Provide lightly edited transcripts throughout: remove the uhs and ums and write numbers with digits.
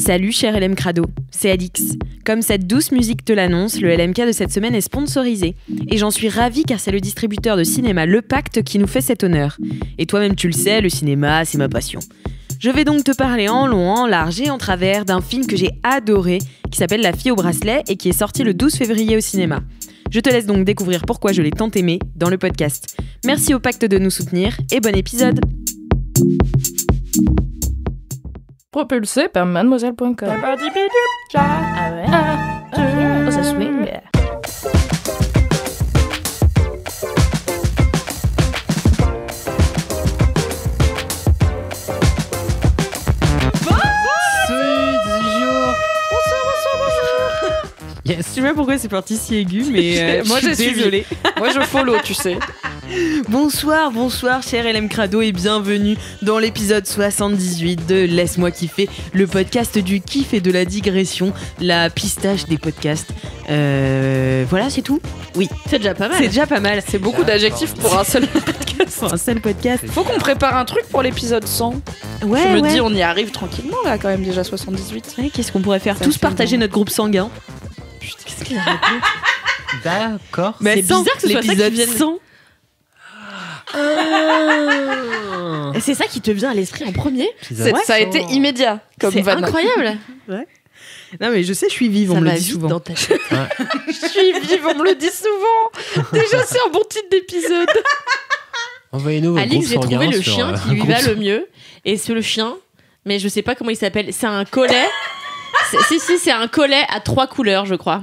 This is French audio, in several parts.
Salut cher LM Crado, c'est Alix. Comme cette douce musique te l'annonce, le LMK de cette semaine est sponsorisé. Et j'en suis ravie car c'est le distributeur de cinéma Le Pacte qui nous fait cet honneur. Et toi-même tu le sais, le cinéma c'est ma passion. Je vais donc te parler en long, en large et en travers d'un film que j'ai adoré, qui s'appelle La fille au bracelet et qui est sorti le 12 février au cinéma. Je te laisse donc découvrir pourquoi je l'ai tant aimé dans le podcast. Merci au Pacte de nous soutenir et bon épisode. Propulsé par mademoiselle.com. Ah ouais. Ça swing. Yes. Je sais pas pourquoi c'est parti si aigu, mais moi je suis désolée. Moi je follow, tu sais. Bonsoir, cher LM Crado et bienvenue dans l'épisode 78 de Laisse-moi kiffer, le podcast du kiff et de la digression, la pistache des podcasts. Voilà, c'est tout. Oui, c'est déjà pas mal. C'est déjà pas mal. C'est beaucoup d'adjectifs pour un seul podcast. Pour un seul podcast. Faut qu'on prépare un truc pour l'épisode 100. Ouais, je me dis, on y arrive tranquillement là, quand même, déjà 78. Ouais, qu'est-ce qu'on pourrait faire? Tous partager notre groupe sanguin. Putain, qu'est-ce qu'il a raconté? D'accord. Mais c'est bizarre que ce soit ça qui vienne. 100. Et c'est ça qui te vient à l'esprit en premier? Ça a été immédiat comme c'est vanne. Incroyable. Ouais. Non mais je sais, je suis vive, on me le dit souvent. Dans ta tête. Je suis vive, on me le dit souvent. Déjà c'est un bon titre d'épisode. Envoyez-nous Alix, j'ai trouvé le chien qui lui va le mieux. Et c'est le chien, mais je sais pas comment il s'appelle. C'est un collet. C'est un collet à 3 couleurs, je crois.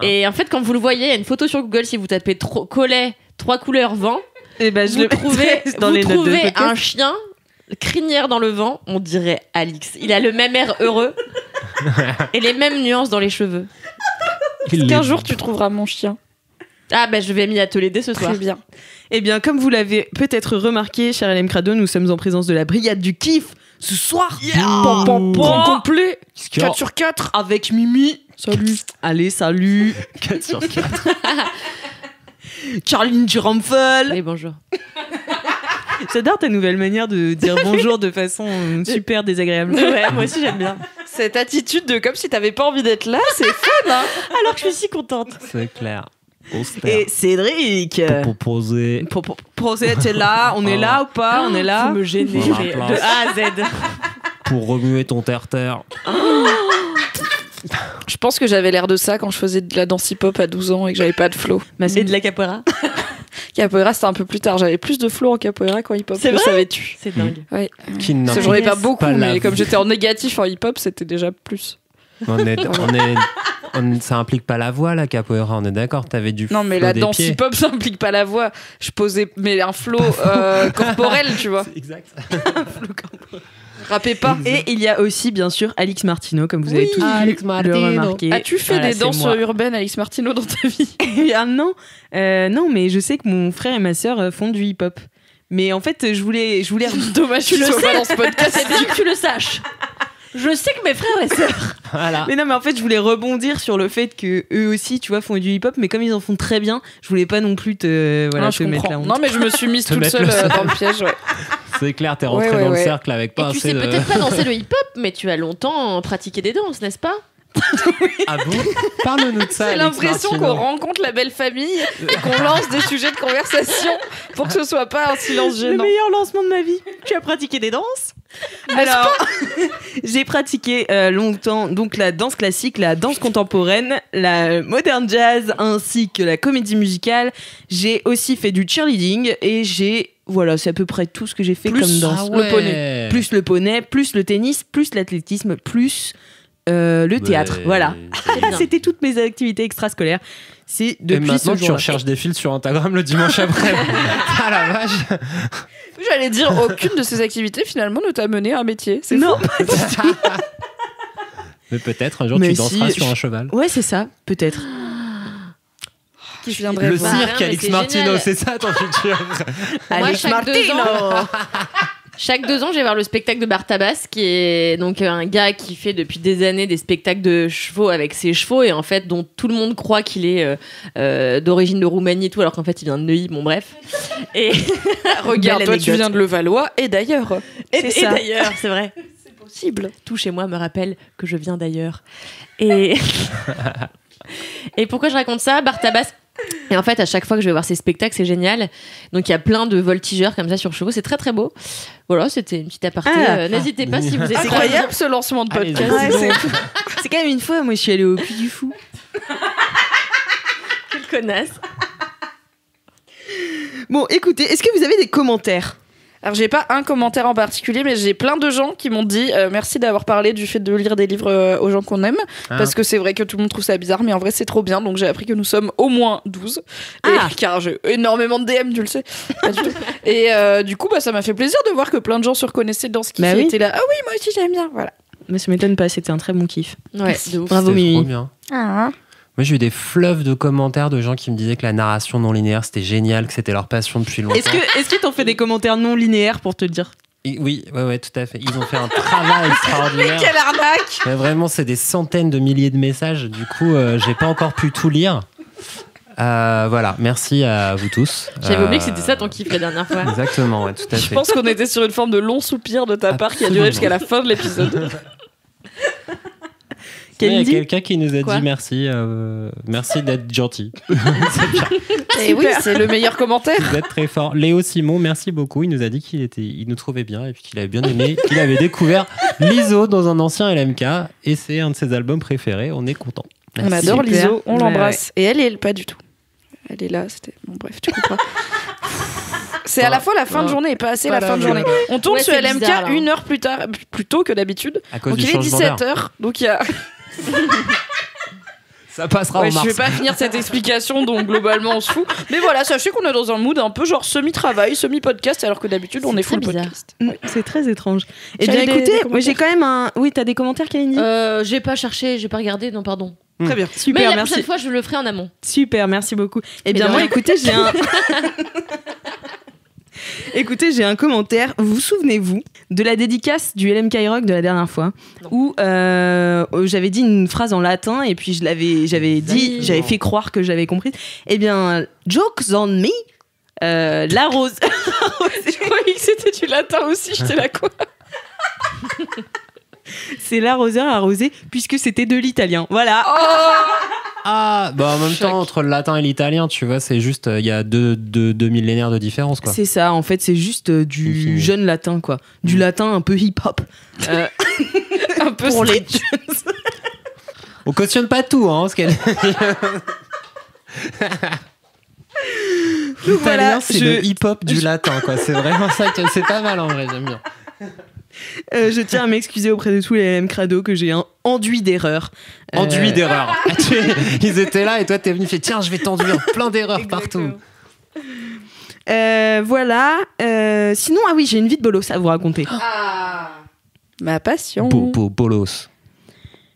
Et en fait, quand vous le voyez, il y a une photo sur Google, si vous tapez collet 3 couleurs vent, et ben, vous trouvez un chien, crinière dans le vent, on dirait Alix. Il a le même air heureux et les mêmes nuances dans les cheveux. Qu'un jour, tu trouveras mon chien. Ah ben, je vais m'y atteler dès ce soir. Très bien. Eh bien, comme vous l'avez peut-être remarqué, cher LM Crado, nous sommes en présence de la brigade du kiff ce soir. Point complet. 4 sur 4. Avec Mimi. Salut. Allez, salut. 4 sur 4. Charline Duramfel. Oui, bonjour. J'adore ta nouvelle manière de dire bonjour de façon super désagréable. Ouais, moi aussi j'aime bien. Cette attitude de comme si t'avais pas envie d'être là, c'est fun, hein. Alors que je suis si contente. C'est clair. Et Cédric. Pour poser. Poser, t'es là. On est là ou pas? On est là. Vous me gênez de A à Z. Pour remuer ton terre-terre. Je pense que j'avais l'air de ça quand je faisais de la danse hip-hop à 12 ans et que j'avais pas de flow. Et de la capoeira? Capoeira, c'était un peu plus tard. J'avais plus de flow en capoeira qu'en hip-hop. C'est vrai? Savais-tu? C'est dingue. Ouais. J'en ai pas beaucoup, mais comme j'étais en négatif en hip-hop, c'était déjà plus. Ça implique pas la voix, la capoeira, on est d'accord? T'avais du Non, mais flow la des danse pieds. hip-hop, ça implique pas la voix. Je posais un flow corporel, tu vois. C'est exact. Rappez pas. Et il y a aussi, bien sûr, Alix Martineau, comme vous avez tous pu le remarquer. As-tu fait des danses urbaines, Alix Martineau, dans ta vie? Ah non, non, mais je sais que mon frère et ma sœur font du hip-hop. Mais en fait, je voulais. Dommage, tu le sais pas dans ce podcast. C'est bien que tu le saches. Je sais que mes frères et sœurs. Voilà. Mais non, mais en fait, je voulais rebondir sur le fait que eux aussi, tu vois, font du hip-hop, mais comme ils en font très bien, je voulais pas non plus te mettre la honte. Non, mais je me suis mise toute seule dans le piège. Ouais. C'est clair, t'es rentrée dans le cercle avec pas et tu assez sais de... peut-être pas danser le hip-hop, mais tu as longtemps pratiqué des danses, n'est-ce pas? Ah bon? Parle-nous de ça. J'ai l'impression qu'on rencontre la belle famille et qu'on lance des sujets de conversation pour que ce soit pas un silence gênant. Le meilleur lancement de ma vie. Tu as pratiqué des danses? Alors, j'ai pratiqué longtemps donc la danse classique, la danse contemporaine, la modern jazz ainsi que la comédie musicale. J'ai aussi fait du cheerleading et voilà, c'est à peu près tout ce que j'ai fait comme danse. Le poney. Plus le poney, plus le tennis, plus l'athlétisme, plus le théâtre. Voilà. C'était toutes mes activités extrascolaires. C'est depuis et maintenant ce jour-là. tu recherches des fils sur Instagram le dimanche après. Ah la vache. J'allais dire, aucune de ces activités finalement ne t'a mené à un métier. C'est non, faux. pas du tout. Mais peut-être un jour tu danseras sur un cheval. Ouais, c'est ça, peut-être. Je viendrai le voir. cirque Alix Martineau, c'est ça ton futur? Alix Martineau. Chaque 2 ans, je vais voir le spectacle de Bartabas, qui est donc un gars qui fait depuis des années des spectacles de chevaux avec ses chevaux, et en fait, dont tout le monde croit qu'il est d'origine de Roumanie et tout, alors qu'en fait, il vient de Neuilly, bon bref. Et regarde, toi, tu viens de Levallois, et d'ailleurs. Et d'ailleurs, c'est vrai. possible. Tout chez moi me rappelle que je viens d'ailleurs. Et et pourquoi je raconte ça, Bartabas? Et en fait, à chaque fois que je vais voir ces spectacles, c'est génial. Donc il y a plein de voltigeurs comme ça sur chevaux, c'est très très beau. Voilà, c'était une petite aparté. N'hésitez pas si vous êtes Incroyable ce lancement de Allez, podcast. Ouais, c'est quand même une fois, moi je suis allée au Puy du Fou. Quelle connasse. Bon, écoutez, est-ce que vous avez des commentaires? Alors j'ai pas un commentaire en particulier, mais j'ai plein de gens qui m'ont dit merci d'avoir parlé du fait de lire des livres aux gens qu'on aime, parce que c'est vrai que tout le monde trouve ça bizarre, mais en vrai c'est trop bien, donc j'ai appris que nous sommes au moins 12, car j'ai énormément de DM, tu le sais. Pas du tout. Et du coup ça m'a fait plaisir de voir que plein de gens se reconnaissaient dans ce qui était là. Ah oui, moi aussi j'aime bien, voilà. Mais ça m'étonne pas, c'était un très bon kiff. Ouais, de ouf. Bravo C'était trop Mimi. bien. Ah. Moi, j'ai eu des fleuves de commentaires de gens qui me disaient que la narration non linéaire, c'était génial, que c'était leur passion depuis longtemps. Est-ce que t'en fais des commentaires non linéaires pour te dire? Oui, ouais, tout à fait. Ils ont fait un travail extraordinaire. Quelle arnaque! Mais vraiment, c'est des centaines de milliers de messages. Du coup, j'ai pas encore pu tout lire. Voilà, merci à vous tous. J'avais oublié que c'était ça ton kiff la dernière fois. Exactement, ouais, tout à Je fait. pense qu'on était sur une forme de long soupir de ta part qui a duré jusqu'à la fin de l'épisode. Il y a Candy quelqu'un qui nous a Quoi dit merci, merci d'être gentil. Et oui, c'est le meilleur commentaire. Vous êtes très fort. Léo Simon, merci beaucoup. Il nous a dit il nous trouvait bien et puis qu'il avait bien aimé, qu'il avait découvert l'ISO dans un ancien LMK et c'est un de ses albums préférés. On est content. On Merci. adore Super. l'ISO, on Ouais, l'embrasse. Et elle, pas du tout. Elle est là, c'était. Bon, bref, tu comprends. C'est à la fois la fin de journée et pas assez la fin de journée. On tourne Ouais, sur c'est LMK bizarre, là. 1 heure plus tôt que d'habitude. À cause Donc du il est changement d'heure. 17h. Donc il y a. Ça passera Ouais, en je mars. vais pas finir cette explication, donc globalement on se fout. Mais voilà, sachez qu'on est dans un mood un peu genre semi-travail, semi-podcast, alors que d'habitude on est full très bizarre. podcast. C'est très étrange. Et bien J'avais des écoutez, moi commentaires. j'ai quand même un... Oui, t'as des commentaires Kalindi? J'ai pas cherché, j'ai pas regardé, non pardon. Très bien. Mais Super, la merci. prochaine fois, je le ferai en amont. Super, merci beaucoup. Eh bien de moi rien. écoutez, j'ai un... Écoutez, j'ai un commentaire. Vous souvenez-vous de la dédicace du LMK Rock de la dernière fois où j'avais dit une phrase en latin et puis j'avais fait croire que j'avais compris. Eh bien, jokes on me, la rose. Je croyais que c'était du latin aussi, j'étais là quoi. C'est l'arroseur arrosé puisque c'était de l'italien. Voilà. Ah, bah en même temps, entre le latin et l'italien, tu vois, c'est juste, il y a deux millénaires de différence, quoi. C'est ça, en fait, c'est juste du Infini. jeune latin, quoi. Du latin un peu hip-hop. Un peu Pour les On cautionne pas tout, hein, ce qu'elle... L'italien, voilà, c'est le hip-hop du latin, quoi. C'est vraiment ça, c'est pas mal, en vrai, j'aime bien. Je tiens à m'excuser auprès de tous les LM Crado que j'ai un enduit d'erreurs. Enduit d'erreurs. Ils étaient là et toi, t'es venu, fait tiens, je vais t'enduire plein d'erreurs partout. Voilà. Sinon, ah oui, j'ai une vie de bolos à vous raconter. Ma passion. Bolos.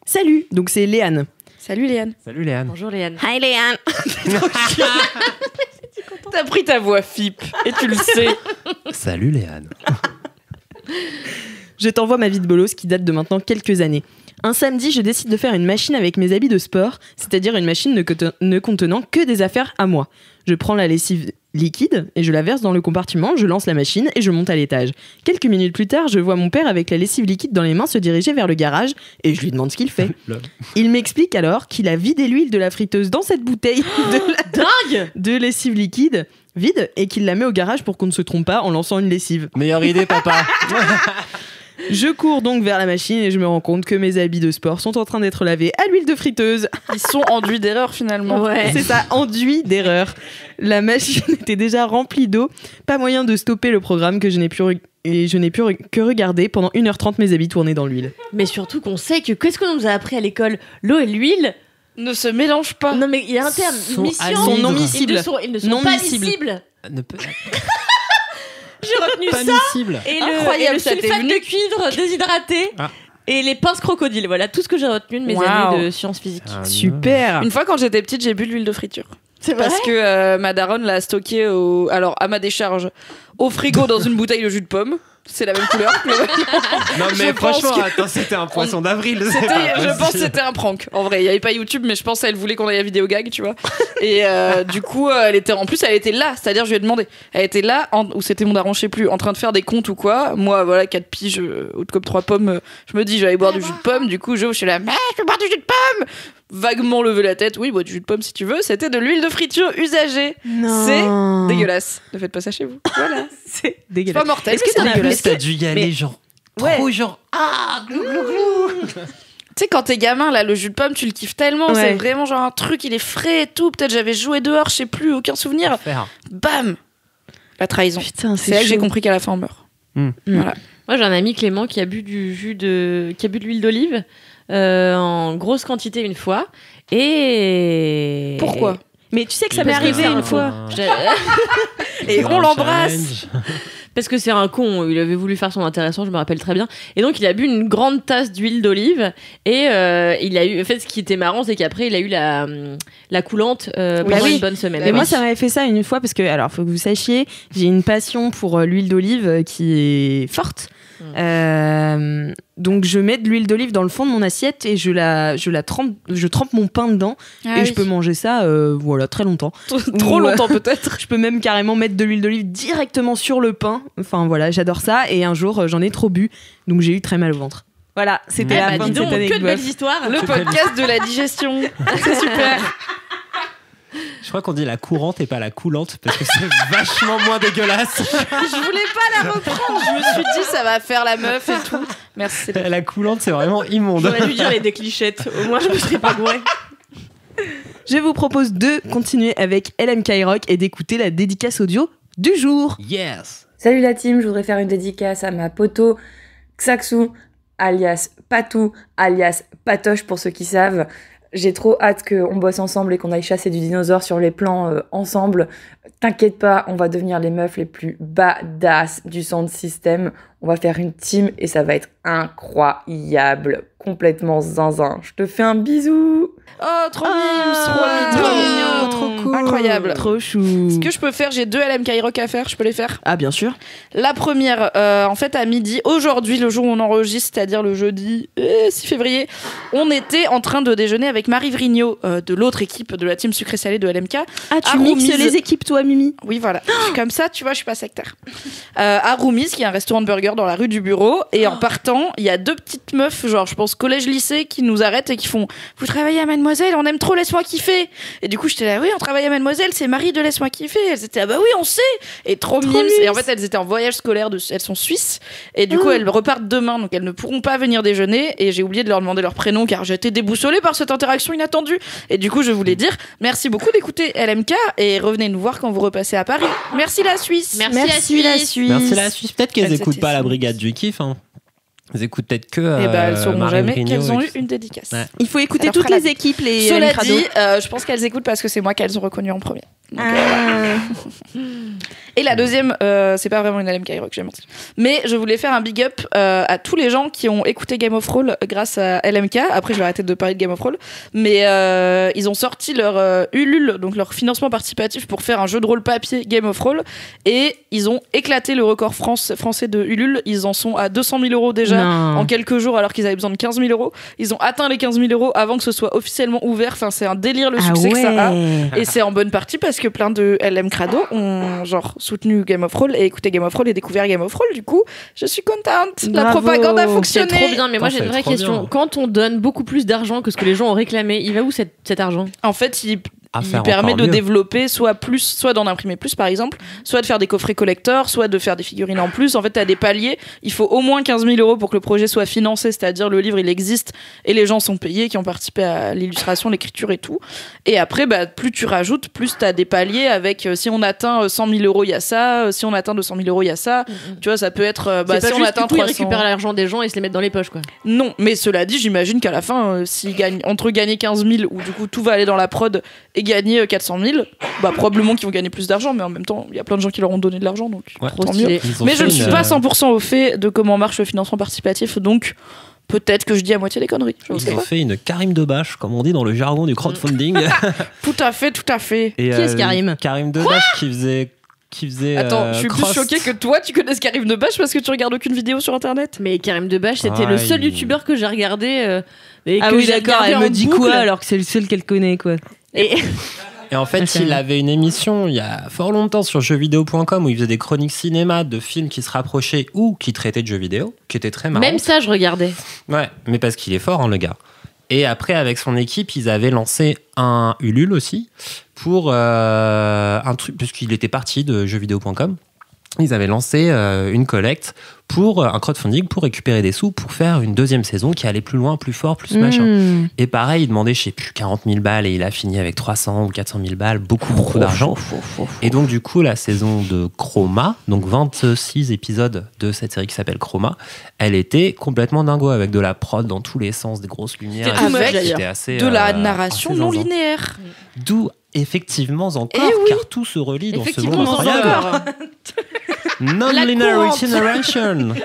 Salut, donc c'est Léane. Salut Léane. Salut Léane. Bonjour Léane. Hi Léane. T'as pris ta voix FIP et tu le sais. Salut Léane. Je t'envoie ma vie de bolos qui date de maintenant quelques années. Un samedi, je décide de faire une machine avec mes habits de sport, c'est-à-dire une machine ne contenant que des affaires à moi. Je prends la lessive liquide et je la verse dans le compartiment, je lance la machine et je monte à l'étage. Quelques minutes plus tard, je vois mon père avec la lessive liquide dans les mains se diriger vers le garage et je lui demande ce qu'il fait. Il m'explique alors qu'il a vidé l'huile de la friteuse dans cette bouteille Dingue de lessive liquide vide et qu'il la met au garage pour qu'on ne se trompe pas en lançant une lessive. Meilleure idée, papa. Je cours donc vers la machine et je me rends compte que mes habits de sport sont en train d'être lavés à l'huile de friteuse. Ils sont enduits d'erreur finalement. Ouais. C'est ça, enduit d'erreur. La machine était déjà remplie d'eau. Pas moyen de stopper le programme que je n'ai pu que regarder pendant 1h30 mes habits tournés dans l'huile. Mais surtout qu'on sait que qu'est-ce qu'on nous a appris à l'école? L'eau et l'huile. Ne se mélange pas. Non mais il y a un terme, Sont mission. anhydres. Sont non miscibles. Ils ne sont Non pas miscibles. miscibles. Ne peut J'ai retenu pas ça. miscible. Et Incroyable, le ça t'est sulfate venu. de cuivre déshydraté. Ah. Et les pinces crocodiles. Voilà tout ce que j'ai retenu de mes Waouh. années de sciences physiques. Ah, Super. Une fois quand j'étais petite, j'ai bu de l'huile de friture. C'est vrai. Parce que ma daronne l'a stocké à ma décharge au frigo dans une bouteille de jus de pomme. C'est la même couleur. Non mais Je pense franchement, que- attends, c'était un poisson d'avril. c'est C'était, pas je pense que possible. c'était un prank. En vrai, il y avait pas YouTube, mais je pense qu'elle voulait qu'on aille à Vidéogag, tu vois. Et du coup, elle était là. C'est-à-dire, je lui ai demandé. Elle était là, ou c'était mon daron, je sais plus, en train de faire des comptes ou quoi. Moi, voilà, 4 piges, haute comme 3 pommes. Je me dis, je vais aller boire du jus de pomme. Du coup, je suis là, mais je peux boire du jus de pomme. Vaguement lever la tête. Oui, bois du jus de pomme si tu veux. C'était de l'huile de friture usagée. C'est dégueulasse. Ne faites pas ça chez vous. Voilà. C'est C'est dégueulasse. pas mortel. Est-ce que mais c'est t'en as dégueulasse. T'as dû y aller Mais- genre Ouais. trop genre glou glou glou. Tu sais, quand t'es gamin, là, le jus de pomme, tu le kiffes tellement. Ouais. C'est vraiment genre un truc, il est frais et tout. Peut-être j'avais joué dehors, je sais plus, aucun souvenir. Faire. Bam! La trahison. Putain, C'est là que j'ai compris qu'à la fin, on meurt. Voilà. Moi, j'ai un ami Clément qui a bu qui a bu de l'huile d'olive en grosse quantité une fois. Et Pourquoi? Mais tu sais que ça Il m'est parce que arrivé c'est une un fois. con. Et on l'embrasse. Challenge. Parce que c'est un con, il avait voulu faire son intéressant, je me rappelle très bien. Et donc il a bu une grande tasse d'huile d'olive et il a eu. En fait, ce qui était marrant, c'est qu'après il a eu la coulante pendant oui. une bonne semaine. Mais Bah moi, oui. ça m'avait fait ça une fois parce que, alors, faut que vous sachiez, j'ai une passion pour l'huile d'olive qui est forte. Donc, je mets de l'huile d'olive dans le fond de mon assiette et je trempe mon pain dedans et je peux manger ça, voilà, très longtemps. Trop Ou, longtemps, peut-être. Je peux même carrément mettre de l'huile d'olive directement sur le pain. Enfin, voilà, j'adore ça. Et un jour, j'en ai trop bu, donc j'ai eu très mal au ventre. Voilà, c'était la fin dis de cette donc, anecdote. que de belles histoires. Le podcast de la digestion. C'est super. Je crois qu'on dit la courante et pas la coulante parce que c'est vachement moins dégueulasse. Je voulais pas la reprendre. Je me suis dit, ça va faire la meuf et tout. Merci. La coulante, c'est vraiment immonde. J'aurais dû dire les déclichettes, au moins je me serais pas gourée. Je vous propose de continuer avec LMK Rock et d'écouter la dédicace audio du jour. Yes. Salut la team, je voudrais faire une dédicace à ma poteau Xaxou, alias Patou, alias Patoche pour ceux qui savent. J'ai trop hâte qu'on bosse ensemble et qu'on aille chasser du dinosaure sur les plans ensemble. T'inquiète pas, on va devenir les meufs les plus badass du sound system. On va faire une team et ça va être incroyable. Complètement zinzin. Je te fais un bisou. Oh, trop mignon. trop mignon, trop cool. Incroyable. Trop chou. Ce que je peux faire, j'ai 2 LMK Rock à faire, je peux les faire. Ah, bien sûr. La première, en fait, à midi, aujourd'hui, le jour où on enregistre, c'est-à-dire le jeudi 6 février, on était en train de déjeuner avec Marie Vrigno, de l'autre équipe de la team sucré salé de LMK. Ah, tu À mixes Roumise. les équipes, toi, Mimi. Oui, voilà. Je suis comme ça, tu vois, je suis pas sectaire. À Roumise, qui est un restaurant de burgers dans la rue du Bureau. Et en partant, il y a 2 petites meufs, genre, je pense, collège-lycée, qui nous arrêtent et qui font « Vous travaillez à Mademoiselle, on aime trop Laisse-moi kiffer !» Et du coup, j'étais là « Oui, on travaille à Mademoiselle, c'est Marie de Laisse-moi kiffer !» Elles étaient là « Bah oui, on sait !» Et trop mimes. Et en fait, elles étaient en voyage scolaire, elles sont suisses. Et du coup, elles repartent demain, donc elles ne pourront pas venir déjeuner. Et j'ai oublié de leur demander leur prénom, car j'ai été déboussolée par cette interaction inattendue. Et du coup, je voulais dire merci beaucoup d'écouter LMK et revenez nous voir quand vous repassez à Paris. Merci la Suisse. Merci la Suisse. Merci la Suisse. Peut-être qu'elles Elles écoutent étaient pas la suisses. brigade du kiff. Hein. Elles écoutent peut-être que. Et bah, elles sauront Marie jamais Vrigno qu'elles ont et eu tout. une dédicace. Ouais. Il faut écouter Ça leur toutes fera les la- équipes, les Cela crado. dit, je pense qu'elles écoutent parce que c'est moi qu'elles ont reconnu en premier. Donc, Et la deuxième, c'est pas vraiment une LMK Rock, j'ai menti. Mais je voulais faire un big up à tous les gens qui ont écouté Game of Thrones grâce à LMK. Après, je vais arrêter de parler de Game of Thrones. Mais ils ont sorti leur Ulule, donc leur financement participatif pour faire un jeu de rôle papier Game of Thrones. Et ils ont éclaté le record français de Ulule. Ils en sont à 200 000 euros déjà Non. en quelques jours alors qu'ils avaient besoin de 15 000 euros. Ils ont atteint les 15 000 euros avant que ce soit officiellement ouvert. Enfin, c'est un délire le succès que ça a. Et c'est en bonne partie parce que plein de LM Crado ont genre soutenu Game of Thrones et écouté Game of Thrones et découvert Game of Thrones. Du coup, je suis contente. La Bravo. propagande a C'est fonctionné. trop bien, mais moi Attends, j'ai une c'est vraie trop question. bien. Quand on donne beaucoup plus d'argent que ce que les gens ont réclamé, il va où cet argent? En fait, il À il faire permet encore de mieux. développer soit d'en imprimer plus par exemple, soit de faire des coffrets collector, soit de faire des figurines en plus. En fait, t'as des paliers. Il faut au moins 15 000 euros pour que le projet soit financé, c'est-à-dire le livre il existe et les gens sont payés qui ont participé à l'illustration, l'écriture et tout. Et après, bah, plus tu rajoutes, plus t'as des paliers avec si on atteint 100 000 euros, il y a ça. Si on atteint 200 000 euros, il y a ça. Tu vois, ça peut être C'est si pas on juste, atteint du coup, ils 300. récupèrent l'argent des gens et se les mettent dans les poches, quoi. Non, mais cela dit, j'imagine qu'à la fin, s'ils gagnent entre gagner 15 000 ou du coup tout va aller dans la prod et gagner 400 000, bah probablement qu'ils vont gagner plus d'argent, mais en même temps, il y a plein de gens qui leur ont donné de l'argent, donc Ouais. tant mieux. stylé. Ils ont Mais je fait ne suis une, pas 100% au fait de comment marche le financement participatif, donc peut-être que je dis à moitié des conneries. Je sais Ils ont pas. fait une Karim Debache, comme on dit dans le jargon du crowdfunding. Tout à fait, tout à fait. Et, Qui est-ce, Karim Karim Debache qui qui faisait. Attends, je suis plus Cross. choquée que toi, tu connaisses Karim Debache parce que tu regardes aucune vidéo sur internet. Mais Karim Debache, c'était le seul youtubeur que j'ai regardé. Et Ah que oui, j'ai d'accord, regardé elle en me dit boucle. quoi alors que c'est le seul qu'elle connaît, quoi. Et Et en fait, il avait une émission il y a fort longtemps sur jeuxvideo.com où il faisait des chroniques cinéma de films qui se rapprochaient ou qui traitaient de jeux vidéo, qui étaient très marrants. même ça, je regardais. Ouais, mais parce qu'il est fort, hein, le gars. Et après, avec son équipe, ils avaient lancé un Ulule aussi pour un truc, puisqu'il était parti de jeuxvideo.com. Ils avaient lancé une collecte pour un crowdfunding pour récupérer des sous pour faire une deuxième saison qui allait plus loin, plus fort, plus machin. Et pareil, il demandait, je sais plus, 40 000 balles et il a fini avec 300 ou 400 000 balles, beaucoup d'argent. Et donc, du coup, la saison de Chroma, donc 26 épisodes de cette série qui s'appelle Chroma, elle était complètement dingo avec de la prod dans tous les sens, des grosses lumières. C'était too much, C'était d'ailleurs. assez, De la narration assez non zinzin. linéaire. D'où, effectivement, encore, Eh oui. car tout se relie dans ce Effectivement, monde on s'en incroyable. encore. Non-linear courante. generation.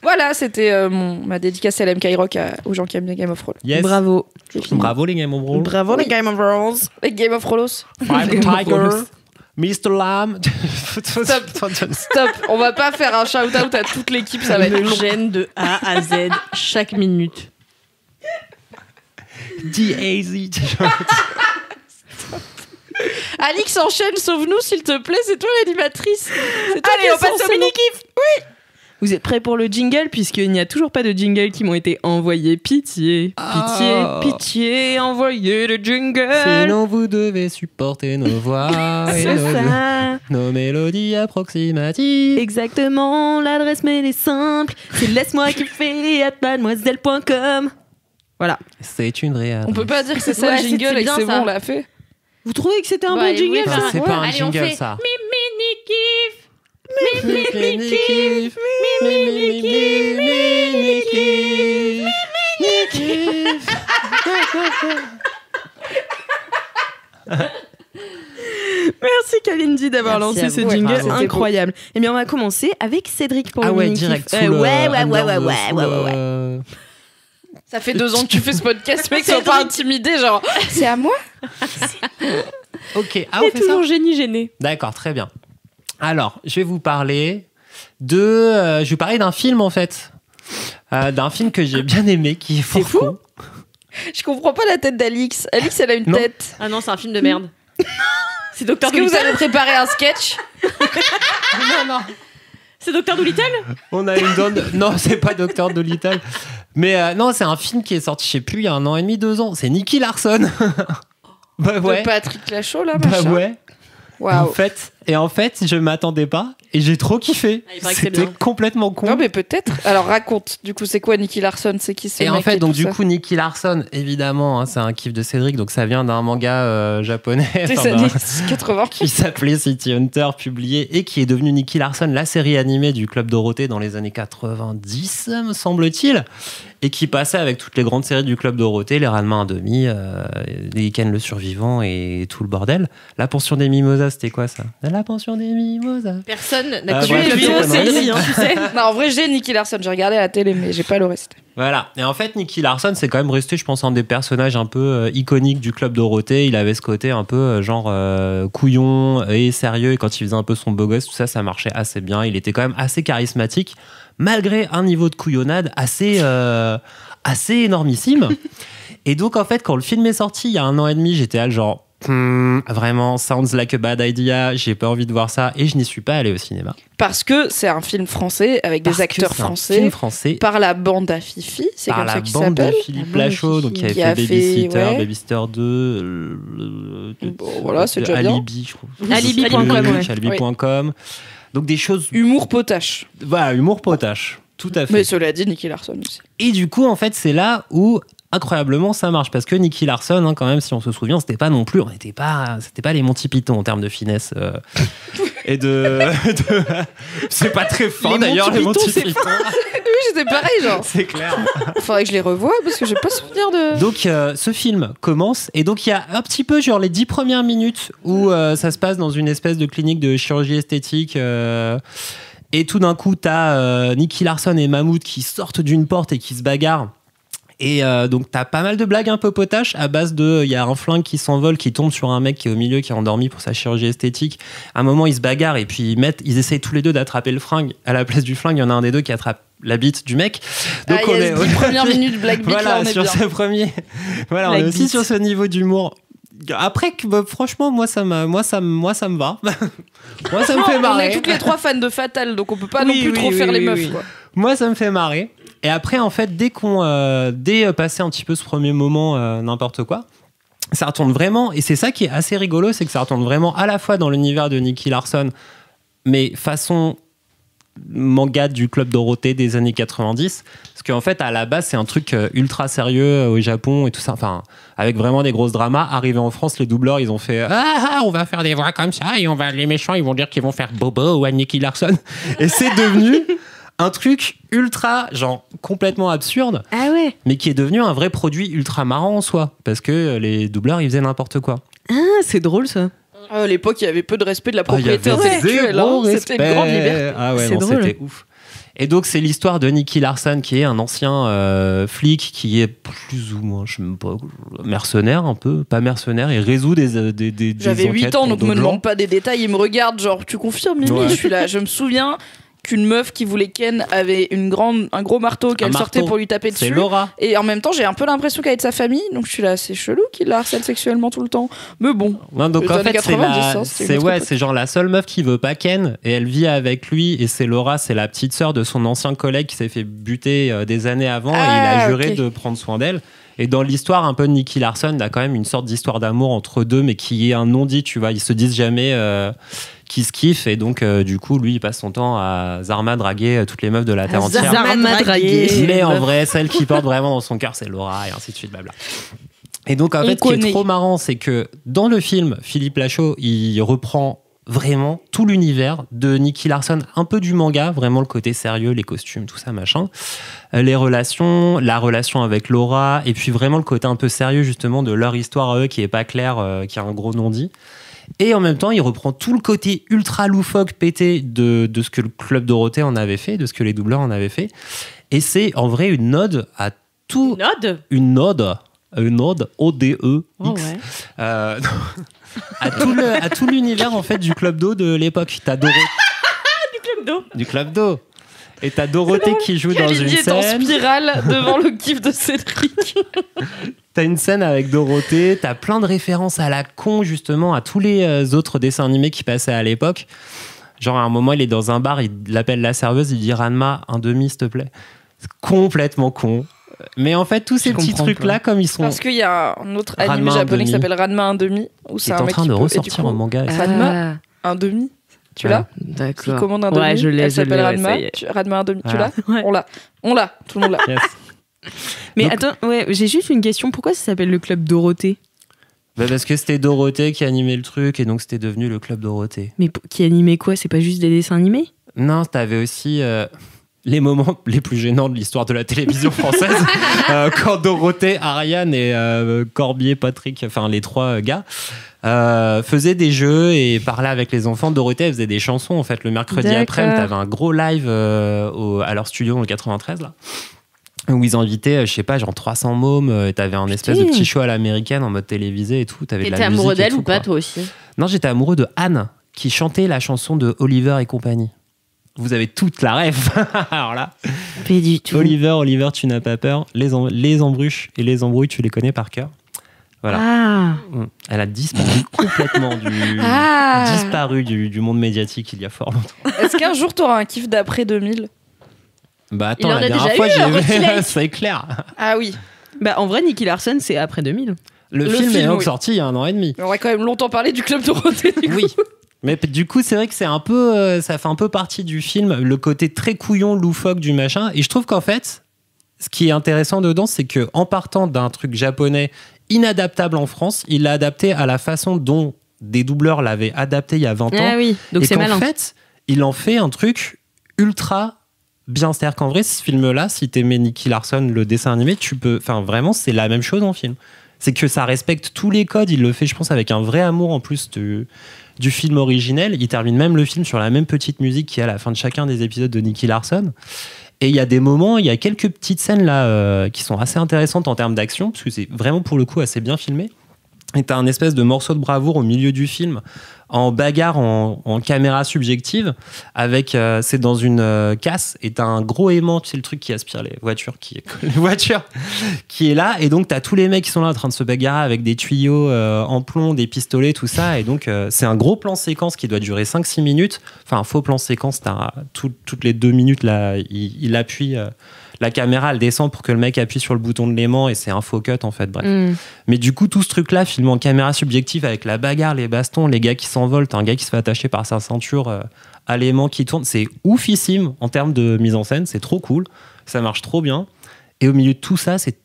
Voilà, c'était ma dédicace à LMK Rock aux gens qui aiment bien Game of Thrones. Yes. Bravo. Bravo les Game of Thrones. Bravo les Game of Thrones. Les Game of Thrones. Five Tiger, Mr. Lamb. Stop, on va pas faire un shout-out à toute l'équipe, ça va être me long. gêne de A à Z chaque minute. D.A.Z. Alix enchaîne, sauve-nous s'il te plaît, c'est toi l'animatrice. C'est toi Allez, qui on passe es au censée- mini-kiff. Oui. Vous êtes prêts pour le jingle puisqu'il n'y a toujours pas de jingle qui m'ont été envoyés. Pitié, pitié, pitié, envoyez le jingle. Sinon vous devez supporter nos voix et C'est ça. nos mélodies approximatives. Exactement, l'adresse mail est simple. C'est laisse-moi kiffer @mademoiselle.com. Voilà. C'est une réelle. On peut pas dire que c'est ça Ouais, le jingle c'était et que bien, c'est ça. bon, on l'a fait. Vous trouvez que c'était un Bah, bon il voulait jingle faire ça un- C'est pas un Allez, on jingle fait ça. Mini-kiff. Mini-kiff, mini-kiff, mini-kiff, mini-kiff. Merci Kalindi d'avoir Merci lancé à ce vous. jingle Ouais, bravo. incroyable. Eh bien, on va commencer avec Cédric pour Ah le ouais, mini-kiff. direct. Ouais, sous le ouais. Ça fait 2 ans que tu fais ce podcast, mec, sois pas intimidé, genre. C'est à moi. Ok, ah Il on est fait ça. toujours génie gêné. D'accord, très bien. Alors, je vais vous parler d'un film en fait. D'un film que j'ai bien aimé, qui est fou. Je comprends pas la tête d'Alix. Alix, elle a une Non. tête. Ah non, c'est un film de merde. C'est Docteur Est-ce que vous Dolittle. avez préparé un sketch? C'est Docteur Dolittle. On a une donne. Non, c'est pas Docteur Dolittle. Mais non, c'est un film qui est sorti, je sais plus, il y a 1 an et demi, 2 ans. C'est Nicky Larson. Bah ouais. De Patrick Lachaud, là, Bah machin. ouais. Waouh. En fait, je m'attendais pas et j'ai trop kiffé. Ah, il paraît que c'est C'était bien. complètement con. Non, mais peut-être. Alors, raconte. Du coup, c'est quoi Nicky Larson? C'est qui ce Et en mec fait, donc tout du ça coup, Nicky Larson, évidemment, hein, c'est un kiff de Cédric, donc ça vient d'un manga japonais Des enfin, années 80. qui s'appelait City Hunter, publié et qui est devenu Nicky Larson, la série animée du Club Dorothée dans les années 90, me semble-t-il, et qui passait avec toutes les grandes séries du Club Dorothée, Les Ranma 1,5, les Ken le Survivant et tout le bordel. La pension des mimosas, c'était quoi ça? La pension des mimosas. Personne n'a Ah, tué bref, le c'est vidéo pas série, hein, tu sais. Non, en vrai, j'ai Nicky Larson. J'ai regardé à la télé, mais j'ai pas le reste. Voilà. Et en fait, Nicky Larson, c'est quand même resté, je pense, un des personnages un peu iconiques du Club Dorothée. Il avait ce côté un peu genre couillon et sérieux. Et quand il faisait un peu son beau gosse, tout ça, ça marchait assez bien. Il était quand même assez charismatique, malgré un niveau de couillonnade assez énormissime. Et donc, en fait, quand le film est sorti, il y a 1 an et demi, j'étais là, genre, vraiment, sounds like a bad idea. J'ai pas envie de voir ça. Et je n'y suis pas allé au cinéma. Parce que c'est un film français avec Parce des que acteurs c'est un français. film français. Par la bande à Fifi, c'est Par comme la ça qu'il bande de s'appelle. Philippe La bande de Lachaud, donc Fifi. qui avait Qui fait a fait, Babysitter, ouais. Babysitter 2, Bon, voilà, c'est déjà bien. Alibi, je crois. Alibi.com, ouais. Alibi.com. Donc des choses, Humour potache. voilà, humour potache, tout à fait. Mais cela dit, Nicky Larson aussi. Et du coup, en fait, c'est là où incroyablement ça marche parce que Nicky Larson, hein, quand même, si on se souvient, c'était pas non plus, c'était pas les Monty Python en termes de finesse et c'est pas très fin Les d'ailleurs Monty les Monty Python, c'est Python. Oui, j'étais pareil, genre. C'est clair. Faudrait que je les revoie parce que j'ai pas souvenir de. Donc ce film commence et donc il y a un petit peu genre les 10 premières minutes où ça se passe dans une espèce de clinique de chirurgie esthétique et tout d'un coup t'as Nicky Larson et Mahmoud qui sortent d'une porte et qui se bagarrent Et donc t'as pas mal de blagues un peu potaches à base de il y a un flingue qui s'envole, qui tombe sur un mec qui est au milieu, qui est endormi pour sa chirurgie esthétique. À un moment ils se bagarrent et puis ils essayent tous les deux d'attraper le flingue. À la place du flingue, il y en a un des deux qui attrape la bite du mec. Donc on est aux premières minutes Black Beat, voilà, là on est sur bien. Ce premier. Voilà, on est aussi sur ce niveau d'humour. Après, franchement, moi ça me va. Moi, ça me fait marrer. On est toutes les trois fans de Fatal, donc on peut pas non plus trop faire les meufs. Quoi. Moi, ça me fait marrer. Et après, en fait, dès passé un petit peu ce premier moment, n'importe quoi, ça retourne vraiment. Et c'est ça qui est assez rigolo, c'est que ça retourne vraiment à la fois dans l'univers de Nicky Larson, mais façon manga du Club Dorothée des années 90. Parce qu'en fait, à la base, c'est un truc ultra sérieux au Japon et tout ça. Enfin, avec vraiment des grosses dramas. Arrivé en France, les doubleurs, ils ont fait on va faire des voix comme ça et les méchants, ils vont dire qu'ils vont faire Bobo ou à Nicky Larson. Et c'est devenu un truc ultra, genre, complètement absurde. Ah ouais. Mais qui est devenu un vrai produit ultra marrant en soi. Parce que les doubleurs, ils faisaient n'importe quoi. Ah, c'est drôle ça. À l'époque, il y avait peu de respect de la propriété intellectuelle. C'était une grande liberté. Ah ouais, c'est drôle. C'était ouf. Et donc, c'est l'histoire de Nicky Larson, qui est un ancien flic, qui est plus ou moins, je sais même pas, mercenaire un peu, pas mercenaire, il résout des J'avais 8 ans, donc me demande pas des détails, il me regarde, genre, tu confirmes, Mimi? Ouais. Je suis là, je me souviens qu'une meuf qui voulait Ken avait un gros marteau qu'elle sortait pour lui taper dessus. C'est Laura. Et en même temps, j'ai un peu l'impression qu'elle est de sa famille, donc je suis là, c'est chelou qu'il la harcèle sexuellement tout le temps. Mais bon. Non, donc en fait, c'est genre la seule meuf qui veut pas Ken, et elle vit avec lui, et c'est Laura, c'est la petite sœur de son ancien collègue qui s'est fait buter des années avant, et il a juré de prendre soin d'elle. Et dans l'histoire un peu de Nicky Larson, il y a quand même une sorte d'histoire d'amour entre deux, mais qui est un non-dit, tu vois. Ils se disent jamais qu'ils se kiffent. Et donc, du coup, lui, il passe son temps à Zarma draguer toutes les meufs de la Terre entière. Zarma draguer. Mais en vrai, celle qui porte vraiment dans son cœur, c'est Laura, et ainsi de suite, blabla. Et donc, en fait, ce qui est trop marrant, c'est que dans le film, Philippe Lachaud, il reprend vraiment tout l'univers de Nicky Larson, un peu du manga, vraiment le côté sérieux, les costumes, tout ça, machin, les relations, la relation avec Laura, et puis vraiment le côté un peu sérieux justement de leur histoire à eux qui est pas claire, qui a un gros non-dit. Et en même temps, il reprend tout le côté ultra loufoque, pété de ce que le Club Dorothée en avait fait, de ce que les doubleurs en avaient fait. Et c'est en vrai une ode à tout... Une ode O-D-E-X. Oh ouais. À tout l'univers en fait du Club d'eau de l'époque. T'as Dorothée du Club d'eau. Et t'as Dorothée qui joue dans une scène. Est en spirale devant le kiff de Cédric. T'as une scène avec Dorothée. T'as plein de références à la con justement à tous les autres dessins animés qui passaient à l'époque. Genre à un moment il est dans un bar, il appelle la serveuse, il dit Ranma un demi s'il te plaît. C'est complètement con. Mais en fait, tous ces petits trucs-là, comme ils sont. Parce qu'il y a un autre anime japonais qui s'appelle Ranma 1/2, où c'est un mec en train de ressortir en manga. Ranma 1/2, tu l'as? D'accord. Qui commande 1/2. Ouais, je l'ai. Elle s'appelle Ranma. Ranma 1/2, tu l'as? Ouais. On l'a. Tout le monde l'a. Yes. Mais donc, attends, ouais, j'ai juste une question. Pourquoi ça s'appelle le Club Dorothée? Parce que c'était Dorothée qui animait le truc et donc c'était devenu le Club Dorothée. Mais qui animait quoi? C'est pas juste des dessins animés? Non, t'avais aussi. Les moments les plus gênants de l'histoire de la télévision française, quand Dorothée, Ariane et Corbier, Patrick, enfin les trois gars, faisaient des jeux et parlaient avec les enfants. Dorothée, elle faisait des chansons en fait le mercredi après-midi. T'avais un gros live à leur studio dans le 93 là, où ils invitaient, je sais pas, genre 300 mômes. T'avais un espèce de petit show à l'américaine en mode télévisé et tout. T'étais amoureux d'elle ou pas, toi aussi? Non, j'étais amoureux de Anne qui chantait la chanson de Oliver et compagnie. Vous avez toute la ref. Alors là, pas du tout. Oliver, tu n'as pas peur. Les embruches et les embrouilles, tu les connais par cœur. Voilà. Ah. Elle a disparu complètement du monde médiatique il y a fort longtemps. Est-ce qu'un jour, tu auras un kiff d'après 2000? Bah attends, la dernière fois, j'ai vu, c'est clair. Ah oui. Bah en vrai, Nicky Larson, c'est après 2000. Le film est donc sorti il y a 1 an et demi. On aurait quand même longtemps parlé du Club Dorothée, du coup. Oui. Mais du coup, c'est vrai que c'est un peu, ça fait un peu partie du film, le côté très couillon, loufoque du machin. Et je trouve qu'en fait, ce qui est intéressant dedans, c'est que en partant d'un truc japonais inadaptable en France, il l'a adapté à la façon dont des doubleurs l'avaient adapté il y a 20 ans. Ah oui, donc et c'est malin. En fait, il en fait un truc ultra bien. C'est-à-dire qu'en vrai, ce film-là, si t'aimais Nicky Larson, le dessin animé, tu peux, enfin vraiment, c'est la même chose en film. C'est que ça respecte tous les codes. Il le fait, je pense, avec un vrai amour en plus du film originel. Il termine même le film sur la même petite musique qui est à la fin de chacun des épisodes de Nicky Larson. Et il y a des moments, il y a quelques petites scènes là qui sont assez intéressantes en termes d'action, parce que c'est vraiment pour le coup assez bien filmé. Et t'as un espèce de morceau de bravoure au milieu du film, en bagarre en caméra subjective, avec c'est dans une casse, et t'as un gros aimant, tu sais le truc qui aspire les voitures, qui est là, et donc t'as tous les mecs qui sont là en train de se bagarrer avec des tuyaux en plomb, des pistolets, tout ça, et donc c'est un gros plan séquence qui doit durer 5-6 minutes, enfin un faux plan séquence, toutes les 2 minutes là, il appuie... la caméra elle descend pour que le mec appuie sur le bouton de l'aimant et c'est un faux cut en fait, bref. Mais du coup tout ce truc là filmé en caméra subjective avec la bagarre, les bastons, les gars qui s'envolent, t'as un gars qui se fait attacher par sa ceinture à l'aimant qui tourne, c'est oufissime en termes de mise en scène, c'est trop cool, ça marche trop bien, et au milieu de tout ça c'est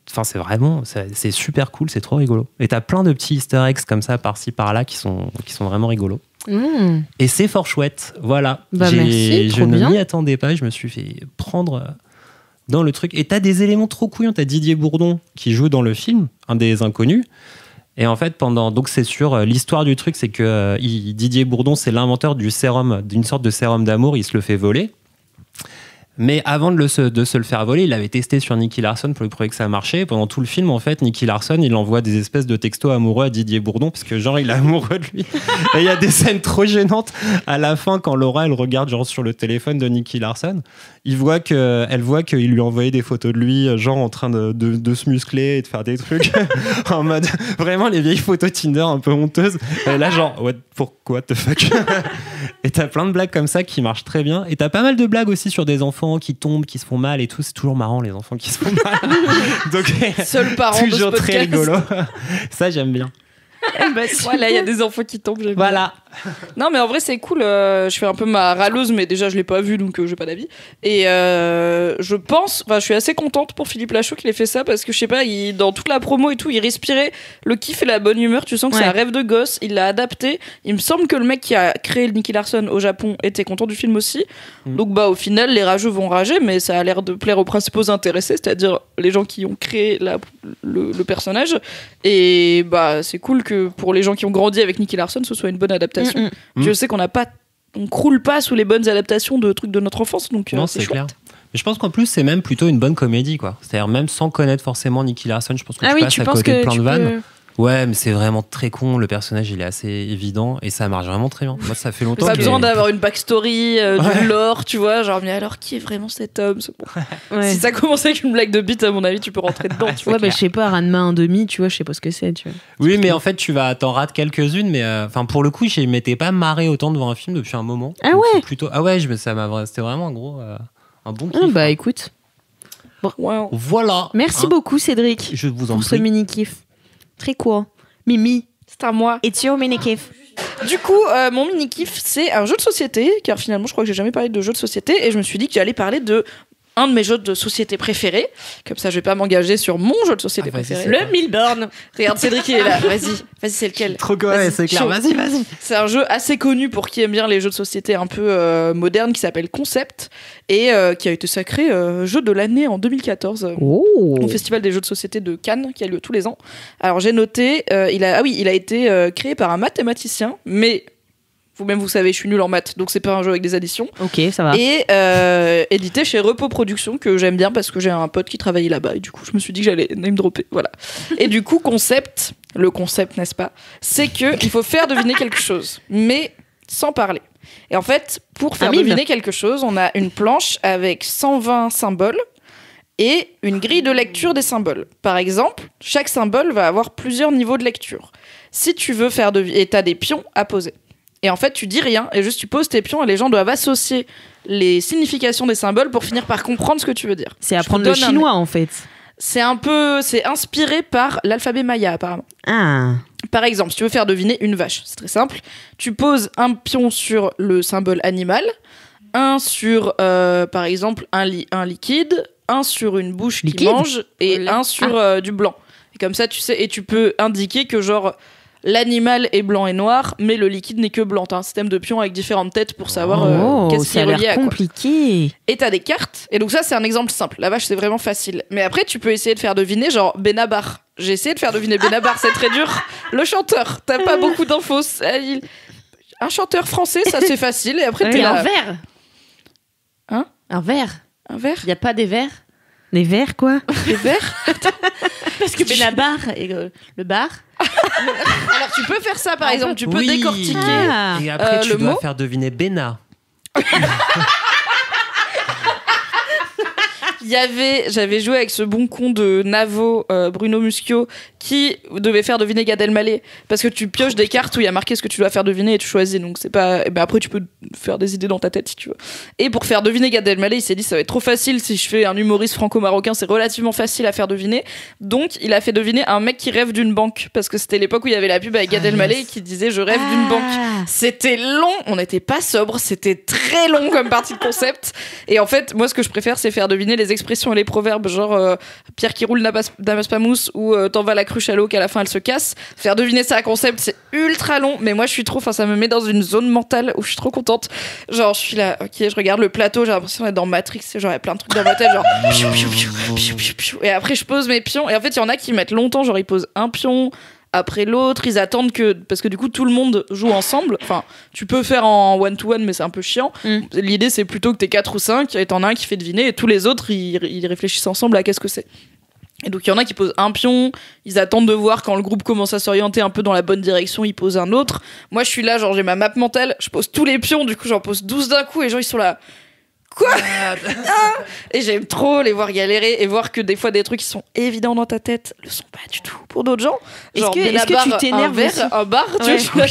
super cool, c'est trop rigolo, et t'as plein de petits easter eggs comme ça par-ci par-là qui sont vraiment rigolos. Et c'est fort chouette, voilà. Merci, je ne m'y attendais pas, je me suis fait prendre dans le truc. Et t'as des éléments trop couillons. T'as Didier Bourdon qui joue dans le film, un des inconnus. Et en fait, donc c'est sûr, l'histoire du truc, c'est que Didier Bourdon, c'est l'inventeur du sérum, d'une sorte de sérum d'amour. Il se le fait voler. Mais avant de se le faire voler, il avait testé sur Nicky Larson pour lui prouver que ça marchait. Pendant tout le film, en fait, Nicky Larson, il envoie des espèces de textos amoureux à Didier Bourdon parce que genre, il est amoureux de lui. Et il y a des scènes trop gênantes à la fin quand Laura, elle regarde genre sur le téléphone de Nicky Larson. Elle voit qu'il lui a envoyé des photos de lui, genre en train de se muscler et de faire des trucs en mode vraiment les vieilles photos Tinder un peu honteuses. Et là, genre, what the fuck? Et t'as plein de blagues comme ça qui marchent très bien. Et t'as pas mal de blagues aussi sur des enfants qui tombent, qui se font mal et tout. C'est toujours marrant, les enfants qui se font mal. Donc, seul parent de ce toujours podcast. très rigolo. Ça, j'aime bien. Voilà, il y a des enfants qui tombent. Voilà. Non, mais en vrai, c'est cool. Je fais un peu ma râleuse, mais déjà, je l'ai pas vu, donc j'ai pas d'avis. Et je suis assez contente pour Philippe Lachaud qu'il ait fait ça, parce que je sais pas, dans toute la promo et tout, il respirait le kiff et la bonne humeur. Tu sens que c'est un rêve de gosse. Il l'a adapté. Il me semble que le mec qui a créé le Nicky Larson au Japon était content du film aussi. Donc, au final, les rageux vont rager, mais ça a l'air de plaire aux principaux intéressés, c'est-à-dire les gens qui ont créé le personnage. Et c'est cool que pour les gens qui ont grandi avec Nicky Larson, ce soit une bonne adaptation. Je sais on croule pas sous les bonnes adaptations de trucs de notre enfance, donc non, c'est clair. Mais je pense qu'en plus c'est même plutôt une bonne comédie, quoi. C'est-à-dire même sans connaître forcément Nicky Larson, je pense que tu passes à côté de plein de vannes. Ouais, mais c'est vraiment très con. Le personnage, il est assez évident et ça marche vraiment très bien. Moi, ça fait longtemps. Pas besoin d'avoir une backstory, du lore, tu vois. Genre, mais alors qui est vraiment cet homme? Si ça commence avec une blague de bite, à mon avis, tu peux rentrer dedans. Tu vois, je sais pas, Ranma 1,5, tu vois, je sais pas ce que c'est, tu vois. Oui, mais en fait, t'en rates quelques-unes, mais pour le coup, je m'étais pas marré autant devant un film depuis un moment. Ah ouais. C'était vraiment un bon kiff. Écoute. Bon. Wow. Voilà. Merci beaucoup, Cédric. Je vous en prie. Pour ce mini kiff. Très cool. Mimi, c'est à moi. It's your mini kiff. Du coup, mon mini kiff, c'est un jeu de société, car finalement, je crois que j'ai jamais parlé de jeu de société, et je me suis dit que j'allais parler de un de mes jeux de société préférés. Comme ça, je vais pas m'engager sur mon jeu de société préféré. Le Milburn. Regarde, Cédric, il est là. Vas-y, c'est lequel? Trop cool, c'est clair. Vas-y. C'est un jeu assez connu pour qui aime bien les jeux de société un peu modernes, qui s'appelle Concept, et qui a été sacré jeu de l'année en 2014 au Festival des jeux de société de Cannes, qui a lieu tous les ans. Alors j'ai noté, il a été créé par un mathématicien, mais vous-même vous savez, je suis nulle en maths, donc c'est pas un jeu avec des additions. Ok, ça va. Et édité chez Repos Productions, que j'aime bien parce que j'ai un pote qui travaillait là-bas, et du coup je me suis dit que j'allais name dropper, voilà. Et du coup, le concept, n'est-ce pas, c'est qu'il faut faire deviner quelque chose, mais sans parler. Et en fait, pour faire deviner quelque chose, on a une planche avec 120 symboles et une grille de lecture des symboles. Par exemple, chaque symbole va avoir plusieurs niveaux de lecture. Si tu veux faire deviner, et t'as des pions à poser. Et en fait, tu dis rien, et juste tu poses tes pions, et les gens doivent associer les significations des symboles pour finir par comprendre ce que tu veux dire. C'est apprendre le chinois, en fait. C'est inspiré par l'alphabet maya, apparemment. Ah. Par exemple, si tu veux faire deviner une vache, c'est très simple. Tu poses un pion sur le symbole animal, un sur, par exemple, un liquide, un sur une bouche qui mange, et un sur du blanc. Et comme ça, tu sais, et tu peux indiquer que genre... L'animal est blanc et noir, mais le liquide n'est que blanc. T'as un système de pions avec différentes têtes pour savoir qu'est-ce qui est relié à quoi. Compliqué. Et t'as des cartes. Et donc ça, c'est un exemple simple. La vache, c'est vraiment facile. Mais après, tu peux essayer de faire deviner, genre Benabar. J'ai essayé de faire deviner Benabar, c'est très dur. Le chanteur, t'as pas beaucoup d'infos. Un chanteur français, ça c'est facile. Et après, t'es là. Un verre. Hein ? Un verre. Un verre. Il y a pas des verres. Des verres, quoi. Des verres. Parce que Benabar et le bar. Alors tu peux faire ça par exemple, tu peux Oui. décortiquer. Ah. Et après, tu le dois mot faire deviner Bena. J'avais joué avec ce bon con de Navo, Bruno Muschio, qui devait faire deviner Gad Elmaleh, parce que tu pioches des cartes où il y a marqué ce que tu dois faire deviner et tu choisis, donc c'est pas. Et ben après tu peux faire des idées dans ta tête si tu veux. Et pour faire deviner Gad Elmaleh, il s'est dit ça va être trop facile si je fais un humoriste franco-marocain, c'est relativement facile à faire deviner. Donc il a fait deviner un mec qui rêve d'une banque, parce que c'était l'époque où il y avait la pub avec Gad Elmaleh qui disait je rêve d'une banque. C'était long, on n'était pas sobre, c'était très long comme partie de concept. Et en fait, moi ce que je préfère c'est faire deviner les expressions et les proverbes, genre Pierre qui roule n'amasse pas mousse ou t'en vas la cruche à l'eau qu'à la fin elle se casse. Faire deviner ça à concept, c'est ultra long, mais moi je suis trop, enfin ça me met dans une zone mentale où je suis trop contente. Genre je suis là, ok, je regarde le plateau, j'ai l'impression d'être dans Matrix, genre il y a plein de trucs dans ma tête, genre et après je pose mes pions, et en fait il y en a qui mettent longtemps, genre ils posent un pion après l'autre, ils attendent que, parce que du coup tout le monde joue ensemble, enfin tu peux faire en one-to-one mais c'est un peu chiant. L'idée c'est plutôt que t'es 4 ou 5 et t'en as un qui fait deviner et tous les autres ils réfléchissent ensemble à qu'est-ce que c'est. Et donc il y en a qui posent un pion, ils attendent de voir quand le groupe commence à s'orienter un peu dans la bonne direction, ils posent un autre. Moi je suis là, genre j'ai ma map mentale, je pose tous les pions, du coup j'en pose 12 d'un coup et les gens ils sont là quoi. Et j'aime trop les voir galérer et voir que des fois des trucs qui sont évidents dans ta tête le sont pas du tout pour d'autres gens. Genre Est-ce que tu t'énerves un aussi verre, un bar, Ouais. tu vois,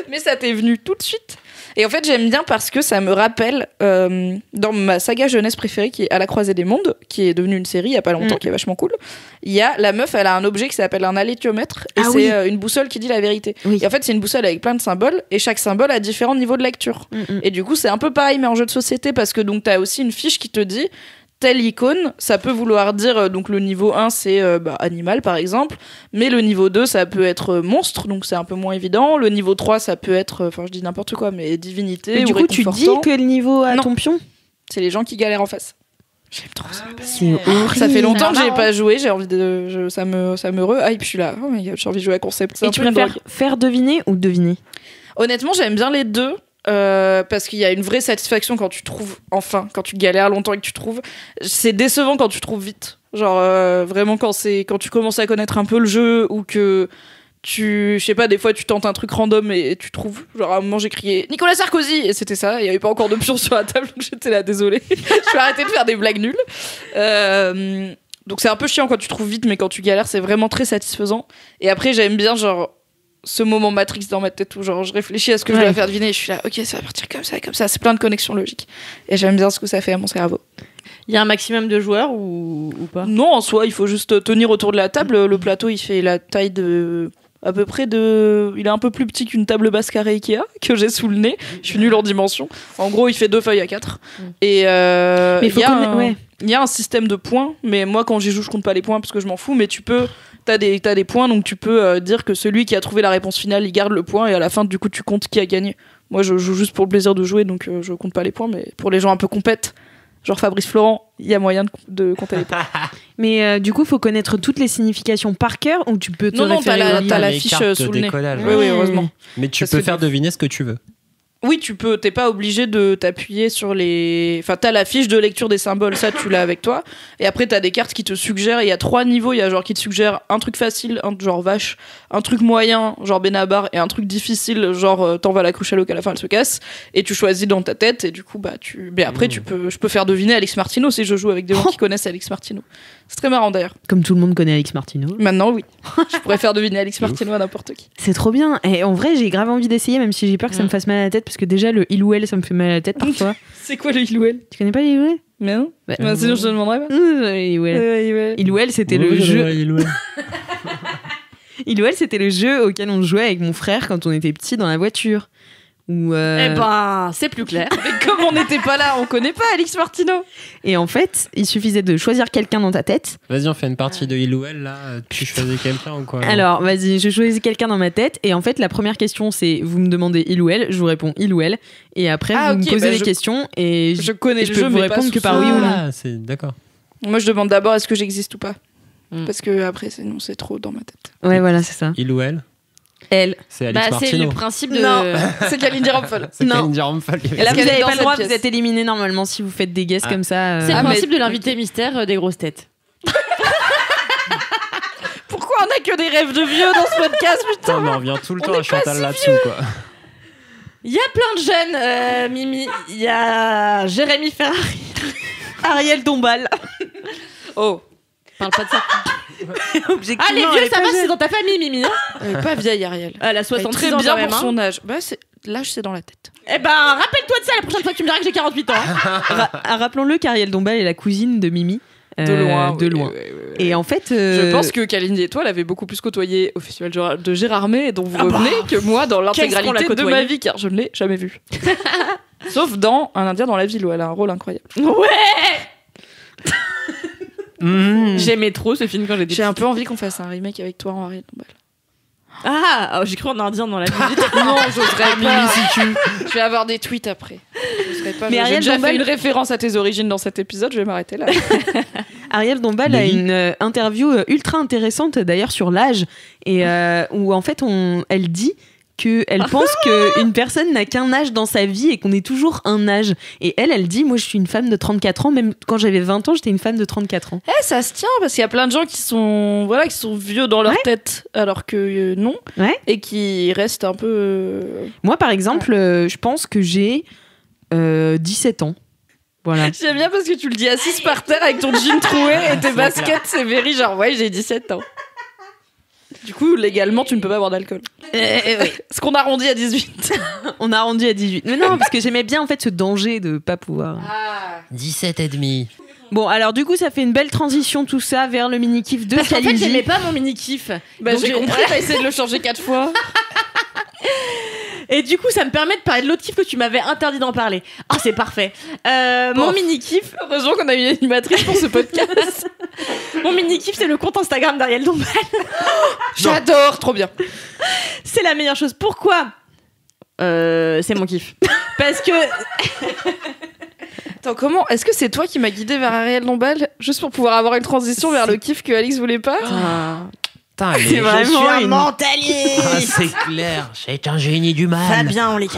mais ça t'est venu tout de suite. Et en fait, j'aime bien parce que ça me rappelle, dans ma saga jeunesse préférée, qui est À la croisée des mondes, qui est devenue une série il y a pas longtemps, qui est vachement cool. Il y a la meuf, elle a un objet qui s'appelle un alléthiomètre, et c'est une boussole qui dit la vérité. Oui. Et en fait, c'est une boussole avec plein de symboles, et chaque symbole a différents niveaux de lecture. Et du coup, c'est un peu pareil, mais en jeu de société, parce que donc t'as aussi une fiche qui te dit telle icône, ça peut vouloir dire, donc le niveau 1 c'est animal par exemple, mais le niveau 2 ça peut être monstre, donc c'est un peu moins évident, le niveau 3 ça peut être, enfin je dis n'importe quoi, mais divinité. Et du ou coup tu dis réconfortant. que le niveau a Non. ton pion. C'est les gens qui galèrent en face. J'aime trop ça. C'est horrible. Ça fait longtemps que j'ai marrant. pas joué, j'ai envie de ça me re-hype, je suis là, oh my God, j'ai envie de jouer à concept. C'est Et un tu peu une préfères drogue. faire deviner ou deviner? Honnêtement, j'aime bien les deux. Parce qu'il y a une vraie satisfaction quand tu trouves enfin, quand tu galères longtemps et que tu trouves. C'est décevant quand tu trouves vite. Genre vraiment quand tu commences à connaître un peu le jeu ou que je sais pas, des fois tu tentes un truc random et tu trouves. Genre à un moment j'ai crié Nicolas Sarkozy et c'était ça. Il y avait pas encore de pions sur la table donc j'étais là désolée. Je vais arrêter de faire des blagues nulles. Donc c'est un peu chiant quand tu trouves vite, mais quand tu galères c'est vraiment très satisfaisant. Et après j'aime bien genre ce moment Matrix dans ma tête où genre je réfléchis à ce que je dois faire deviner et je suis là ok ça va partir comme ça, c'est plein de connexions logiques et j'aime bien ce que ça fait à mon cerveau. Il y a un maximum de joueurs ou pas? Non, en soi il faut juste tenir autour de la table, le plateau il fait la taille de à peu près il est un peu plus petit qu'une table basse carrée Ikea que j'ai sous le nez, je suis nulle en dimension, en gros il fait 2 feuilles à 4 et Mais faut il y a un système de points, mais moi quand j'y joue je compte pas les points parce que je m'en fous, mais t'as des points, donc tu peux dire que celui qui a trouvé la réponse finale, il garde le point, et à la fin, du coup, tu comptes qui a gagné. Moi, je joue juste pour le plaisir de jouer, donc je compte pas les points, mais pour les gens un peu compètes, genre Fabrice Florent, il y a moyen de compter les points. Mais du coup, faut connaître toutes les significations par cœur ou tu peux te Non, référer au livre? t'as la Les fiche cartes sous le nez. décollage. Oui, heureusement. Mais tu Ça, peux c'est faire bien. deviner ce que tu veux. Oui, tu peux, t'es pas obligé de t'appuyer sur les... Enfin, t'as la fiche de lecture des symboles, ça tu l'as avec toi. Et après, t'as des cartes qui te suggèrent, il y a 3 niveaux, il y a genre qui te suggèrent un truc facile, genre vache, un truc moyen, genre Benabar, et un truc difficile, genre t'en vas la cruche à l'eau qu'à la fin elle se casse. Et tu choisis dans ta tête, et du coup, bah tu... Mais après, je peux faire deviner Alex Martino si je joue avec des gens qui connaissent Alex Martino. C'est très marrant d'ailleurs. Comme tout le monde connaît Alex Martino. Maintenant, oui. Je pourrais faire deviner Alex Martino à n'importe qui. C'est trop bien. Et en vrai, j'ai grave envie d'essayer, même si j'ai peur que ça me fasse mal à la tête, parce que déjà, le il ou elle, ça me fait mal à la tête parfois. C'est quoi le il ou elle? Tu connais pas les il ou elle? Mais non. Bah, Sinon, je te demanderais pas. Il ou elle. Il ou elle, c'était le jeu. Il ou elle, c'était le jeu auquel on jouait avec mon frère quand on était petit dans la voiture. Où, Eh ben, c'est plus clair. Mais comme on n'était pas là, on connaît pas Alex Martino. Et en fait, il suffisait de choisir quelqu'un dans ta tête. Vas-y, on fait une partie de il ou elle, là. Tu choisis quelqu'un ou quoi? Alors, vas-y, je choisis quelqu'un dans ma tête. Et en fait, la première question, c'est vous me demandez il ou elle, je vous réponds il ou elle. Et après, vous me posez des questions et Je connais je le peux jeu, vous mais pas répondre que sous par ça. oui ou non. Ah, c'est d'accord. Moi, je demande d'abord est-ce que j'existe ou pas. Mm. Parce que après, sinon, c'est trop dans ma tête. Ouais, voilà, c'est ça. Il ou elle? Elle. C'est Alix C'est Martineau. le principe de. Non, c'est Kalindi Rampal. C'est Non. Kalindi Rampal. Et là, vous qu'elle est n'avez dans pas le droit, cette vous pièce. êtes éliminé normalement si vous faites des guesses comme ça. C'est le Ah, principe mais- de l'invité mystère des grosses têtes. Pourquoi on a que des rêves de vieux dans ce podcast, putain? Putain, mais on revient tout le temps est à Chantal pas si là-dessous, quoi. Il y a plein de jeunes, Mimi. Il y a Jérémy Ferrari. Ariel Dombal. Oh, Parle pas de ça. Objectivement, Ah, les elle vieux, est ça pas va, jeune. c'est dans ta famille, Mimi. Hein elle est pas vieille, Ariel. Elle a Elle est 66 très ans bien quand même. pour Hein. son âge. Bah, l'âge, c'est dans la tête. Eh ben, rappelle-toi de ça la prochaine fois que tu me diras que j'ai 48 ans. Hein. Rappelons-le qu'Ariel Dombal est la cousine de Mimi. De loin. De oui, loin. oui, oui, oui. Et en fait. Je pense que Kalindi et toi l'avez beaucoup plus côtoyé au festival de Gérardmer, dont vous Ah bah, revenez, que moi dans qu'est-ce qu'on l'intégralité l'a de côtoyé ma vie, car je ne l'ai jamais vue. Sauf dans Un Indien dans la ville, où elle a un rôle incroyable. Ouais. Mmh. J'aimais trop ce film quand j'étais J'ai un peu envie qu'on fasse un remake avec toi en Ariel Dombal. Ah, j'ai cru en indien dans la vie. Non, j'oserais Mimi pas. si tu. Je vais avoir des tweets après. J'oserais pas. Mais Mais j'ai Ariel déjà Dombal- fait une référence à tes origines dans cet épisode, je vais m'arrêter là. Ariel Dombal a Oui. une interview ultra intéressante d'ailleurs sur l'âge et où en fait elle dit qu'elle pense qu'une personne n'a qu'un âge dans sa vie et qu'on est toujours un âge. Et elle dit, moi je suis une femme de 34 ans, même quand j'avais 20 ans, j'étais une femme de 34 ans. Ça se tient, parce qu'il y a plein de gens qui sont vieux dans leur tête, alors que non, Ouais. et qui restent un peu... Moi par exemple, je pense que j'ai 17 ans. Voilà. J'aime bien parce que tu le dis assise par terre avec ton jean troué et tes baskets, c'est very genre, ouais, j'ai 17 ans. Du coup, légalement, tu ne peux pas boire d'alcool. Oui. Est-ce qu'on arrondit à 18? On a rendu à 18. Mais non, parce que j'aimais bien en fait ce danger de pas pouvoir. 17 et demi. Bon, alors du coup, ça fait une belle transition tout ça vers le mini-kiff de Parce qu'en fait, Kalindi. j'aimais pas mon mini-kiff. Bah, Donc, j'ai compris, t'as essayé de le changer 4 fois. Et du coup, ça me permet de parler de l'autre kiff que tu m'avais interdit d'en parler. Ah, c'est parfait. Mon mini-kiff, Heureusement qu'on a une animatrice pour ce podcast. mon mini-kiff, c'est le compte Instagram d'Ariel Dombal. J'adore, trop bien. C'est la meilleure chose. Pourquoi c'est mon kiff. Parce que Attends, comment? Est-ce que c'est toi qui m'as guidé vers Ariel Dombal juste pour pouvoir avoir une transition vers le kiff que Alix voulait pas? Putain, elle C'est est- vraiment je suis un une- mentaliste. Ah, c'est clair, c'est un génie du mal. Fabien, les gars.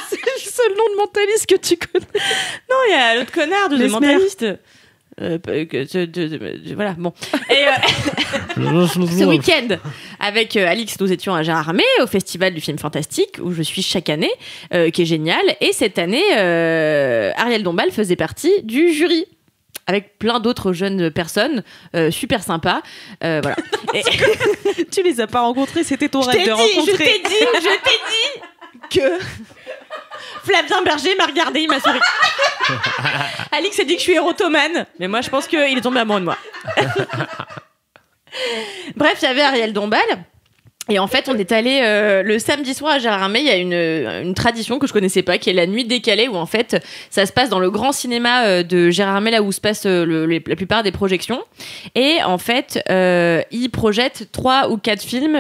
C'est le seul nom de mentaliste que tu connais. Non, il y a l'autre connard de Mesmer. mentaliste. Voilà, bon. Et ce week-end, avec Alix, nous étions à Gérardmer, au Festival du film fantastique, où je suis chaque année, qui est génial. Et cette année, Ariel Dombal faisait partie du jury. Avec plein d'autres jeunes personnes, super sympas. Voilà. Et Tu les as pas rencontrés, c'était ton je rêve t'ai de dit rencontrer. que Flavien Berger m'a regardé, il m'a souri. Alix a dit que je suis érotomane, mais moi je pense qu'il est tombé amoureux de moi. Bref, il y avait Ariel Dombal. Et en fait, on est allé le samedi soir à Gérardmer. Il y a une tradition que je connaissais pas, qui est la nuit décalée, où en fait, ça se passe dans le grand cinéma de Gérardmer, là où se passent la plupart des projections. Et en fait, ils projettent 3 ou 4 films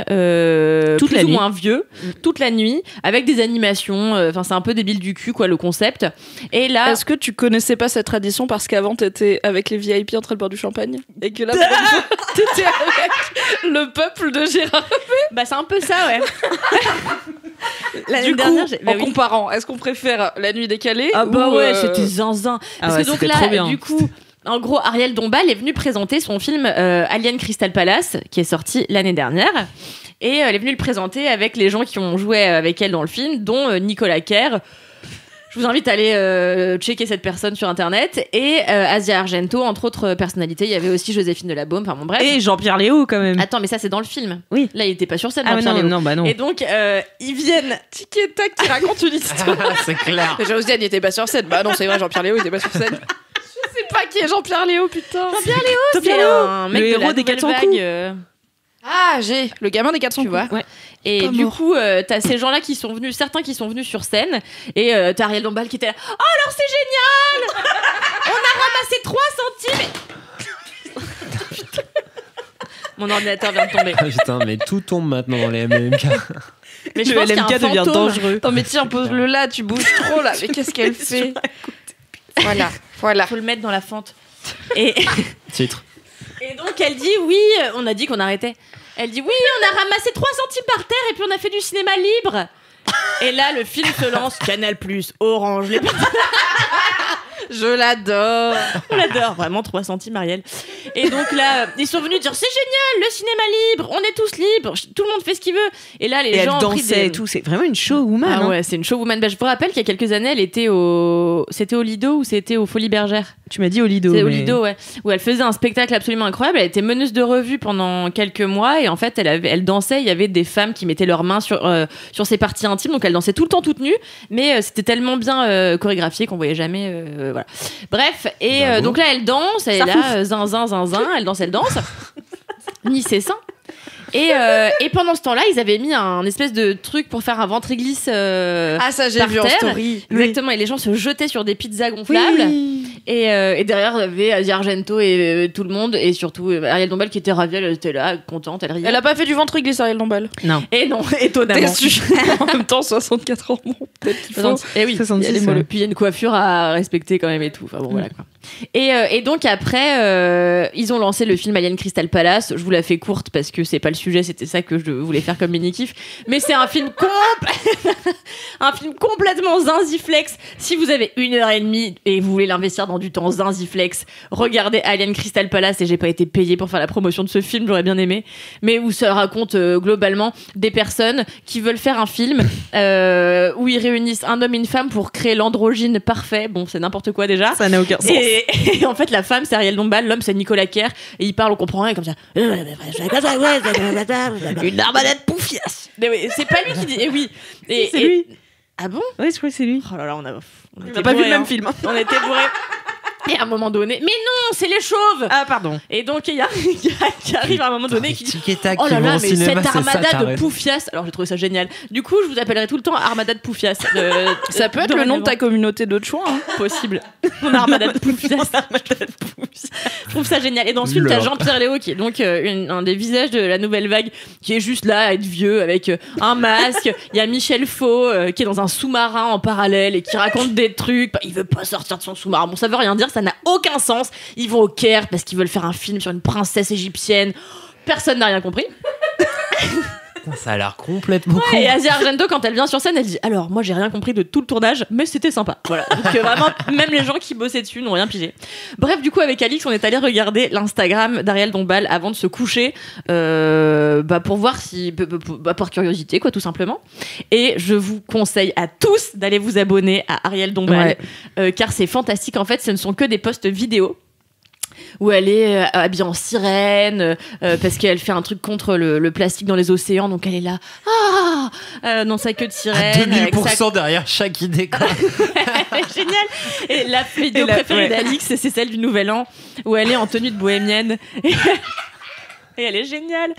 Toute plus la ou nuit. moins vieux, toute la nuit, avec des animations. Enfin, c'est un peu débile du cul, quoi, le concept. Et là, Est-ce que tu connaissais pas cette tradition parce qu'avant t'étais avec les VIP en train de boire du champagne et que là pour une fois, t'étais avec le peuple de Gérard? bah, c'est un peu ça, ouais. L'année Du coup, dernière, en comparant, est-ce qu'on préfère la nuit décalée Ah bah ou, ouais, c'était zinzin. Ah Parce ouais, que donc c'était trop là, bien. du coup, en gros, Ariel Dombal est venue présenter son film Alien Crystal Palace, qui est sorti l'année dernière. Et elle est venue le présenter avec les gens qui ont joué avec elle dans le film, dont Nicolas Kerr. Je vous invite à aller checker cette personne sur internet. Et Asia Argento, entre autres personnalités. Il y avait aussi Joséphine Delabaume, enfin bon, bref. Et Jean-Pierre Léo quand même. Attends, mais ça, c'est dans le film. Oui. Là, il était pas sur scène. Ah Jean-Pierre non, Léo. non, bah non. Et donc, ils viennent. Tic et tac qui raconte une histoire. C'est clair. Mais Josiane n'était pas sur scène. Bah non, c'est vrai, Jean-Pierre Léo était pas sur scène. Je sais pas qui est Jean-Pierre Léo, putain. C'est un mec le de héros la des nouvelle 400 vague, coups. Ah, j'ai le gamin des 400 tu vois. Ouais. Et Pas du mort. coup, t'as ces gens-là qui sont venus, certains qui sont venus sur scène, et t'as Ariel Dombal qui était là. Oh, alors c'est génial! On a ramassé 3 centimes! Mon ordinateur vient de tomber. Putain, mais tout tombe maintenant dans les MMK. Mais je Le pense qu'il y a LMK un devient fantôme. dangereux. Non mais tiens, pose-le là, tu bouges trop là. Mais qu'est-ce qu'elle fait? Voilà. Faut le mettre dans la fente. Et Titre. Et donc elle dit oui, on a dit qu'on arrêtait. Elle dit oui, on a ramassé 3 centimes par terre et puis on a fait du cinéma libre. Et là, le film se lance. Canal+, Orange, les... Je l'adore. On l'adore, vraiment 3 centimes, Ariel. Et donc là, ils sont venus dire c'est génial, le cinéma libre, on est tous libres, tout le monde fait ce qu'il veut. Et là, les et gens elle dansait et tout, c'est vraiment une showwoman. Ah ouais, c'est une showwoman. Bah, je vous rappelle qu'il y a quelques années, elle était c'était au Lido ou c'était au Folies Bergères. Tu m'as dit au Lido. C'est au Lido, ouais. Où elle faisait un spectacle absolument incroyable. Elle était meneuse de revue pendant quelques mois et en fait, elle dansait. Il y avait des femmes qui mettaient leurs mains sur ses parties intimes, donc elle dansait tout le temps toute nue. Mais c'était tellement bien chorégraphié qu'on voyait jamais. Voilà. Bref, et donc là, elle danse. Elle est là, zinzin, elle danse. Ni ses seins. Et pendant ce temps-là, ils avaient mis un espèce de truc pour faire un ventre glisse. Ah, ça, j'ai vu en story. Exactement, et les gens se jetaient sur des pizzas gonflables. Oui. Et derrière, il y avait Asia Argento et tout le monde, et surtout Ariel Dombal qui était ravie, elle était là, contente, elle riait. Elle a pas fait du ventre glisse, Ariel Dombal. Non. Et non, étonnamment. En même temps, 64 ans, bon, peut-être qu'il faut. Et oui, 66, puis il y a une coiffure à respecter quand même et tout. Enfin bon, voilà quoi. Et donc après, ils ont lancé le film Alien Crystal Palace. Je vous la fais courte parce que c'est pas le sujet, c'était ça que je voulais faire comme mini-kiff. Mais c'est un film un film complètement zinziflex. Si vous avez 1h30 et vous voulez l'investir dans du temps zinziflex, regardez Alien Crystal Palace. Et j'ai pas été payée pour faire la promotion de ce film, j'aurais bien aimé. Mais où ça raconte globalement des personnes qui veulent faire un film où ils réunissent un homme et une femme pour créer l'androgyne parfait. Bon, c'est n'importe quoi déjà. Ça n'a aucun sens. Et en fait, la femme, c'est Ariel Dombal, l'homme, c'est Nicolas Kerr, et il parle, on comprend rien, comme ça. Une armadette poufiasse. Mais oui, c'est pas lui qui dit. Et oui. C'est lui. Ah bon? Ouais, je crois que c'est lui. Oh là là, on n'a pas vu le même film. On était bourrés. Et à un moment donné, mais non, c'est les chauves. Ah pardon. Et donc il y a un gars qui arrive à un moment donné qui dit oh là là, mais cette armada de poufias. Alors j'ai trouvé ça génial. Du coup, je vous appellerai tout le temps armada de poufias. Ça peut être le nom de ta communauté de choix. Hein. Possible. Mon armada de poufias. Je trouve ça génial. Et dans ce film, t'as Jean-Pierre Léaud qui est donc un des visages de la nouvelle vague, qui est juste là à être vieux avec un masque. Il y a Michel Faux qui est dans un sous-marin en parallèle et qui raconte des trucs. Il veut pas sortir de son sous-marin. Bon, ça veut rien dire. Ça n'a aucun sens. Ils vont au Caire parce qu'ils veulent faire un film sur une princesse égyptienne. Personne n'a rien compris. Ça a l'air complètement con. Et Asia Argento, quand elle vient sur scène, elle dit alors moi j'ai rien compris de tout le tournage, mais c'était sympa. Voilà. Donc vraiment, même les gens qui bossaient dessus n'ont rien pigé. Bref, du coup avec Alix, on est allé regarder l'Instagram d'Ariel Dombal avant de se coucher, pour voir si, par curiosité quoi, tout simplement. Et je vous conseille à tous d'aller vous abonner à Ariel Dombal, car c'est fantastique. En fait, ce ne sont que des posts vidéo où elle est habillée en sirène parce qu'elle fait un truc contre le plastique dans les océans, donc elle est là dans sa queue de sirène à 2000% derrière chaque idée quoi. Génial. Et la vidéo préférée d'Alix, c'est celle du Nouvel An où elle est en tenue de bohémienne et elle est géniale. 20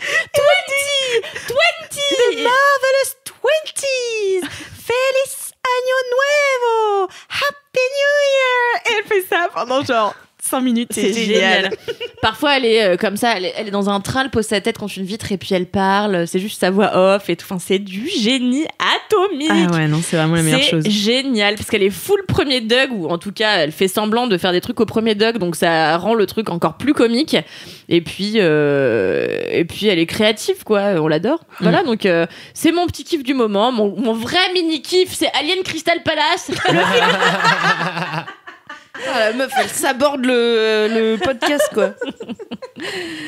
The marvelous 20s, Feliz Año Nuevo, Happy New Year. Et elle fait ça pendant genre 5 minutes, c'est génial. Parfois, elle est comme ça, elle est dans un train, elle pose sa tête contre une vitre et puis elle parle. C'est juste sa voix off et tout. Enfin, c'est du génie atomique. Ah ouais, non, c'est vraiment la meilleure chose. C'est génial parce qu'elle est full premier Doug, ou en tout cas, elle fait semblant de faire des trucs au premier Doug, donc ça rend le truc encore plus comique. Et puis elle est créative, quoi. On l'adore. Voilà, donc c'est mon petit kiff du moment. Mon vrai mini kiff, c'est Alien Crystal Palace. Ah, la meuf, elle s'aborde le podcast, quoi.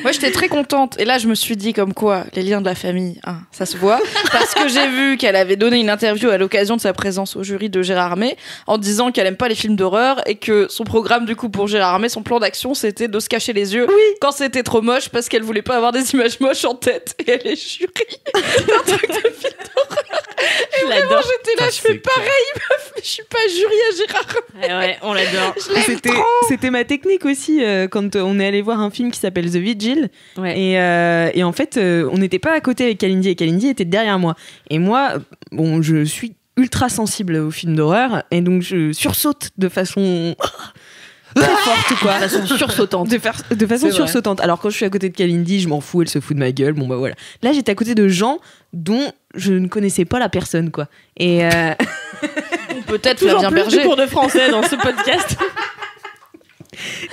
Moi, j'étais très contente. Et là, je me suis dit, comme quoi, les liens de la famille, hein, ça se voit. Parce que j'ai vu qu'elle avait donné une interview à l'occasion de sa présence au jury de Gérard Armé en disant qu'elle aime pas les films d'horreur et que son programme, du coup, pour Gérard Armé, son plan d'action, c'était de se cacher les yeux quand c'était trop moche parce qu'elle voulait pas avoir des images moches en tête. Et elle est jury d'un truc de film d'horreur. Et vraiment, j'étais là, je fais pareil, meuf, mais je suis pas jury à Gérard Armé. Ouais, on l'adore. C'était ma technique aussi quand on est allé voir un film qui s'appelle The Vigil. Ouais. Et en fait, on n'était pas à côté avec Kalindi et Kalindi était derrière moi. Et moi, bon, je suis ultra sensible aux films d'horreur et donc je sursaute de façon très forte, quoi. De façon sursautante. De façon sursautante. Alors quand je suis à côté de Kalindi, je m'en fous, elle se fout de ma gueule. Bon bah voilà. Là, j'étais à côté de gens dont je ne connaissais pas la personne, quoi. Et peut-être toujours Flavien plus Berger. de cours de français dans ce podcast.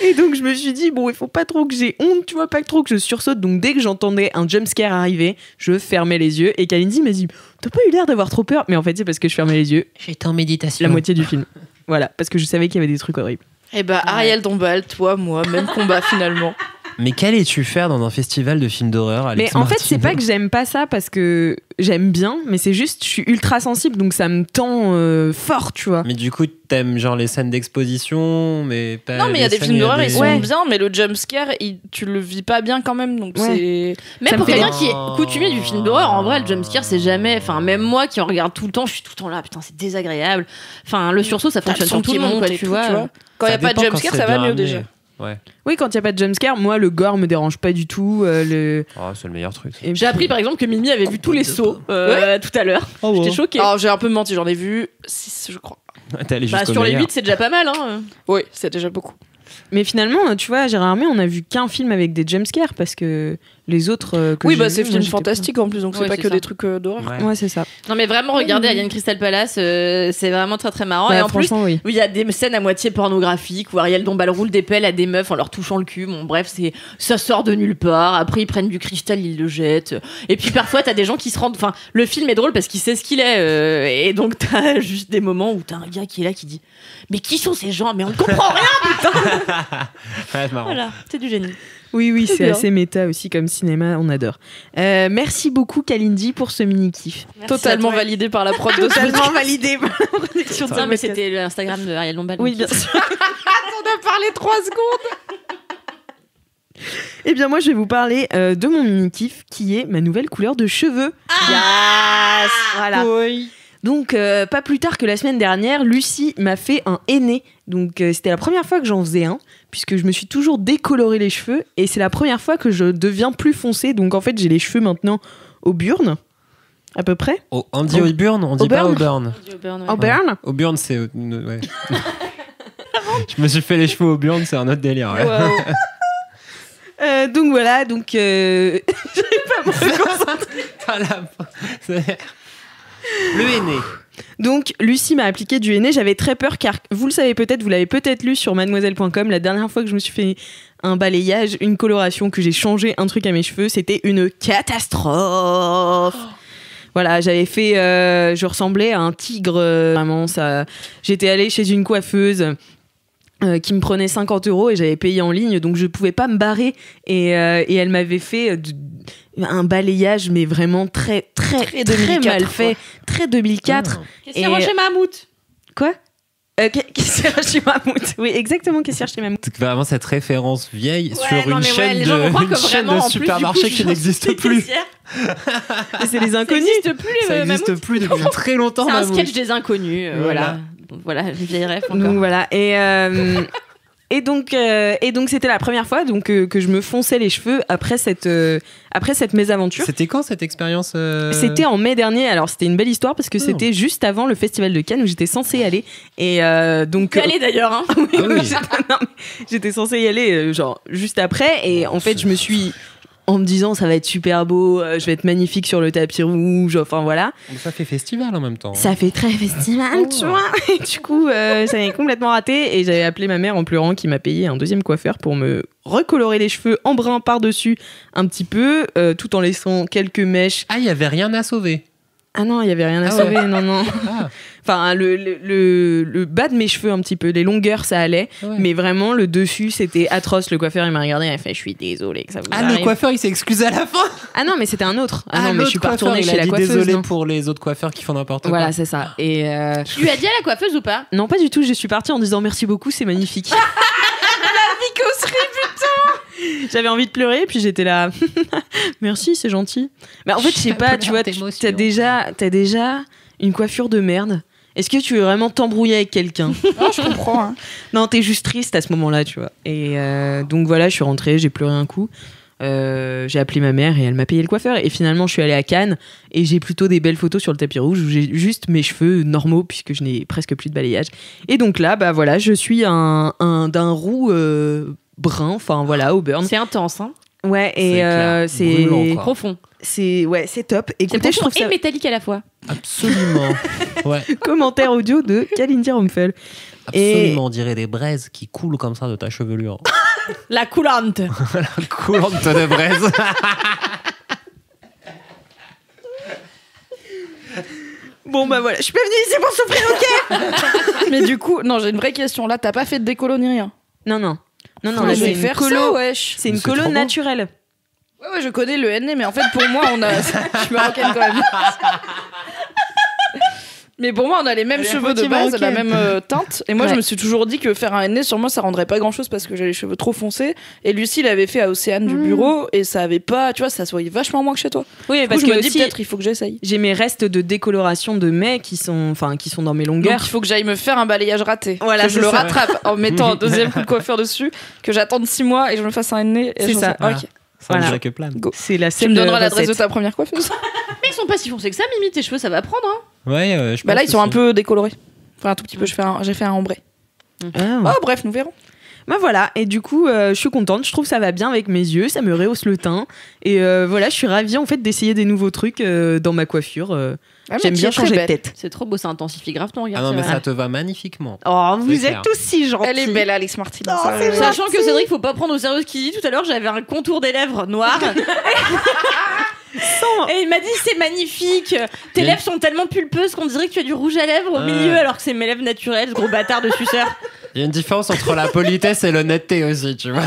Et donc je me suis dit bon, il faut pas trop que j'ai honte, tu vois, pas trop que je sursaute. Donc dès que j'entendais un jumpscare arriver, je fermais les yeux et Kalindi m'a dit t'as pas eu l'air d'avoir trop peur, mais en fait c'est parce que je fermais les yeux J'étais en méditation. la moitié du film. Voilà, parce que je savais qu'il y avait des trucs horribles. Et bah Ariel Dombal, toi, moi, même combat finalement. Mais qu'allais-tu faire dans un festival de films d'horreur, Alex Mais en fait, Martineau c'est pas que j'aime pas ça parce que j'aime bien, mais c'est juste je suis ultra sensible donc ça me tend fort, tu vois. Mais du coup, t'aimes genre les scènes d'exposition, mais pas. Non, mais il y a des scènes, films d'horreur, ils sont Ouais. bien, mais le jumpscare, tu le vis pas bien quand même, donc Ouais. c'est. Même Ça me pour fait quelqu'un des- qui est coutumier du film d'horreur, en vrai, le jumpscare, c'est jamais. Enfin, même moi qui en regarde tout le temps, je suis tout le temps là, putain, c'est désagréable. Enfin, le sursaut, ça T'as fonctionne le son sur tout qui le monde, monte quoi, et tu tout, vois. Quand il y a pas de dépend quand jumpscare, c'est ça va bien mieux amené. déjà. Ouais. Oui, quand il y a pas de jumpscare, moi le gore me dérange pas du tout. Oh, c'est le meilleur truc. Et J'ai appris par exemple que Mimi avait vu tous les sauts tout à l'heure. Oh, J'étais choquée. Alors j'ai un peu menti, j'en ai vu 6, je crois. T'es allé Bah, jusqu'au sur les meilleur. 8, c'est déjà pas mal. Hein. Oui, c'est déjà beaucoup. Mais finalement, tu vois, Gérard Armé, on a vu qu'un film avec des jumpscares parce que les autres. Que Oui, j'ai bah vus, c'est moi, film j'étais fantastique en plus, donc Ouais, c'est pas c'est que ça. des trucs d'horreur. Ouais. pas- Ouais, c'est ça. Non, mais vraiment, regardez Alien Crystal Palace, c'est vraiment très très marrant. Ouais, Et en plus, franchement, oui. où il y a des scènes à moitié pornographiques où Ariel Dombal roule des pelles à des meufs en leur touchant le cul. Bon, bref, ça sort de nulle part. Après, ils prennent du cristal, ils le jettent. Et puis parfois, t'as des gens qui se rendent. Enfin, le film est drôle parce qu'il sait ce qu'il est. Et donc, t'as juste des moments où t'as un gars qui est là qui dit mais qui sont ces gens? Mais on ne comprend rien. Ouais, c'est marrant. Voilà, c'est du génie. Oui, c'est bien. assez méta aussi comme cinéma, on adore. Merci beaucoup, Kalindi, pour ce mini-kiff. Totalement validé par la prod de ce Totalement validé par la production de Non, ce mais podcast. c'était l'Instagram de Ariel Dombal. Oui, donc bien sûr. On a parlé 3 secondes. Eh bien, moi, je vais vous parler de mon mini-kiff qui est ma nouvelle couleur de cheveux. Yes. Voilà. Donc, pas plus tard que la semaine dernière, Lucie m'a fait un henné. Donc, c'était la première fois que j'en faisais un, puisque je me suis toujours décoloré les cheveux. Et c'est la première fois que je deviens plus foncée. Donc, en fait, j'ai les cheveux maintenant au burn, à peu près. On dit Auburn, on dit pas Auburn. Auburn. Au burn. Auburn, c'est. Ouais. Je me suis fait les cheveux Auburn, c'est un autre délire. Ouais. Donc, voilà. Donc, j'arrive pas à me reconcentrer. Le henné. Donc, Lucie m'a appliqué du henné. J'avais très peur car, vous le savez peut-être, vous l'avez peut-être lu sur mademoiselle.com, la dernière fois que je me suis fait un balayage, une coloration, que j'ai changé un truc à mes cheveux, c'était une catastrophe. Voilà, j'avais fait... je ressemblais à un tigre. Vraiment, ça... J'étais allée chez une coiffeuse qui me prenait 50 € et j'avais payé en ligne, donc je pouvais pas me barrer. Et elle m'avait fait... un balayage, mais vraiment très 2004, mal quoi. fait, très 2004. Qu'est-ce qu'il y a chez Mammouth? Quoi Caissière chez Mammouth. Oui, exactement, caissière chez Mammouth. C'est vraiment cette référence vieille sur non, une mais chaîne les gens vont croire une que chaîne vraiment, de en plus, du supermarché coup, qui je n'existe suis plus. caissière. Mais c'est les Ça inconnus. n'existe plus, les Ça Mammouths. n'existe plus depuis très longtemps. C'est un Mammouth. sketch des inconnus. Voilà. Donc, voilà, une vieille rêve encore. Donc voilà. Et donc c'était la première fois donc que je me fonçais les cheveux après cette mésaventure. C'était quand cette expérience C'était en mai dernier. Alors c'était une belle histoire parce que c'était juste avant le festival de Cannes où j'étais censée y aller. Et donc Tu es allée d'ailleurs, hein. oui, Ah oui. non, mais j'étais censée y aller genre juste après et en fait je me suis en me disant ça va être super beau, je vais être magnifique sur le tapis rouge, enfin voilà. Mais ça fait festival en même temps. Ça fait très festival, tu vois. Et du coup, ça m'avait complètement raté et j'avais appelé ma mère en pleurant qui m'a payé un deuxième coiffeur pour me recolorer les cheveux en brun par-dessus un petit peu, tout en laissant quelques mèches. Ah, il y avait rien à sauver. Ah non, il y avait rien à Ah ouais. sauver, non. Ah. Enfin, le bas de mes cheveux un petit peu, les longueurs, ça allait. Ouais. Mais vraiment, le dessus, c'était atroce. Le coiffeur, il m'a regardé, il m'a fait « Je suis désolée que ça vous Ah, le arrive. coiffeur, il s'est excusé à la fin. Ah non, mais c'était un autre. Ah non, mais je l'autre suis pas coiffeur, retournée il chez a la dit coiffeuse. désolé non. pour les autres coiffeurs qui font n'importe quoi. Voilà, c'est ça. Et Tu lui as dit à la coiffeuse ou pas? non, pas du tout. Je suis partie en disant merci beaucoup, c'est magnifique. J'avais envie de pleurer, puis j'étais là. Merci, c'est gentil. Mais en fait, je sais pas, tu vois, t'as déjà une coiffure de merde. Est-ce que tu veux vraiment t'embrouiller avec quelqu'un? Non, je comprends. Hein. Non, t'es juste triste à ce moment-là, tu vois. Et donc voilà, je suis rentrée, j'ai pleuré un coup. J'ai appelé ma mère et elle m'a payé le coiffeur. Et finalement, je suis allée à Cannes et j'ai plutôt des belles photos sur le tapis rouge où j'ai juste mes cheveux normaux puisque je n'ai presque plus de balayage. Et donc là, bah voilà, je suis d'un roux brun, enfin voilà, au burn. C'est intense, hein. Ouais, et C'est clair. c'est Brûlant, quoi. Profond. c'est top. Écoutez, je trouve ça... Et métallique à la fois. Absolument. Ouais. Commentaire audio de Kalindi Rumpel. Absolument, on dirait des braises qui coulent comme ça de ta chevelure. La coulante. La coulante de braise. Bon bah voilà, je suis pas venue ici pour souffrir, ok. Mais du coup, non, j'ai une vraie question. Là, t'as pas fait de décolo ni rien. Non, Là, je vais faire colo, ça, wesh. C'est une Mais c'est colo trop beau. naturelle. Ouais, je connais le henné, mais en fait, pour moi, on a. Je suis marocaine quand même. Mais pour moi, on a les mêmes cheveux de base, la même teinte. Et moi, je me suis toujours dit que faire un henné, sur moi, ça rendrait pas grand chose parce que j'ai les cheveux trop foncés. Et Lucie l'avait fait à Océane du bureau et ça avait pas. Tu vois, ça se voyait vachement moins que chez toi. Oui, Du parce coup, je que me dis aussi, peut-être il faut que j'essaye. j'ai mes restes de décoloration de mai qui sont dans mes Donc, longueurs. il faut que j'aille me faire un balayage raté. Voilà, que je c'est le ça. rattrape en mettant un deuxième coup de coiffeur dessus, que j'attende 6 mois et je me fasse un henné. C'est ça. Ok. Ça me Voilà. dirait que plane. C'est la Tu seule me donneras l'adresse de recette. ta première coiffeuse. Mais ils sont pas si foncés que ça, Mimi, tes cheveux, ça va prendre. Hein. Ouais, je Bah là, pense ils sont un aussi. peu décolorés. Enfin, un tout petit peu. J'ai fait un ombré. Ah, Oh, bref, nous verrons. bah voilà, et du coup, je suis contente. Je trouve que ça va bien avec mes yeux, ça me rehausse le teint. Et voilà, je suis ravie en fait d'essayer des nouveaux trucs dans ma coiffure. J'aime bien changer de tête. C'est trop beau, ça intensifie grave ton regard. Ah non, c'est mais vrai. ça te va magnifiquement. Oh, vous C'est êtes clair. tous si gentils. Elle est belle, Alex Martin. Oh, c'est Sachant que Cédric, faut pas prendre au sérieux ce qu'il dit. Tout à l'heure, j'avais un contour des lèvres noir. Et il m'a dit c'est magnifique. Tes lèvres sont tellement pulpeuses qu'on dirait que tu as du rouge à lèvres au milieu alors que c'est mes lèvres naturelles, ce gros bâtard de suceur. Il y a une différence entre la politesse et l'honnêteté aussi, tu vois.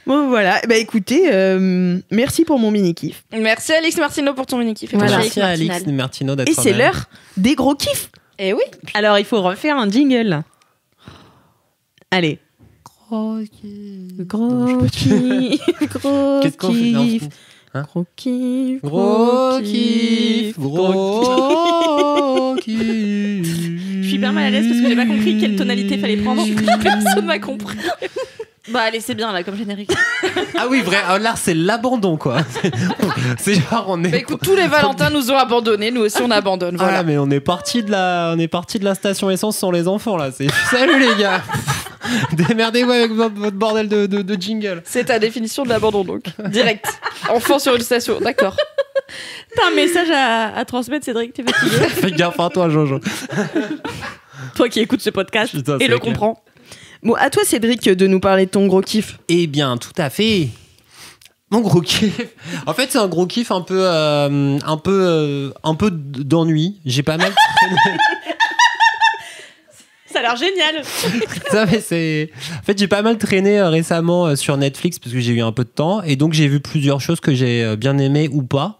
Bon voilà, bah écoutez, merci pour mon mini kiff. Merci Alex Martino pour ton mini kiff. Voilà. Merci à Martinal. Alix Martino d'être Et c'est là. l'heure des gros kiffs. Et oui. Alors il faut refaire un jingle. Là. Allez. Gros kiff, gros Qu'est-ce qu'on fait là, kiff, Hein gros kiff, Gros kiff, gros kiff. Je suis hyper mal à l'aise parce que j'ai pas compris quelle tonalité fallait prendre. Personne m'a compris. Bah allez, c'est bien là comme générique. Ah oui, vrai. Alors là, c'est l'abandon, quoi. C'est genre, on est. Bah écoute, tous les Valentins nous ont abandonnés, nous aussi on abandonne. Voilà. Ah, mais on est parti de la station essence sans les enfants, là. Salut, les gars. Démerdez-vous avec votre bordel de jingle. C'est ta définition de l'abandon donc. Direct. Enfant sur une station, d'accord. T'as un message à transmettre, Cédric, t'es fatigué. Fais gaffe à toi, Jojo. Toi qui écoutes ce podcast Putain, et c'est le clair. comprends. Bon, à toi Cédric de nous parler de ton gros kiff. Eh bien, tout à fait. Mon gros kiff. En fait, c'est un gros kiff un peu d'ennui. J'ai pas mal traîné. Ça a l'air génial. Ça, mais en fait, j'ai pas mal traîné récemment sur Netflix parce que j'ai eu un peu de temps et donc j'ai vu plusieurs choses que j'ai bien aimées ou pas.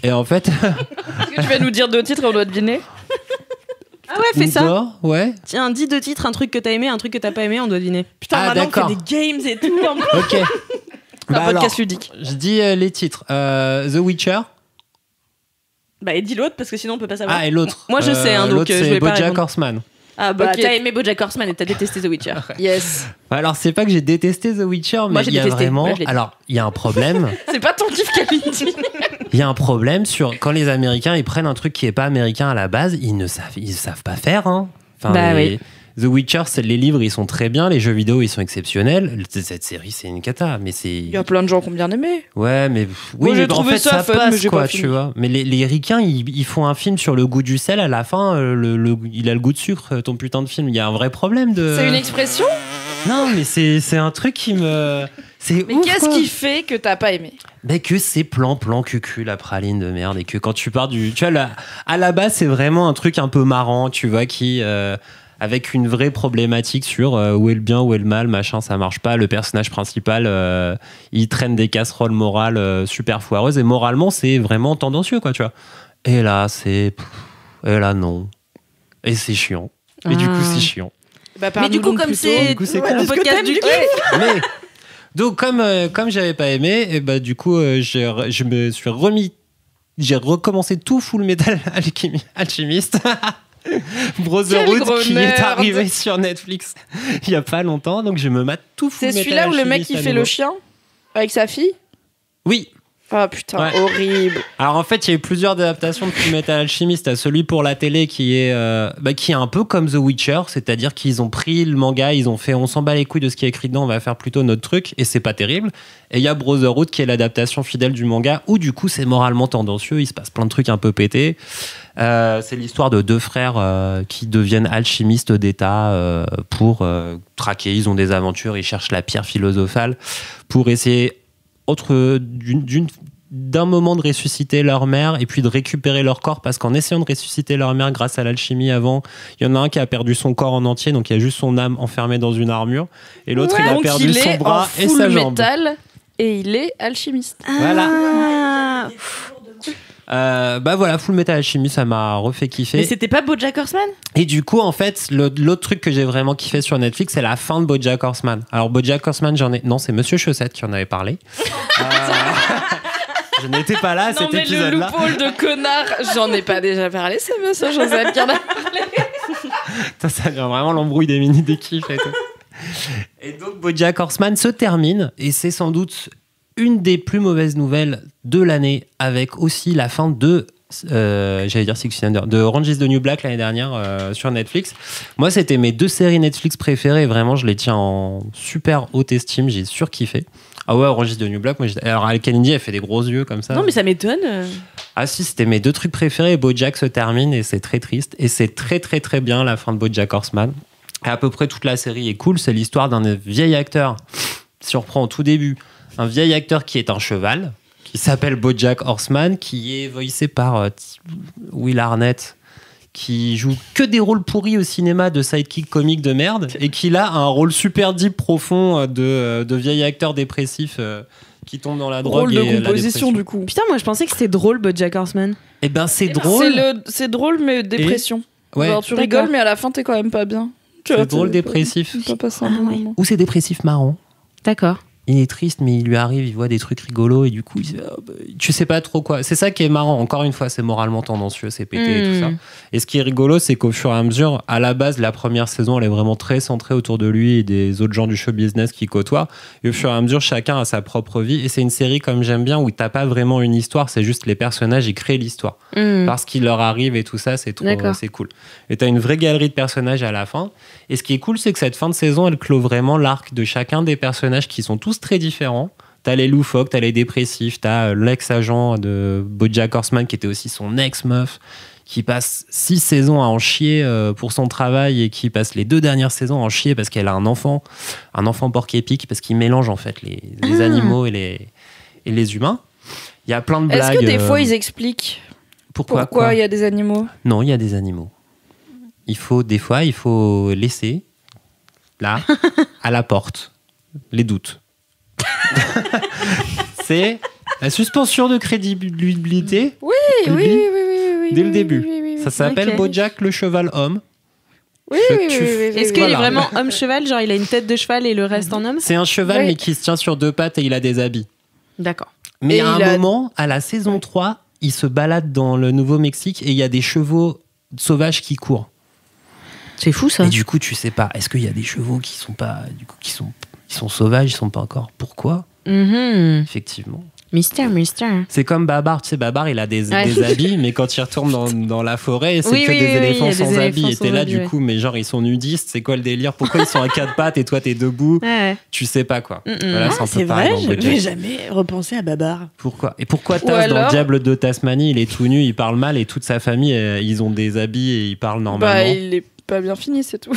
Et en fait, Est-ce que tu vas nous dire 2 titres et on doit deviner? Ah ouais, fais ça. Ou pas, ouais. Tiens, dis 2 titres, un truc que t'as aimé, un truc que t'as pas aimé, on doit deviner. Putain, Ah, maintenant d'accord. on fait des games et tout. Ok. Un Bah podcast alors, ludique. je dis les titres. The Witcher. Bah et dis l'autre parce que sinon on peut pas savoir. Ah, et l'autre. Moi, je sais, hein, donc, l'autre, je c'est vais pas BoJack répondre. Horseman. Ah bah Ok. t'as aimé BoJack Horseman et t'as détesté The Witcher. Yes. Alors, c'est pas que j'ai détesté The Witcher, mais Moi, j'ai il y a détesté. vraiment. Moi, je l'ai dit. Alors, il y a un problème. C'est pas ton kiff Kalindi. Il y a un problème sur quand les Américains ils prennent un truc qui est pas américain à la base, ils savent pas faire. Hein. Enfin, Bah oui. The Witcher, les livres ils sont très bien, les jeux vidéo ils sont exceptionnels. Cette série c'est une cata, mais c'est. Il y a plein de gens qui ont bien aimé. Ouais, mais Moi, oui, j'ai mais en trouvé fait ça ça fun, passe mais j'ai quoi, pas tu fini. vois. Mais les ricains ils font un film sur le goût du sel à la fin, il a le goût de sucre ton putain de film. Il y a un vrai problème de. C'est une expression. Non, mais c'est un truc qui me. C'est Mais ouf, qu'est-ce quoi. qui fait que t'as pas aimé? Mais que c'est plan cucu la praline de merde et que quand tu pars du tu vois là, à la base c'est vraiment un truc un peu marrant tu vois qui avec une vraie problématique sur où est le bien où est le mal machin ça marche pas le personnage principal il traîne des casseroles morales super foireuses et moralement c'est vraiment tendancieux quoi tu vois et là non et c'est chiant et du coup c'est chiant Bah, Mais du coup, parle-nous comme plutôt. c'est Du coup, c'est ouais, con. le Parce que podcast t'aimes du du kiff. mais donc comme j'avais pas aimé et bah du coup je me suis remis j'ai recommencé tout Full Metal Alchemist Brotherhood gros qui nerd. est arrivé sur Netflix il y a pas longtemps donc je me mate tout Full C'est Metal celui-là où le mec Alchemist qui à fait nouveau. le chien avec sa fille. Oui Ah putain, Ouais. horrible. Alors en fait, il y a eu plusieurs adaptations de Fullmetal Alchemist. T'as celui pour la télé qui est un peu comme The Witcher, c'est-à-dire qu'ils ont pris le manga, ils ont fait on s'en bat les couilles de ce qui est écrit dedans, on va faire plutôt notre truc, et c'est pas terrible. Et il y a Brotherhood qui est l'adaptation fidèle du manga, où du coup c'est moralement tendancieux, il se passe plein de trucs un peu pétés. C'est l'histoire de deux frères qui deviennent alchimistes d'État pour traquer, ils ont des aventures, ils cherchent la pierre philosophale pour essayer d'un moment de ressusciter leur mère et puis de récupérer leur corps, parce qu'en essayant de ressusciter leur mère grâce à l'alchimie avant, il y en a un qui a perdu son corps en entier, donc il y a juste son âme enfermée dans une armure, et l'autre il a Donc perdu il son est bras en et full sa jambe. métal et il est alchimiste. Voilà. Voilà, Full Metal Alchemist, ça m'a refait kiffer. Mais c'était pas BoJack Horseman? Et du coup, en fait, l'autre truc que j'ai vraiment kiffé sur Netflix, c'est la fin de BoJack Horseman. Alors, BoJack Horseman, non, c'est Monsieur Chaussette qui en avait parlé. Je n'étais pas là à cet le épisode-là. loophole de connard, j'en ai pas déjà parlé, c'est Monsieur Joseph qui en a parlé. Ça devient vraiment l'embrouille des mini des kiffs et tout. Et donc, BoJack Horseman se termine, et c'est sans doute une des plus mauvaises nouvelles de l'année, avec aussi la fin de de Orange is the New Black l'année dernière sur Netflix. Moi, c'était mes 2 séries Netflix préférées, vraiment, je les tiens en super haute estime, j'ai surkiffé. Ah ouais, Orange is the New Black, alors Al-Kennedy, elle fait des gros yeux comme ça. Non, mais ça m'étonne. Ah si, c'était mes 2 trucs préférés, BoJack se termine et c'est très triste, et c'est très très très bien la fin de BoJack Horseman. Et à peu près toute la série est cool, c'est l'histoire d'un vieil acteur, si on reprend au tout début, un vieil acteur qui est un cheval, qui s'appelle BoJack Horseman, qui est voicé par Will Arnett, qui joue que des rôles pourris au cinéma de sidekick comique de merde, et qui là a un rôle super deep, profond de vieil acteur dépressif qui tombe dans la drogue. Rôle de et la composition dépression. du coup. Putain, moi je pensais que c'était drôle, BoJack Horseman. Eh ben c'est drôle. C'est drôle mais dépression. Ouais. Genre, tu D'accord. rigoles mais à la fin t'es quand même pas bien. Tu vois, C'est drôle t'es- dépressif. t'as pas passé un Ah bon ouais. moment. Ou c'est dépressif marrant. D'accord. Il est triste, mais il lui arrive, il voit des trucs rigolos, et du coup, tu sais pas trop quoi. C'est ça qui est marrant. Encore une fois, c'est moralement tendancieux, c'est pété et tout ça. Et ce qui est rigolo, c'est qu'au fur et à mesure, à la base, la première saison, elle est vraiment très centrée autour de lui et des autres gens du show business qui côtoient. Et au fur et à mesure, chacun a sa propre vie. Et c'est une série, comme j'aime bien, où t'as pas vraiment une histoire, c'est juste les personnages, ils créent l'histoire. Parce qu'il leur arrive et tout ça, c'est cool. Et t'as une vraie galerie de personnages à la fin. Et ce qui est cool, c'est que cette fin de saison, elle clôt vraiment l'arc de chacun des personnages qui sont tous très différents. T'as les loufoques, t'as les dépressifs, t'as l'ex-agent de BoJack Horseman qui était aussi son ex-meuf, qui passe 6 saisons à en chier pour son travail, et qui passe les 2 dernières saisons à en chier parce qu'elle a un enfant porc-épic, parce qu'il mélange en fait les animaux et les humains. Il y a plein de blagues. Est-ce que des fois ils expliquent pourquoi il y a des animaux? Non, il y a des animaux. Des fois, il faut laisser, là, à la porte, les doutes. C'est la suspension de crédibilité. Oui. Dès le début. Oui. Ça s'appelle Ok. BoJack le cheval homme. Oui. Est-ce qu'il Voilà. est vraiment homme-cheval? Genre il a une tête de cheval et le reste en homme? C'est un cheval, Oui. mais qui se tient sur 2 pattes et il a des habits. D'accord. Mais Et à il un a- moment, à la saison 3, il se balade dans le Nouveau-Mexique et il y a des chevaux sauvages qui courent. C'est fou ça. Et du coup, tu sais pas, est-ce qu'il y a des chevaux qui sont pas, du coup, qui sont sauvages, ils sont pas encore. Pourquoi? Effectivement. Mystère. C'est comme Babar, tu sais, Babar, il a des habits, mais quand il retourne dans la forêt, c'est Oui, que oui, des oui, éléphants il y a sans des habits. éléphants Et t'es sans là, habits, du ouais. coup, mais genre, ils sont nudistes, c'est quoi le délire? Pourquoi ils sont à 4 pattes et toi, t'es debout? Ouais. Tu sais pas quoi. Mm-mm. Voilà, c'est un peu C'est pareil vrai, dans je BoJack. vais jamais repenser à Babar. Pourquoi? Et pourquoi Ou Taz dans alors- Diable de Tasmanie, il est tout nu, il parle mal, et toute sa famille, ils ont des habits et ils parlent normalement. Bah il est pas bien fini, c'est tout.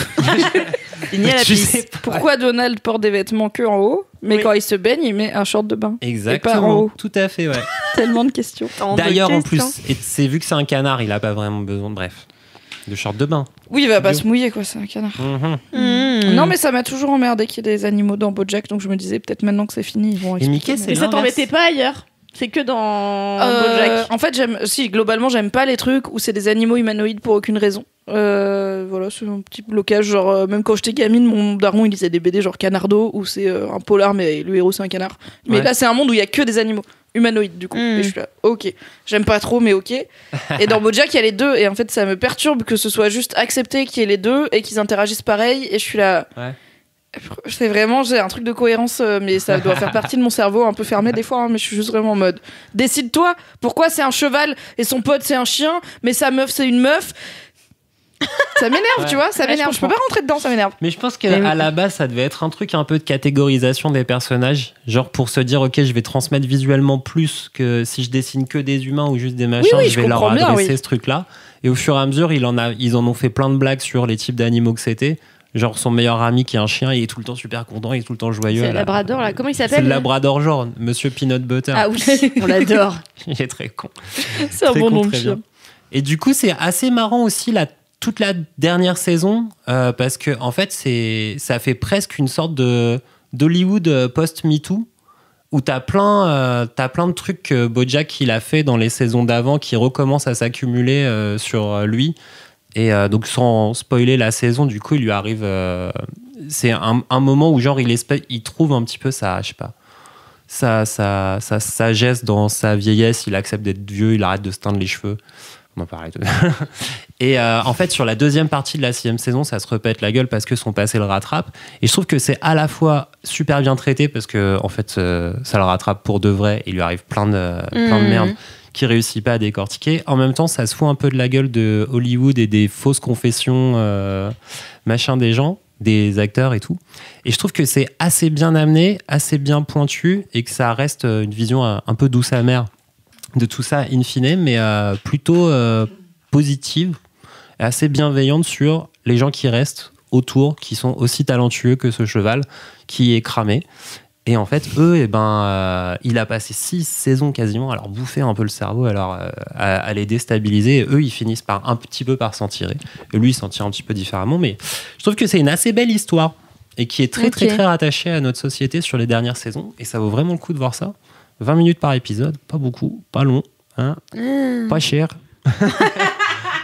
Il n'y a la Tu pisse. sais pas. Pourquoi Donald porte des vêtements que en haut, mais Oui. quand il se baigne, il met un short de bain? pas en Exactement. haut. Tout à fait, ouais. Tellement de questions. D'ailleurs, en plus, et c'est vu que c'est un canard, il a pas vraiment besoin de short de bain. Oui, il va pas Bio. se mouiller, quoi, c'est un canard. Mhm. Non, mais ça m'a toujours emmerdé qu'il y ait des animaux dans BoJack, donc je me disais peut-être maintenant que c'est fini, ils vont Et Mickey, expliquer. c'est Et ça l'inverse. t'embêtait pas ailleurs? C'est que dans Euh, BoJack. en fait, globalement, j'aime pas les trucs où c'est des animaux humanoïdes pour aucune raison. Voilà, c'est un petit blocage. Genre, même quand j'étais gamine, mon daron il lisait des BD genre Canardo, où c'est un polar, mais le héros c'est un canard. Mais Ouais. là, c'est un monde où il y a que des animaux humanoïdes, du coup. Et je suis là, ok. J'aime pas trop, mais ok. Et dans BoJack, il y a les deux, et en fait, ça me perturbe que ce soit juste accepté qu'il y ait les deux et qu'ils interagissent pareil. Et je suis là. Ouais. C'est vraiment, j'ai un truc de cohérence, mais ça doit faire partie de mon cerveau un peu fermé des fois, hein, mais je suis juste vraiment en mode décide-toi, pourquoi c'est un cheval et son pote c'est un chien, mais sa meuf c'est une meuf. Ça m'énerve, tu vois, ça m'énerve. Je peux pas rentrer dedans, ça m'énerve. Mais je pense qu'à la base, ça devait être un truc un peu de catégorisation des personnages. Genre pour se dire, ok, je vais transmettre visuellement plus que si je dessine que des humains ou juste des machins, je vais leur adresser ce truc-là. Et au fur et à mesure, ils en ont fait plein de blagues sur les types d'animaux que c'était. Genre son meilleur ami qui est un chien, il est tout le temps super content, il est tout le temps joyeux. C'est le labrador là, comment il s'appelle? C'est le labrador genre, Monsieur Peanut Butter. Ah oui, on l'adore. Il est très con. C'est un bon nom de chien. Et du coup, c'est assez marrant aussi toute la dernière saison parce que en fait, ça fait presque une sorte d'Hollywood post-MeToo où t'as plein de trucs que BoJack il a fait dans les saisons d'avant qui recommencent à s'accumuler sur lui. Et donc sans spoiler la saison, du coup il lui arrive c'est un moment où genre il trouve un petit peu sa sagesse dans sa vieillesse, il accepte d'être vieux, il arrête de se teindre les cheveux, on en parlait et en fait sur la deuxième partie de la 6e saison ça se repète la gueule parce que son passé le rattrape, et je trouve que c'est à la fois super bien traité parce que en fait ça le rattrape pour de vrai, il lui arrive plein de merde qui réussit pas à décortiquer. En même temps, ça se fout un peu de la gueule de Hollywood et des fausses confessions machin des gens, des acteurs et tout. Et je trouve que c'est assez bien amené, assez bien pointu et que ça reste une vision un peu douce amère de tout ça in fine, mais plutôt positive et assez bienveillante sur les gens qui restent autour, qui sont aussi talentueux que ce cheval qui est cramé. Et en fait, eux, il a passé 6 saisons quasiment à leur bouffer un peu le cerveau, à les déstabiliser. Et eux, ils finissent un petit peu par s'en tirer. Et lui, il s'en tire un petit peu différemment. Mais je trouve que c'est une assez belle histoire et qui est très, très, très rattachée à notre société sur les dernières saisons. Et ça vaut vraiment le coup de voir ça. 20 minutes par épisode, pas beaucoup, pas long, hein, pas cher.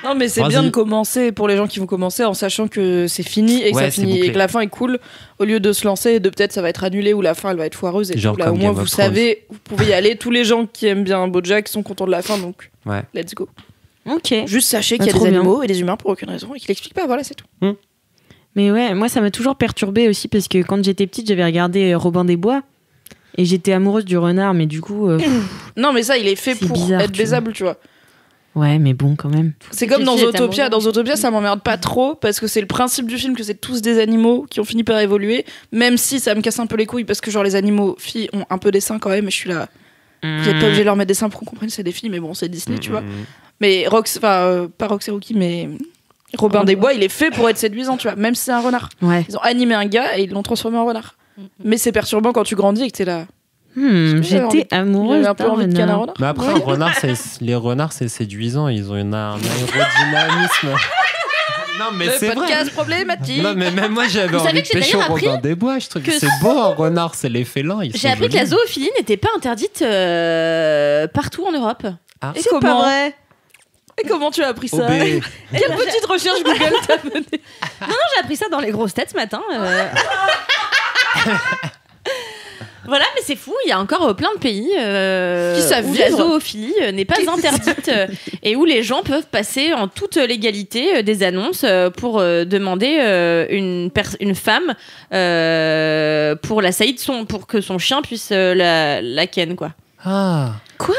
Non, mais c'est bien de commencer pour les gens qui vont commencer en sachant que c'est fini et que ça finit et que la fin est cool, au lieu de se lancer et de peut-être ça va être annulé ou la fin elle va être foireuse. Et genre tout, là, au moins vous savez, vous pouvez y aller. Tous les gens qui aiment bien BoJack sont contents de la fin, donc let's go. Ok. Juste sachez qu'il y a des animaux et des humains pour aucune raison et qu'il explique pas. Voilà, c'est tout. Mais ouais, moi ça m'a toujours perturbée aussi parce que quand j'étais petite, j'avais regardé Robin des Bois. Et j'étais amoureuse du renard, mais du coup. Non, mais ça, il est fait pour bizarre, être baisable, tu vois. Ouais, mais bon, quand même. C'est comme dans Zootopia. Dans Zootopia, ça m'emmerde pas trop parce que c'est le principe du film que c'est tous des animaux qui ont fini par évoluer. Même si ça me casse un peu les couilles parce que, genre, les animaux filles ont un peu des seins quand même. Et je suis là. Vous êtes pas obligé de leur mettre des seins pour qu'on comprenne que c'est des filles, mais bon, c'est Disney, tu vois. Mais pas Rox et Rookie, mais Robin des Bois, il est fait pour être séduisant, tu vois. Même si c'est un renard. Ouais. Ils ont animé un gars et ils l'ont transformé en renard. Mais c'est perturbant quand tu grandis et que t'es là. J'étais amoureuse un peu envie de canard renard. Mais après, les renards, c'est séduisant. Ils ont un aérodynamisme. Non, mais c'est vrai. Podcast problématique. Non, mais même moi, j'avais envie de pêcher au Robin des Bois. Je trouve que c'est beau, un renard, c'est les félins. J'ai appris que la zoophilie n'était pas interdite partout en Europe. Ah. C'est pas vrai. Et comment tu as appris ça? Quelle petite recherche Google t'as menée? Non, j'ai appris ça dans les grosses têtes ce matin. Voilà, mais c'est fou, il y a encore plein de pays où la zoophilie n'est pas interdite et où les gens peuvent passer en toute légalité des annonces pour demander une femme pour la saillie pour que son chien puisse la ken, quoi. Ah. Quoi?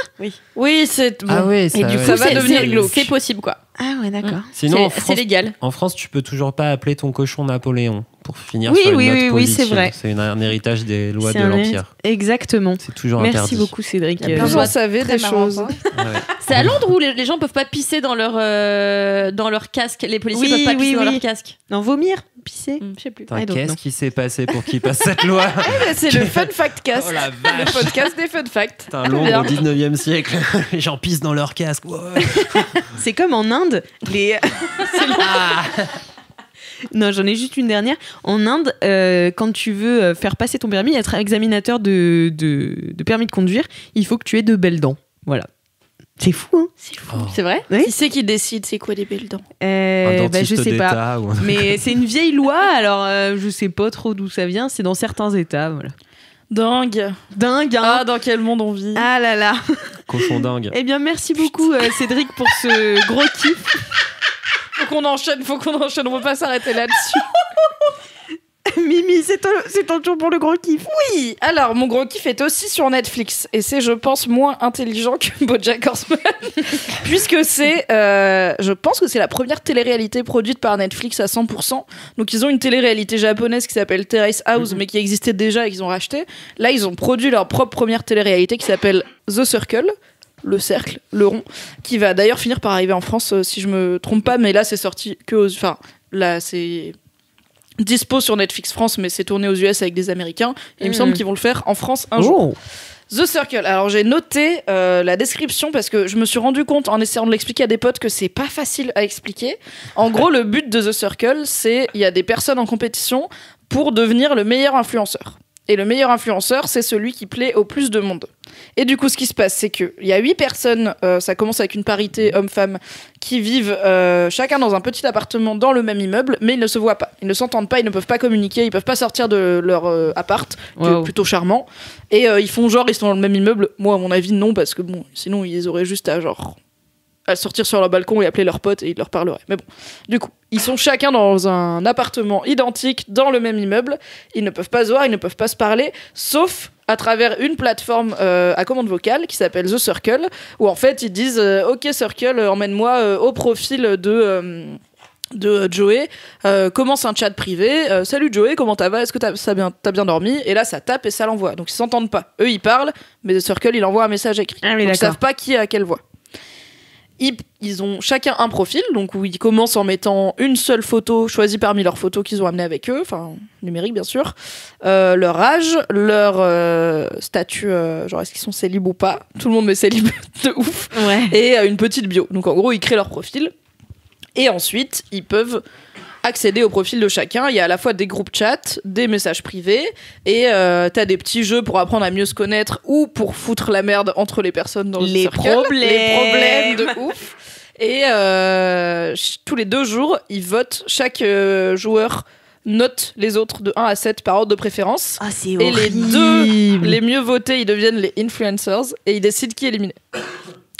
Oui, c'est bon. Ah oui, et du coup, ça va devenir glauque. C'est possible, quoi. Ah ouais, d'accord. Sinon, c'est légal. En France, tu peux toujours pas appeler ton cochon Napoléon pour finir sur une note positive. Oui, c'est vrai. C'est un héritage des lois de l'Empire. Exactement. C'est toujours interdit. Merci beaucoup, Cédric. Vous savez des choses. C'est à Londres où les gens peuvent pas pisser dans leur casque. Les policiers peuvent pas pisser dans leur casque. Non, vomir, pisser. Je sais plus. Qu'est-ce qui s'est passé pour qu'ils passent cette loi? C'est le Fun Fact Cast. Oh la vache. Le podcast des Fun Facts. C'est un Londres au 19e siècle. Les gens pissent dans leur casque. C'est comme en Inde. Non, j'en ai juste une dernière. En Inde, quand tu veux faire passer ton permis, être examinateur de permis de conduire, il faut que tu aies de belles dents. Voilà. C'est fou, hein? C'est fou. Oh. C'est vrai? Oui. Qui c'est qui décide c'est quoi les belles dents? Un dentiste je sais pas. Mais c'est une vieille loi, alors je sais pas trop d'où ça vient. C'est dans certains États, voilà. Dingue, hein. Ah, dans quel monde on vit? Ah là là. Cochon dingue. Eh bien, merci beaucoup, Cédric, pour ce gros kiff. Faut qu'on enchaîne, on peut pas s'arrêter là-dessus. Mimi, c'est ton tour pour le gros kiff. Oui, alors mon gros kiff est aussi sur Netflix et c'est, je pense, moins intelligent que BoJack Horseman puisque c'est, je pense que c'est la première télé-réalité produite par Netflix à 100%. Donc ils ont une télé-réalité japonaise qui s'appelle Terrace House mais qui existait déjà et qu'ils ont racheté. Là ils ont produit leur propre première télé-réalité qui s'appelle The Circle. Le cercle, le rond, qui va d'ailleurs finir par arriver en France si je me trompe pas, mais là c'est sorti enfin là c'est dispo sur Netflix France, mais c'est tourné aux US avec des Américains. Et il me semble qu'ils vont le faire en France un jour. The Circle. Alors j'ai noté la description parce que je me suis rendu compte en essayant de l'expliquer à des potes que c'est pas facile à expliquer. En gros, le but de The Circle, c'est il y a des personnes en compétition pour devenir le meilleur influenceur. Et le meilleur influenceur, c'est celui qui plaît au plus de monde. Et du coup, ce qui se passe, c'est qu'il y a 8 personnes, ça commence avec une parité homme-femme, qui vivent chacun dans un petit appartement dans le même immeuble, mais ils ne se voient pas. Ils ne s'entendent pas, ils ne peuvent pas communiquer, ils peuvent pas sortir de leur appart, qui est plutôt charmant. Et ils font genre, ils sont dans le même immeuble. Moi, à mon avis, non, parce que bon, sinon, ils auraient juste à sortir sur leur balcon et appeler leurs potes et ils leur parleraient. Mais bon, du coup, ils sont chacun dans un appartement identique, dans le même immeuble. Ils ne peuvent pas se voir, ils ne peuvent pas se parler, sauf à travers une plateforme à commande vocale qui s'appelle The Circle, où en fait ils disent ok Circle, emmène-moi au profil de Joey, commence un chat privé, salut Joey, comment ça va, est-ce que t'as bien dormi, et là ça tape et ça l'envoie, donc ils s'entendent pas, eux ils parlent, mais The Circle il envoie un message écrit, donc ils savent pas qui est à quelle voix. Ils ont chacun un profil, donc où ils commencent en mettant une seule photo choisie parmi leurs photos qu'ils ont amenées avec eux, enfin numérique bien sûr, leur âge, leur statut, genre est-ce qu'ils sont célib ou pas, tout le monde met célib de ouf, et une petite bio. Donc en gros ils créent leur profil, et ensuite ils peuvent accéder au profil de chacun. Il y a à la fois des groupes chat, des messages privés, et t'as des petits jeux pour apprendre à mieux se connaître ou pour foutre la merde entre les personnes dans le circle. Les problèmes de ouf. Et tous les 2 jours, ils votent. Chaque joueur note les autres de 1 à 7 par ordre de préférence. Ah, c'est et horrible. les mieux votés, ils deviennent les influencers et ils décident qui est éliminé.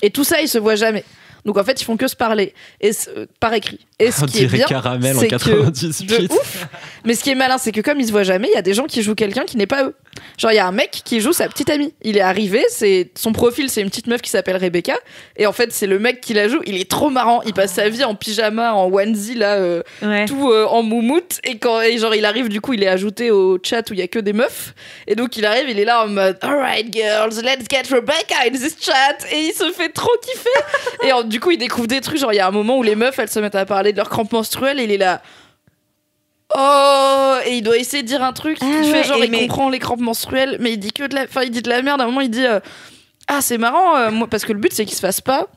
Et tout ça, ils se voient jamais. Donc en fait, ils font que se parler et par écrit. Et ce qui est bien, Caramel c'est en 98. de ouf. Mais ce qui est malin, c'est que comme ils se voient jamais, il y a des gens qui jouent quelqu'un qui n'est pas eux. Genre il y a un mec qui joue sa petite amie. Il est arrivé, son profil, c'est une petite meuf qui s'appelle Rebecca. Et en fait, c'est le mec qui la joue. Il est trop marrant. Il passe sa vie en pyjama, en onesie là, tout en moumoute. Et genre il arrive, du coup, il est ajouté au chat où il y a que des meufs. Et donc il arrive, il est là en mode Alright girls, let's get Rebecca in this chat. Et il se fait trop kiffer. Et du coup, il découvre des trucs. Genre il y a un moment où les meufs, elles se mettent à parler de leur crampe menstruelle et il est là. Oh, et il doit essayer de dire un truc qui fait genre il comprend les crampes menstruelles, mais il dit il dit de la merde. À un moment il dit c'est marrant, moi, parce que le but c'est qu'il se fasse pas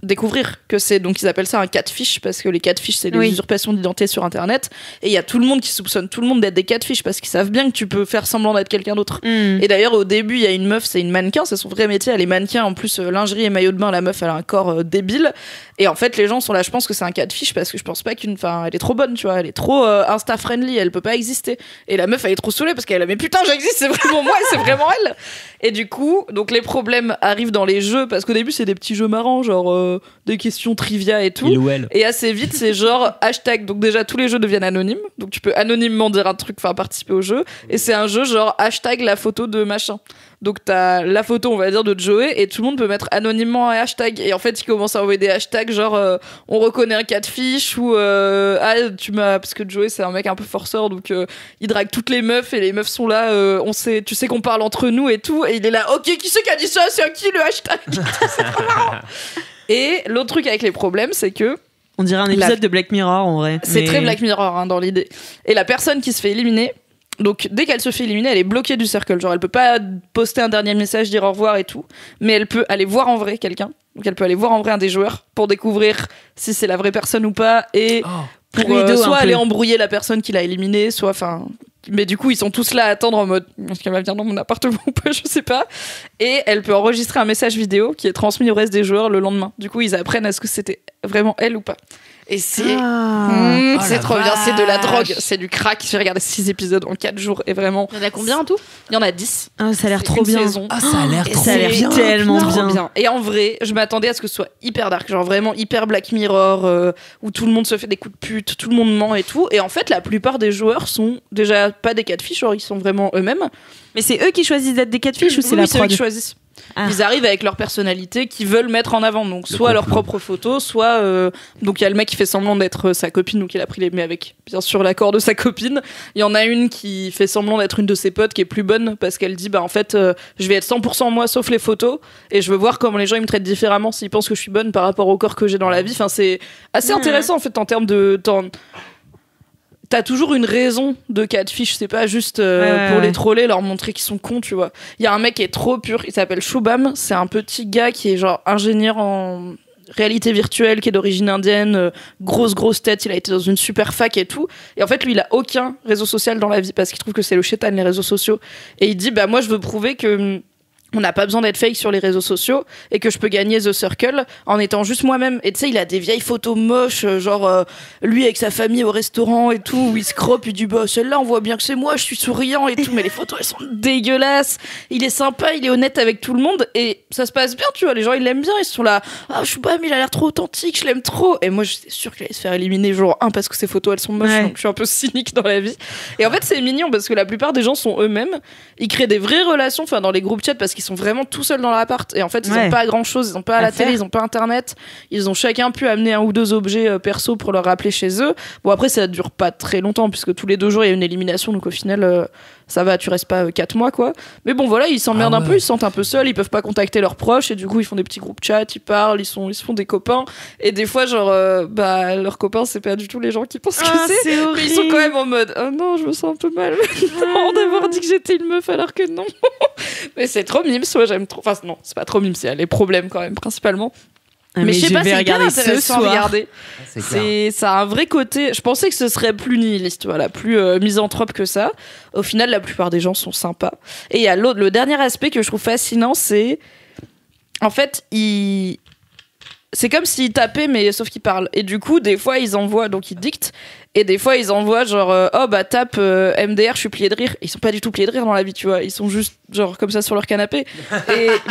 découvrir que c'est, donc ils appellent ça un catfish, parce que les catfish c'est les usurpations d'identité sur internet, et il y a tout le monde qui soupçonne tout le monde d'être des catfish parce qu'ils savent bien que tu peux faire semblant d'être quelqu'un d'autre. Et d'ailleurs au début il y a une meuf, c'est une mannequin, c'est son vrai métier, elle est mannequin, en plus lingerie et maillot de bain, la meuf elle a un corps débile, et en fait les gens sont là, je pense que c'est un catfish parce que je pense pas elle est trop bonne, tu vois, elle est trop insta friendly, elle peut pas exister, et la meuf elle est trop saoulée parce qu'elle a mais putain j'existe, c'est vraiment moi, c'est vraiment elle. Et du coup donc les problèmes arrivent dans les jeux, parce qu'au début c'est des petits jeux marrants, genre des questions trivia et tout, et assez vite c'est genre hashtag, donc déjà tous les jeux deviennent anonymes, donc tu peux anonymement dire un truc, enfin participer au jeu, et c'est un jeu genre hashtag la photo de machin, donc t'as la photo on va dire de Joey et tout le monde peut mettre anonymement un hashtag, et en fait ils commencent à envoyer des hashtags genre on reconnaît un catfish, ou parce que Joey c'est un mec un peu forceur, donc il drague toutes les meufs et les meufs sont là, tu sais qu'on parle entre nous et tout, et il est là ok qui c'est qui a dit ça, c'est à qui le hashtag. C'est trop marrant. Et l'autre truc avec les problèmes, c'est que on dirait un épisode de Black Mirror en vrai. C'est très Black Mirror dans l'idée. Et la personne qui se fait éliminer, donc dès qu'elle se fait éliminer, elle est bloquée du circle. Genre elle peut pas poster un dernier message, dire au revoir et tout, mais elle peut aller voir en vrai quelqu'un. Donc elle peut aller voir en vrai un des joueurs pour découvrir si c'est la vraie personne ou pas, et pour soit aller embrouiller la personne qui l'a éliminée, soit Mais du coup, ils sont tous là à attendre en mode est-ce qu'elle va venir dans mon appartement ou pas, je sais pas. Et elle peut enregistrer un message vidéo qui est transmis au reste des joueurs le lendemain. Du coup, ils apprennent à ce que c'était vraiment elle ou pas. Et c'est c'est trop bien, c'est de la drogue, c'est du crack. J'ai regardé 6 épisodes en 4 jours et vraiment. Il y en a combien en tout ? Il y en a 10. Ah, ça a l'air trop bien. Saison. Ah, ça a l'air trop ça a l'air bien. tellement Trop bien. Et en vrai, je m'attendais à ce que ce soit hyper dark, genre vraiment hyper Black Mirror, où tout le monde se fait des coups de pute, tout le monde ment et tout. Et en fait, la plupart des joueurs sont déjà pas des catfish, genre ils sont vraiment eux-mêmes. Mais c'est eux qui choisissent d'être des catfish ou c'est Oui, la c'est eux prod qui choisissent. Ah. Ils arrivent avec leur personnalité qu'ils veulent mettre en avant, donc soit leurs propres photos, soit donc il y a le mec qui fait semblant d'être sa copine, donc il a pris les mais avec bien sûr l'accord de sa copine. Il y en a une qui fait semblant d'être une de ses potes qui est plus bonne parce qu'elle dit bah en fait je vais être 100% moi sauf les photos et je veux voir comment les gens ils me traitent différemment s'ils pensent que je suis bonne par rapport au corps que j'ai dans la vie. Enfin c'est assez intéressant en fait en termes de temps. T'as toujours une raison de catfish, c'est pas juste pour les troller, leur montrer qu'ils sont cons, tu vois. Il y a un mec qui est trop pur, il s'appelle Shubham, c'est un petit gars qui est genre ingénieur en réalité virtuelle, qui est d'origine indienne, grosse tête, il a été dans une super fac et tout. Et en fait, lui, il a aucun réseau social dans la vie parce qu'il trouve que c'est le chétan, les réseaux sociaux. Et il dit, bah moi, je veux prouver que on n'a pas besoin d'être fake sur les réseaux sociaux et que je peux gagner The Circle en étant juste moi-même. Et tu sais, il a des vieilles photos moches, genre lui avec sa famille au restaurant et tout, où il se crope, il dit bah celle-là on voit bien que c'est moi, je suis souriant et tout, mais les photos elles sont dégueulasses. Il est sympa, il est honnête avec tout le monde et ça se passe bien, tu vois, les gens ils l'aiment bien, ils sont là, ah je sais pas, mais il a l'air trop authentique, je l'aime trop. Et moi j'étais sûre qu'il allait se faire éliminer jour 1 parce que ses photos elles sont moches, donc je suis un peu cynique dans la vie. Et en fait c'est mignon parce que la plupart des gens sont eux-mêmes, ils créent des vraies relations, enfin dans les groupes chat parce qu'ils sont vraiment tout seuls dans l'appart et en fait ils ont pas grand chose, ils ont pas la télé, ils ont pas internet, ils ont chacun pu amener 1 ou 2 objets perso pour leur rappeler chez eux. Bon après ça dure pas très longtemps puisque tous les 2 jours il y a une élimination, donc au final ça va, tu restes pas 4 mois quoi. Mais bon voilà, ils s'emmerdent un peu, ils se sentent un peu seuls, ils peuvent pas contacter leurs proches et du coup ils font des petits groupes chat, ils parlent, ils se font des copains et des fois genre bah leurs copains c'est pas du tout les gens qui pensent que c'est mais ils sont quand même en mode oh non je me sens un peu mal d'avoir dit que j'étais une meuf alors que non. Mais c'est trop mimes, moi j'aime trop, enfin non c'est pas trop mimes, c'est les problèmes quand même principalement. Mais je sais pas, c'est hyper intéressant à regarder. Ça a un vrai côté. Je pensais que ce serait plus nihiliste, voilà, plus misanthrope que ça. Au final, la plupart des gens sont sympas. Et il y a le dernier aspect que je trouve fascinant, c'est en fait, c'est comme s'ils tapaient, mais sauf qu'ils parlent. Et du coup, des fois, ils envoient, donc ils dictent. Et des fois, ils envoient genre, oh bah tape MDR, je suis plié de rire. Et ils sont pas du tout pliés de rire dans la vie, tu vois. Ils sont juste genre comme ça sur leur canapé.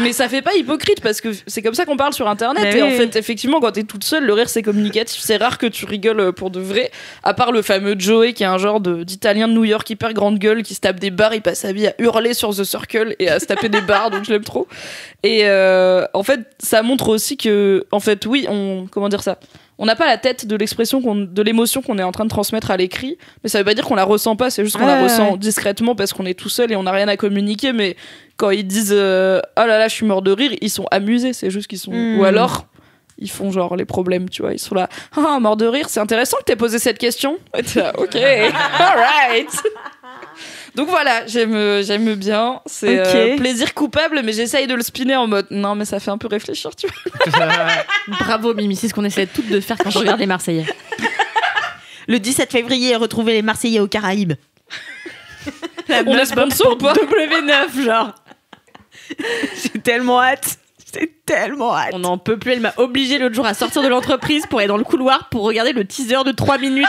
Mais ça fait pas hypocrite parce que c'est comme ça qu'on parle sur Internet. Bah et oui. en fait, effectivement, quand t'es toute seule, le rire c'est communicatif. C'est rare que tu rigoles pour de vrai. À part le fameux Joey qui est un genre d'italien de New York hyper grande gueule qui se tape des barres. Il passe sa vie à hurler sur The Circle et à se taper des barres, donc je l'aime trop. Et en fait, ça montre aussi que, en fait, oui, comment dire ça? On n'a pas la tête de l'expression, de l'émotion qu'on est en train de transmettre à l'écrit, mais ça veut pas dire qu'on la ressent pas, c'est juste qu'on la ressent discrètement parce qu'on est tout seul et on n'a rien à communiquer. Mais quand ils disent oh là là, je suis mort de rire, ils sont amusés, c'est juste qu'ils sont. Ou alors, ils font genre les problèmes, tu vois, ils sont là, ah, mort de rire, c'est intéressant que t'aies posé cette question. Et t'es là, ok, alright. Donc voilà, j'aime bien. C'est plaisir coupable, mais j'essaye de le spinner en mode non, mais ça fait un peu réfléchir, tu vois. Bravo Mimi, c'est ce qu'on essaie toutes de faire quand je regarde les Marseillais. Le 17 février, retrouvez les Marseillais aux Caraïbes. On est sponsor ou pas? W9, genre. J'ai tellement hâte. C'est tellement hâte. On n'en peut plus, elle m'a obligée l'autre jour à sortir de l'entreprise pour aller dans le couloir pour regarder le teaser de 3 minutes.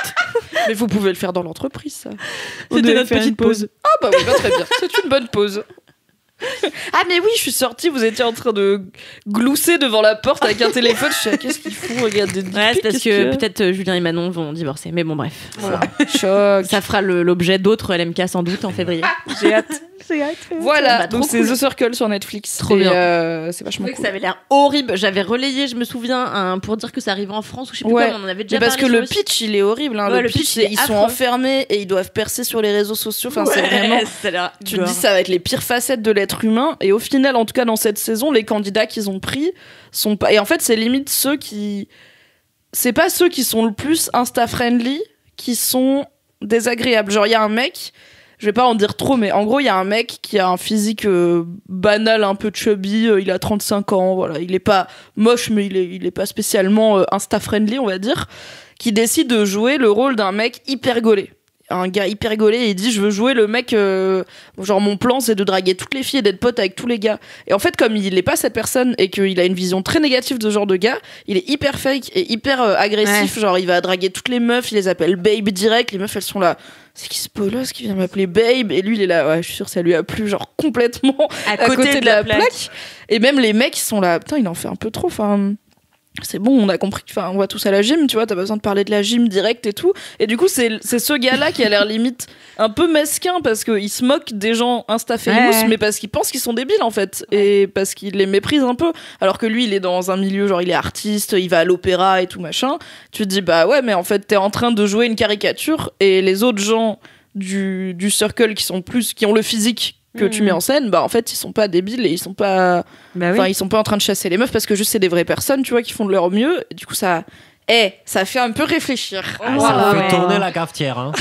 Mais vous pouvez le faire dans l'entreprise, ça. C'était notre petite pause. Ah bah oui, bah très bien, c'est une bonne pause. Ah mais oui, je suis sortie, vous étiez en train de glousser devant la porte avec un téléphone, je sais qu'est-ce qu'ils font, regardez. Ouais, c'est parce que peut-être Julien et Manon vont divorcer, mais bon bref. Voilà. Choc. Ça fera l'objet d'autres LMK sans doute en février. J'ai hâte. Voilà, Bah, donc c'est cool. The Circle sur Netflix. Trop bien. C'est vachement Je trouvais cool. que ça avait l'air horrible. J'avais relayé, je me souviens, pour dire que ça arrivait en France ou je sais plus Ouais. quoi, on en avait déjà Mais parce que parlé le sur le pitch il est horrible, hein. Ouais, le pitch c'est il est ils sont affreux. enfermés et ils doivent percer sur les réseaux sociaux, enfin c'est Ouais, vraiment. ça a l'air Tu te gore. dis ça va être les pires facettes de l'être humain et au final en tout cas dans cette saison les candidats qu'ils ont pris sont pas, et en fait c'est limite c'est pas ceux qui sont le plus insta friendly qui sont désagréables. Genre il y a un mec, je vais pas en dire trop, mais en gros il y a un mec qui a un physique banal, un peu chubby, il a 35 ans, voilà, il est pas moche mais il est pas spécialement insta friendly on va dire, qui décide de jouer le rôle d'un mec hyper gaulé. un gars hyper gaulé et il dit je veux jouer le mec genre mon plan c'est de draguer toutes les filles et d'être pote avec tous les gars. Et en fait comme il est pas cette personne et qu'il a une vision très négative de ce genre de gars, il est hyper fake et hyper agressif, genre il va draguer toutes les meufs, il les appelle babe direct, les meufs elles sont là c'est qui ce bolos qui vient m'appeler babe, et lui il est là ouais je suis sûre ça lui a plu genre complètement à côté de la plaque. Et même les mecs ils sont là putain il en fait un peu trop, enfin c'est bon, on a compris on va tous à la gym, tu vois, t'as pas besoin de parler de la gym direct et tout. Et du coup, c'est ce gars-là qui a l'air limite un peu mesquin parce qu'il se moque des gens Insta-famous, mais parce qu'il pense qu'ils sont débiles en fait, et parce qu'il les méprise un peu. Alors que lui, il est dans un milieu, genre il est artiste, il va à l'opéra et tout machin. Tu te dis, bah ouais, mais en fait, t'es en train de jouer une caricature et les autres gens du circle qui ont le physique que tu mets en scène, bah en fait ils sont pas débiles et ils sont pas ils sont pas en train de chasser les meufs parce que juste c'est des vraies personnes, tu vois, qui font de leur mieux, et du coup ça fait un peu réfléchir. Ça fait tourner la cafetière hein.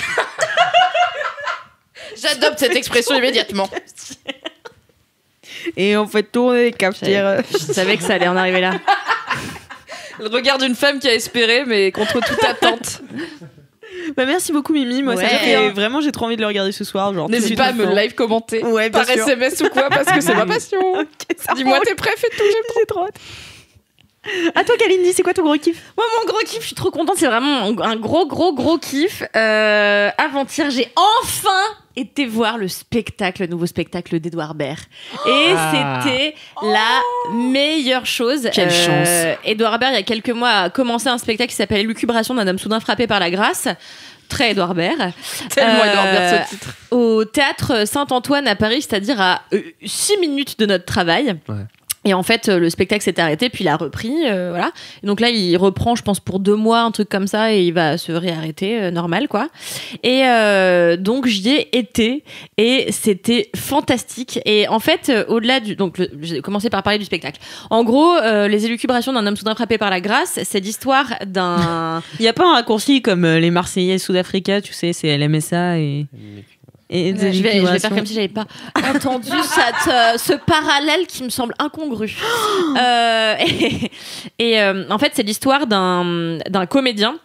J'adopte cette expression immédiatement. Et on fait tourner les cafetières. Je savais que ça allait en arriver là. Le regard d'une femme qui a espéré mais contre toute attente. Bah merci beaucoup Mimi, moi ça fait vraiment j'ai trop envie de le regarder ce soir, genre n'hésite pas à me live commenter par sûr. SMS ou quoi parce que c'est ma passion. Okay, dis-moi tes préf et tout, j'ai trop hâte. À toi Kalindi, c'est quoi ton gros kiff? Moi mon gros kiff, je suis trop contente, c'est vraiment un gros kiff. Avant-hier j'ai enfin été voir le nouveau spectacle d'Edouard Baird. Et c'était la meilleure chose. Quelle chance. Edouard Baird, il y a quelques mois, a commencé un spectacle qui s'appelle L'élucubration d'un homme soudain frappé par la grâce. Très Edouard Baird. Tellement Edouard Baird ce titre. Au théâtre Saint-Antoine à Paris, c'est-à-dire à 6 minutes de notre travail. Ouais. Et en fait, le spectacle s'est arrêté, puis il a repris, voilà. Et donc là, il reprend, je pense, pour 2 mois, un truc comme ça, et il va se réarrêter, normal, quoi. Et donc, j'y ai été, et c'était fantastique. Et en fait, au-delà du... Donc, j'ai commencé par parler du spectacle. En gros, les élucubrations d'un homme soudain frappé par la grâce, c'est l'histoire d'un... Il n'y a pas un raccourci comme les Marseillais Sud-Africains, tu sais, c'est LMSA et... je vais faire comme si j'avais pas entendu ce parallèle qui me semble incongru. En fait, c'est l'histoire d'un comédien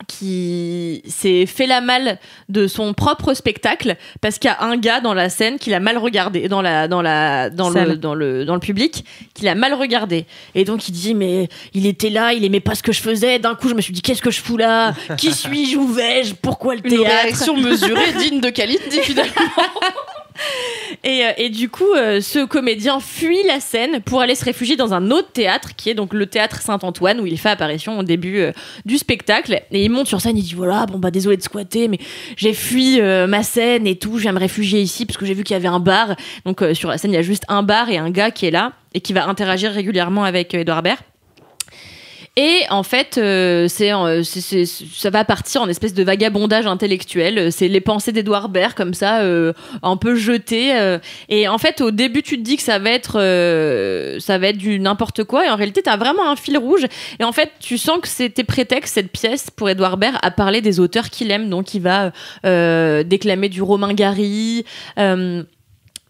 qui s'est fait la malle de son propre spectacle parce qu'il y a un gars dans la scène qui l'a mal regardé dans le public, qui l'a mal regardé, et donc il dit mais il était là, il aimait pas ce que je faisais, d'un coup je me suis dit qu'est-ce que je fous là, qui suis-je, où vais-je, pourquoi le théâtre? Une réaction mesurée digne de Kalindi finalement. Et du coup, ce comédien fuit la scène pour aller se réfugier dans un autre théâtre, qui est donc le théâtre Saint-Antoine, où il fait apparition au début du spectacle. Et il monte sur scène, il dit voilà, bon bah désolé de squatter, mais j'ai fui ma scène et tout, je viens me réfugier ici parce que j'ai vu qu'il y avait un bar. Donc sur la scène, il y a juste un bar et un gars qui est là et qui va interagir régulièrement avec Edouard Baird. Et en fait, ça va partir en espèce de vagabondage intellectuel. C'est les pensées d'Edouard Baird comme ça, un peu jetées. Et en fait, au début, tu te dis que ça va être du n'importe quoi. Et en réalité, t'as vraiment un fil rouge. Et en fait, tu sens que c'était prétexte, cette pièce, pour Edouard Baird, à parler des auteurs qu'il aime. Donc, il va déclamer du Romain Gary.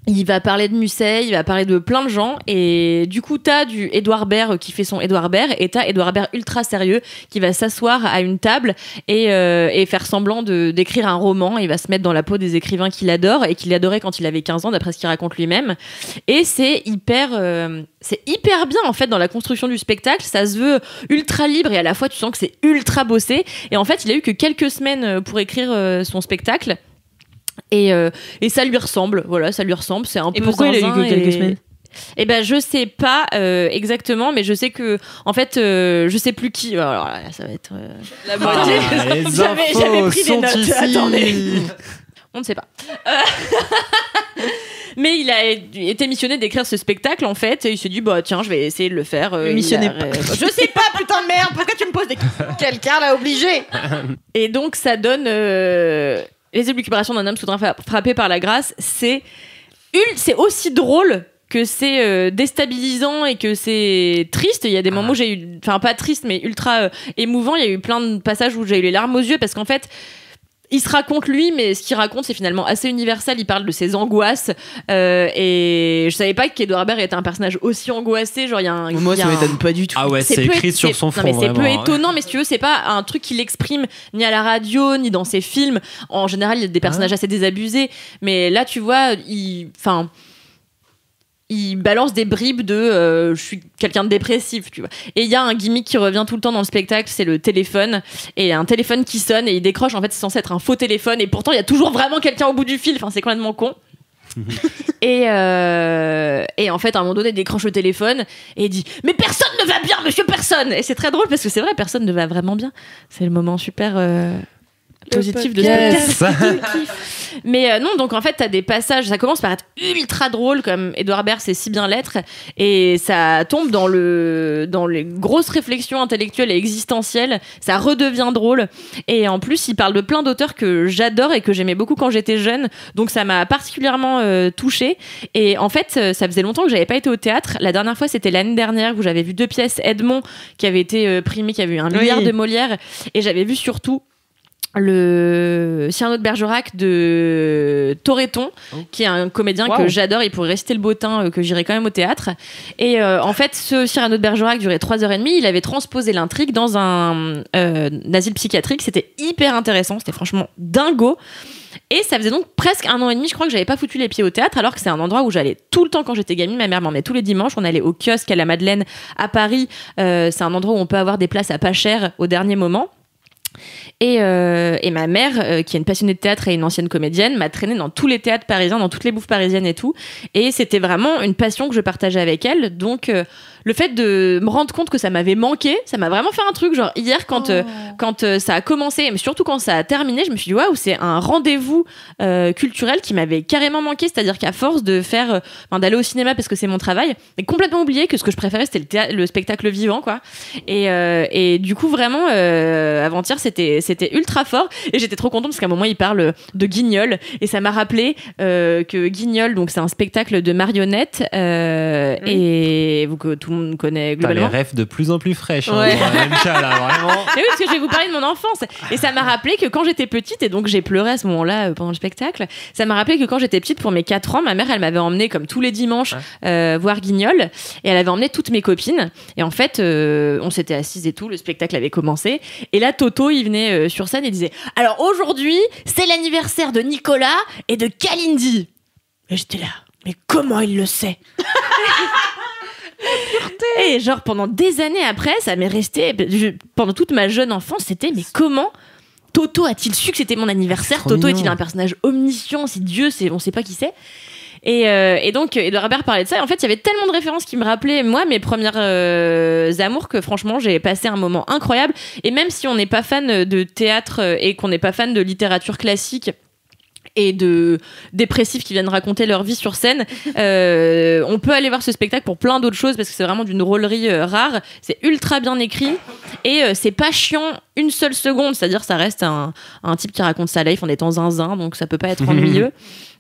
Il va parler de Musset, il va parler de plein de gens, et du coup t'as du Edouard Baird qui fait son Edouard Baird, et t'as Edouard Baird ultra sérieux qui va s'asseoir à une table et faire semblant d'écrire un roman. Il va se mettre dans la peau des écrivains qu'il adore et qu'il adorait quand il avait 15 ans, d'après ce qu'il raconte lui-même. Et c'est hyper bien en fait dans la construction du spectacle. Ça se veut ultra libre et à la fois tu sens que c'est ultra bossé. Et en fait il a eu que quelques semaines pour écrire son spectacle. Et ça lui ressemble, voilà, ça lui ressemble, c'est un peu. Et pourquoi il a eu que quelques semaines? Eh ben je sais pas exactement, mais je sais que en fait je sais plus qui. Alors là, ça va être la moitié. J'avais pris des notes. Ici. Attendez, on ne sait pas. Mais il a été missionné d'écrire ce spectacle en fait, et il s'est dit bah tiens je vais essayer de le faire. Missionné pas. Je sais pas, putain de merde, pourquoi tu me poses des questions? Quelqu'un l'a obligé. Et donc ça donne. Les élucubrations d'un homme soudain frappé par la grâce, c'est aussi drôle que c'est déstabilisant et que c'est triste. Il y a des moments où j'ai eu, enfin pas triste mais ultra émouvant. Il y a eu plein de passages où j'ai eu les larmes aux yeux parce qu'en fait il se raconte lui, mais ce qu'il raconte, c'est finalement assez universel. Il parle de ses angoisses. Et je savais pas qu'Edouard Baird était un personnage aussi angoissé. Genre, Moi, ça m'étonne pas du tout. Ah ouais, c'est écrit sur son front. Non, mais c'est peu vraiment, étonnant, mais si tu veux, c'est pas un truc qu'il exprime ni à la radio, ni dans ses films. En général, il y a des personnages assez désabusés. Mais là, tu vois, il balance des bribes de je suis quelqu'un de dépressif, tu vois. Et il y a un gimmick qui revient tout le temps dans le spectacle, c'est le téléphone. Et il y a un téléphone qui sonne et il décroche. En fait, c'est censé être un faux téléphone. Et pourtant, il y a toujours vraiment quelqu'un au bout du fil. Enfin, c'est complètement con. Et en fait, à un moment donné, il décroche le téléphone et il dit « Mais personne ne va bien, monsieur personne !» Et c'est très drôle parce que c'est vrai, personne ne va vraiment bien. C'est le moment super... positif de ce podcast. Mais non, donc en fait t'as des passages, ça commence par être ultra drôle comme Edouard Baird sait si bien l'être, et ça tombe dans les grosses réflexions intellectuelles et existentielles, ça redevient drôle, et en plus il parle de plein d'auteurs que j'adore et que j'aimais beaucoup quand j'étais jeune, donc ça m'a particulièrement touchée. Et en fait ça faisait longtemps que j'avais pas été au théâtre. La dernière fois c'était l'année dernière où j'avais vu 2 pièces Edmond qui avaient été primées, qui avaient eu 1 milliard de Molière, et j'avais vu surtout le Cyrano de Bergerac de Toretton, qui est un comédien que j'adore. Il pourrait réciter le bottin, que j'irais quand même au théâtre. Et en fait, ce Cyrano de Bergerac durait 3h30. Il avait transposé l'intrigue dans un asile psychiatrique. C'était hyper intéressant. C'était franchement dingo. Et ça faisait donc presque 1 an et demi, je crois, que j'avais pas foutu les pieds au théâtre, alors que c'est un endroit où j'allais tout le temps quand j'étais gamine. Ma mère m'emmenait tous les dimanches. On allait au kiosque à la Madeleine à Paris. C'est un endroit où on peut avoir des places à pas cher au dernier moment. Et ma mère, qui est une passionnée de théâtre et une ancienne comédienne, m'a traînée dans tous les théâtres parisiens, dans toutes les bouffes parisiennes et tout. Et c'était vraiment une passion que je partageais avec elle. Donc, le fait de me rendre compte que ça m'avait manqué, ça m'a vraiment fait un truc. Genre, hier, quand ça a commencé, mais surtout quand ça a terminé, je me suis dit, waouh, c'est un rendez-vous culturel qui m'avait carrément manqué. C'est-à-dire qu'à force de d'aller au cinéma parce que c'est mon travail, j'ai complètement oublié que ce que je préférais, c'était le spectacle vivant, quoi. Et du coup, vraiment, avant-hier, c'était ultra fort, et j'étais trop contente parce qu'à un moment il parle de Guignol, et ça m'a rappelé que Guignol, donc c'est un spectacle de marionnettes et que tout le monde connaît globalement. T'as les rêves de plus en plus fraîches, hein, ouais. MK, là, vraiment. Mais oui, parce que je vais vous parler de mon enfance, et ça m'a rappelé que quand j'étais petite, et donc j'ai pleuré à ce moment-là pendant le spectacle, ça m'a rappelé que quand j'étais petite, pour mes 4 ans, ma mère elle m'avait emmenée comme tous les dimanches voir Guignol, et elle avait emmené toutes mes copines, et en fait on s'était assises et tout, le spectacle avait commencé, et là Toto il venait sur scène et disait « Alors aujourd'hui, c'est l'anniversaire de Nicolas et de Kalindi !» Et j'étais là, mais comment il le sait? Et genre pendant des années après, ça m'est resté, pendant toute ma jeune enfance, c'était mais comment Toto a-t-il su que c'était mon anniversaire? Toto est-il un personnage omniscient? Si Dieu, on sait pas qui c'est. Et donc Edouard Baird parlait de ça, et en fait il y avait tellement de références qui me rappelaient moi mes premières amours, que franchement j'ai passé un moment incroyable. Et même si on n'est pas fan de théâtre et qu'on n'est pas fan de littérature classique et de dépressifs qui viennent raconter leur vie sur scène, on peut aller voir ce spectacle pour plein d'autres choses, parce que c'est vraiment d'une drôlerie rare, c'est ultra bien écrit, et c'est pas chiant une seule seconde, c'est-à-dire ça reste un type qui raconte sa life en étant zinzin, donc ça peut pas être ennuyeux.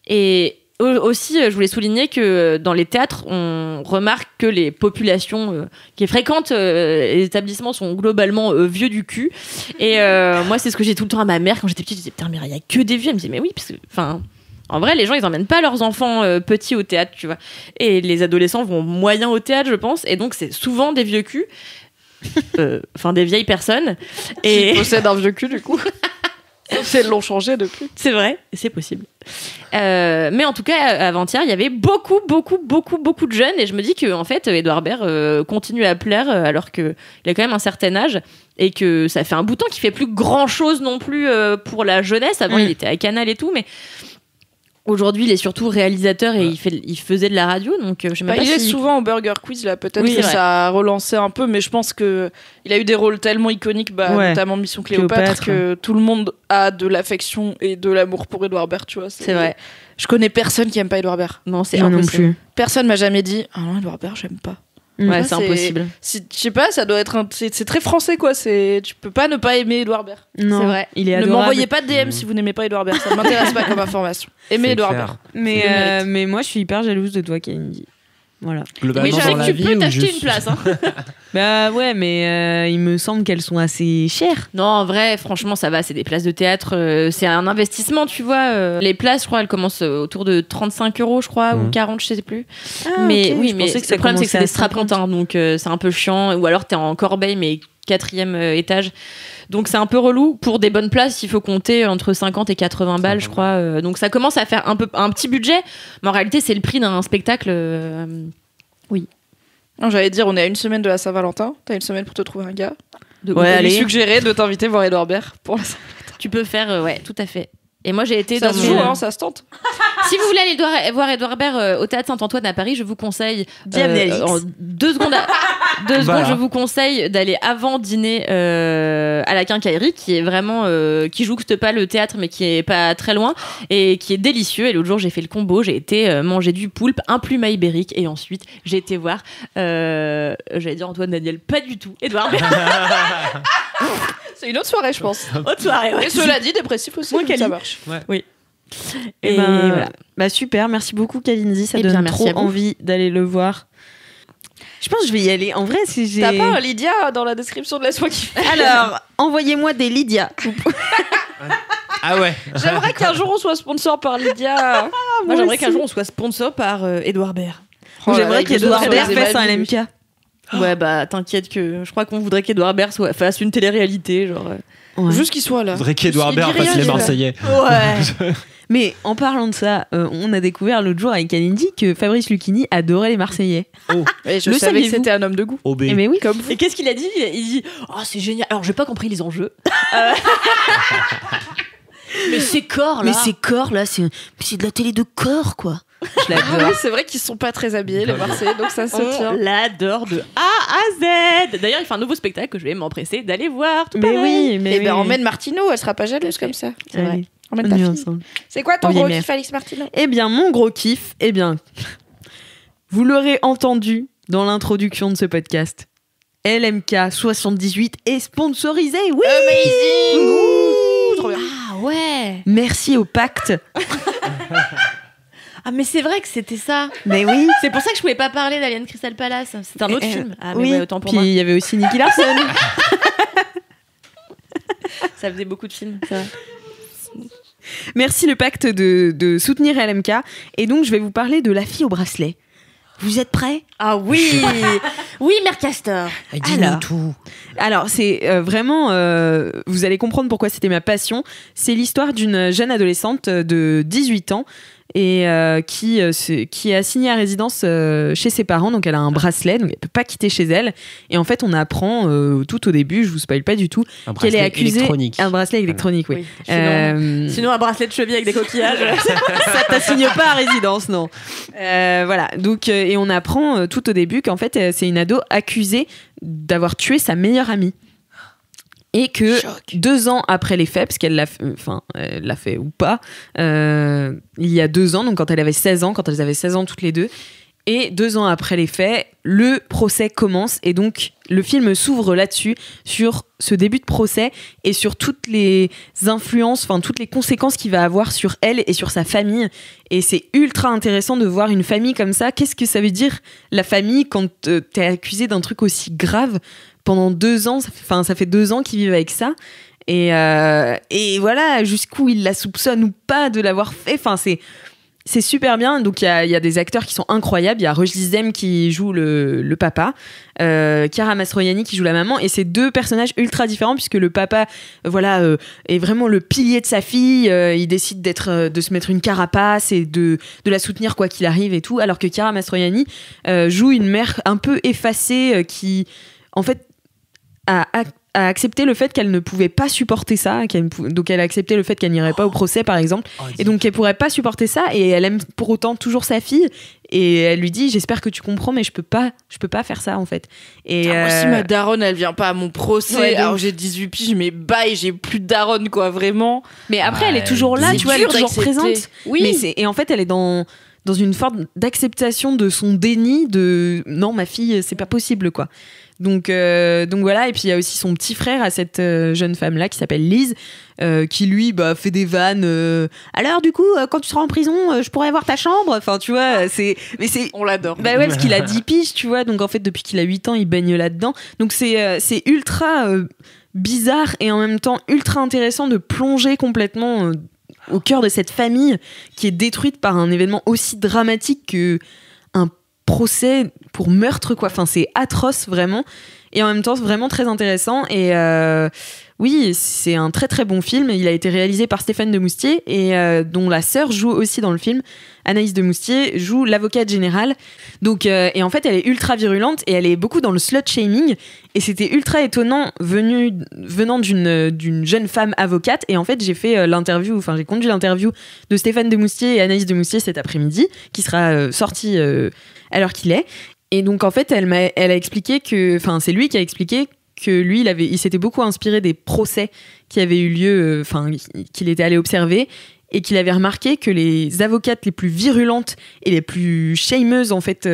Et aussi, je voulais souligner que dans les théâtres, on remarque que les populations qui fréquentent les établissements sont globalement vieux du cul. Et moi, c'est ce que j'ai tout le temps à ma mère quand j'étais petite. Je disais, putain, mais il y a que des vieux. Elle me disait, mais oui, parce que, en vrai, les gens, ils emmènent pas leurs enfants petits au théâtre, tu vois. Et les adolescents vont moyen au théâtre, je pense. Et donc, c'est souvent des vieux culs. Des vieilles personnes. Et qui possèdent un vieux cul, du coup. Ils l'ont changé depuis. C'est vrai, c'est possible. Mais en tout cas, avant-hier, il y avait beaucoup de jeunes, et je me dis que en fait, Edouard Baird continue à plaire alors qu'il a quand même un certain âge, et que ça fait un bout de temps qu'il fait plus grand-chose non plus pour la jeunesse. Avant, il était à Canal et tout, mais aujourd'hui, il est surtout réalisateur, et il faisait de la radio, donc je sais même pas il est souvent au Burger Quiz, là, peut-être que ça a relancé un peu, mais je pense que il a eu des rôles tellement iconiques, notamment Mission Cléopâtre, que tout le monde a de l'affection et de l'amour pour Edouard Baird, tu vois. C'est vrai. Je connais personne qui aime pas Edouard Baird. Non, c'est impossible. Non plus. Personne m'a jamais dit « Ah non, Edouard Baird, j'aime pas ». Ouais, c'est impossible. Je sais pas, ça doit être c'est très français, quoi. Tu peux pas ne pas aimer Edouard Baird. Non, c'est vrai. Il est adorable. Ne m'envoyez pas de DM si vous n'aimez pas Edouard Baird, ça ne m'intéresse pas comme information. Aimez Edouard Baird. Mais moi, je suis hyper jalouse de toi, Kalindi. Voilà. Globalement, Mais dans la tu vie peux ou t'acheter juste- une place. Hein. Bah ouais, mais il me semble qu'elles sont assez chères. Non, en vrai, franchement, ça va. C'est des places de théâtre. C'est un investissement, tu vois. Les places, je crois, elles commencent autour de 35 €, je crois, ou 40, je sais plus. mais ok, oui, je mais pensais que ça le problème, c'est que c'est des commençait à 50. strapontins, donc c'est un peu chiant. Ou alors, t'es en corbeille, mais 4e étage. Donc, c'est un peu relou. Pour des bonnes places, il faut compter entre 50 et 80 balles, je crois. Donc, ça commence à faire un petit budget. Mais en réalité, c'est le prix d'un spectacle. Non, j'allais dire, on est à une semaine de la Saint-Valentin. T'as une semaine pour te trouver un gars. De Ouais, ouf. Je allez. lui suggérer de t'inviter voir Edouard Baird pour la Tu peux faire, ouais, tout à fait. Et moi, j'ai été Ça dans se joue, hein, ça se tente. Si vous voulez aller voir Edouard Baird au Théâtre Saint-Antoine à Paris, je vous conseille Diane en 2 secondes, Voilà. je vous conseille d'aller avant dîner à la Quincaillerie, qui est vraiment qui jouxte pas le théâtre, mais qui est pas très loin et qui est délicieux. Et l'autre jour, j'ai fait le combo, j'ai été manger du poulpe, un plumat ibérique, et ensuite j'ai été voir, j'allais dire Antoine Daniel, pas du tout, Edouard Baird. C'est une autre soirée, je pense. Haute soirée, ouais. Et cela dit, dépressif aussi, Moi, donc Cali. ça marche. Et ben, voilà. Bah super, merci beaucoup Kalindi, ça Eh donne bien, merci trop à vous. envie d'aller le voir. Je pense que je vais y aller. En vrai, si j'ai... T'as pas un Lydia dans la description de Laisse-moi kiffer? Alors, envoyez-moi des Lydia. Ah ouais. J'aimerais qu'un jour on soit sponsor par Lydia. Moi, j'aimerais qu'un jour on soit sponsor par Edouard Baird. J'aimerais qu'Edouard sur Baird les fasse un évalues. LMK. Ouais, bah t'inquiète que je crois qu'on voudrait qu'Edouard Baird fasse une télé-réalité, genre. Ouais. Juste qu'il soit là. Faudrait qu'Edouard Il Baird dit rien, fasse les il est là. Marseillais. Ouais. Mais en parlant de ça, on a découvert l'autre jour avec Kalindi que Fabrice Lucchini adorait les Marseillais. Et je Le savais que saviez-vous c'était un homme de goût. OB. Eh mais oui. Comme vous. Et qu'est-ce qu'il a dit? Il dit oh c'est génial. Alors j'ai pas compris les enjeux. Mais ces corps là. Mais ces corps là, c'est de la télé de corps quoi. Je Ah l'adore. oui, c'est vrai qu'ils sont pas très habillés, les Marseillais, donc ça se On tient. l'adore de A à Z. D'ailleurs, il fait un nouveau spectacle que je vais m'empresser d'aller voir. Tout Mais pareil. oui, mais Et oui. ben emmène Martino, elle sera pas jalouse comme ça. C'est vrai. Allez, Emmène on ta y fille. va ensemble. C'est quoi ton On vieille gros mère. kiff, Alix Martino? Eh bien, mon gros kiff, vous l'aurez entendu dans l'introduction de ce podcast. LMK 78 est sponsorisé, oui. Amazing! Ouh, trop bien. Ah ouais. Merci au pacte. Ah mais c'est vrai que c'était ça. Mais oui. C'est pour ça que je pouvais pas parler d'Alien Crystal Palace. C'était un autre film. Ah mais oui. ouais, autant pour Puis moi. il y avait aussi Nicky Larson. Ça faisait beaucoup de films. Ça. Merci le pacte de soutenir LMK. Et donc, je vais vous parler de La fille au bracelet. Vous êtes prêts? Ah oui. Oui, Mère Castor. Alors. tout. Alors, c'est vraiment... vous allez comprendre pourquoi c'était ma passion. C'est l'histoire d'une jeune adolescente de 18 ans et qui est assignée à résidence chez ses parents. Donc, elle a un bracelet, donc elle peut pas quitter chez elle. Et en fait, on apprend tout au début, je vous spoil pas du tout, qu'elle est accusée... électronique. Un bracelet électronique, oui. Sinon, un bracelet de cheville avec des coquillages. Ça t'assigne pas à résidence, non. Voilà. Donc, et on apprend tout au début qu'en fait, c'est une ado accusée d'avoir tué sa meilleure amie. Et que 2 ans après les faits, parce qu'elle l'a elle l'a fait ou pas, il y a 2 ans, donc quand elle avait 16 ans, quand elles avaient 16 ans toutes les deux, et 2 ans après les faits, le procès commence et donc le film s'ouvre là-dessus, sur ce début de procès et sur toutes les influences, enfin toutes les conséquences qu'il va avoir sur elle et sur sa famille. Et c'est ultra intéressant de voir une famille comme ça. Qu'est-ce que ça veut dire la famille quand t'es accusé d'un truc aussi grave pendant 2 ans? Ça fait 2 ans qu'ils vivent avec ça. Et voilà, jusqu'où ils la soupçonnent ou pas de l'avoir fait. Enfin, c'est super bien. Donc, il y a des acteurs qui sont incroyables. Il y a Rochdi Zem qui joue le papa, Chiara Mastroianni qui joue la maman. Et c'est 2 personnages ultra différents puisque le papa est vraiment le pilier de sa fille. Il décide de se mettre une carapace et de la soutenir quoi qu'il arrive et tout. Alors que Chiara Mastroianni joue une mère un peu effacée qui, en fait, a accepté le fait qu'elle ne pouvait pas supporter ça, donc elle a accepté le fait qu'elle n'irait pas au procès par exemple, et donc elle pourrait pas supporter ça, et elle aime pour autant toujours sa fille, et elle lui dit j'espère que tu comprends mais je peux pas faire ça en fait. Et Moi aussi, ma daronne, elle vient pas à mon procès. Ouais, donc- alors j'ai 18 piges, mais bye, j'ai plus de daronne, quoi, vraiment. mais après elle est Ouais, toujours là, c'est tu vois, elle est dur toujours d'accepter. présente. Oui. Et en fait elle est dans dans une forme d'acceptation de son déni de non, ma fille, c'est pas possible, quoi. Donc voilà, et puis il y a aussi son petit frère à cette jeune femme-là qui s'appelle Liz, qui lui fait des vannes. Alors du coup, quand tu seras en prison, je pourrais avoir ta chambre. Enfin, tu vois, On l'adore. Bah ouais, parce qu'il a 10 piges, tu vois. Donc en fait, depuis qu'il a 8 ans, il baigne là-dedans. Donc c'est ultra bizarre et en même temps ultra intéressant de plonger complètement au cœur de cette famille qui est détruite par un événement aussi dramatique que un procès pour meurtre, quoi. Enfin, c'est atroce, vraiment. Et en même temps, c'est vraiment très intéressant. Et oui, c'est un très très bon film. Il a été réalisé par Stéphane Demoustier et dont la sœur joue aussi dans le film. Anaïs Demoustier joue l'avocate générale. Donc, et en fait, elle est ultra virulente et elle est beaucoup dans le slut-shaming. Et c'était ultra étonnant venant d'une jeune femme avocate. Et en fait, j'ai conduit l'interview de Stéphane Demoustier et Anaïs Demoustier cet après-midi, qui sera sortie à l'heure qu'il est. Et donc, en fait, elle a expliqué c'est lui qui a expliqué que lui, il s'était beaucoup inspiré des procès qui avaient eu lieu, qu'il était allé observer, et qu'il avait remarqué que les avocates les plus virulentes et les plus shameuses, en fait,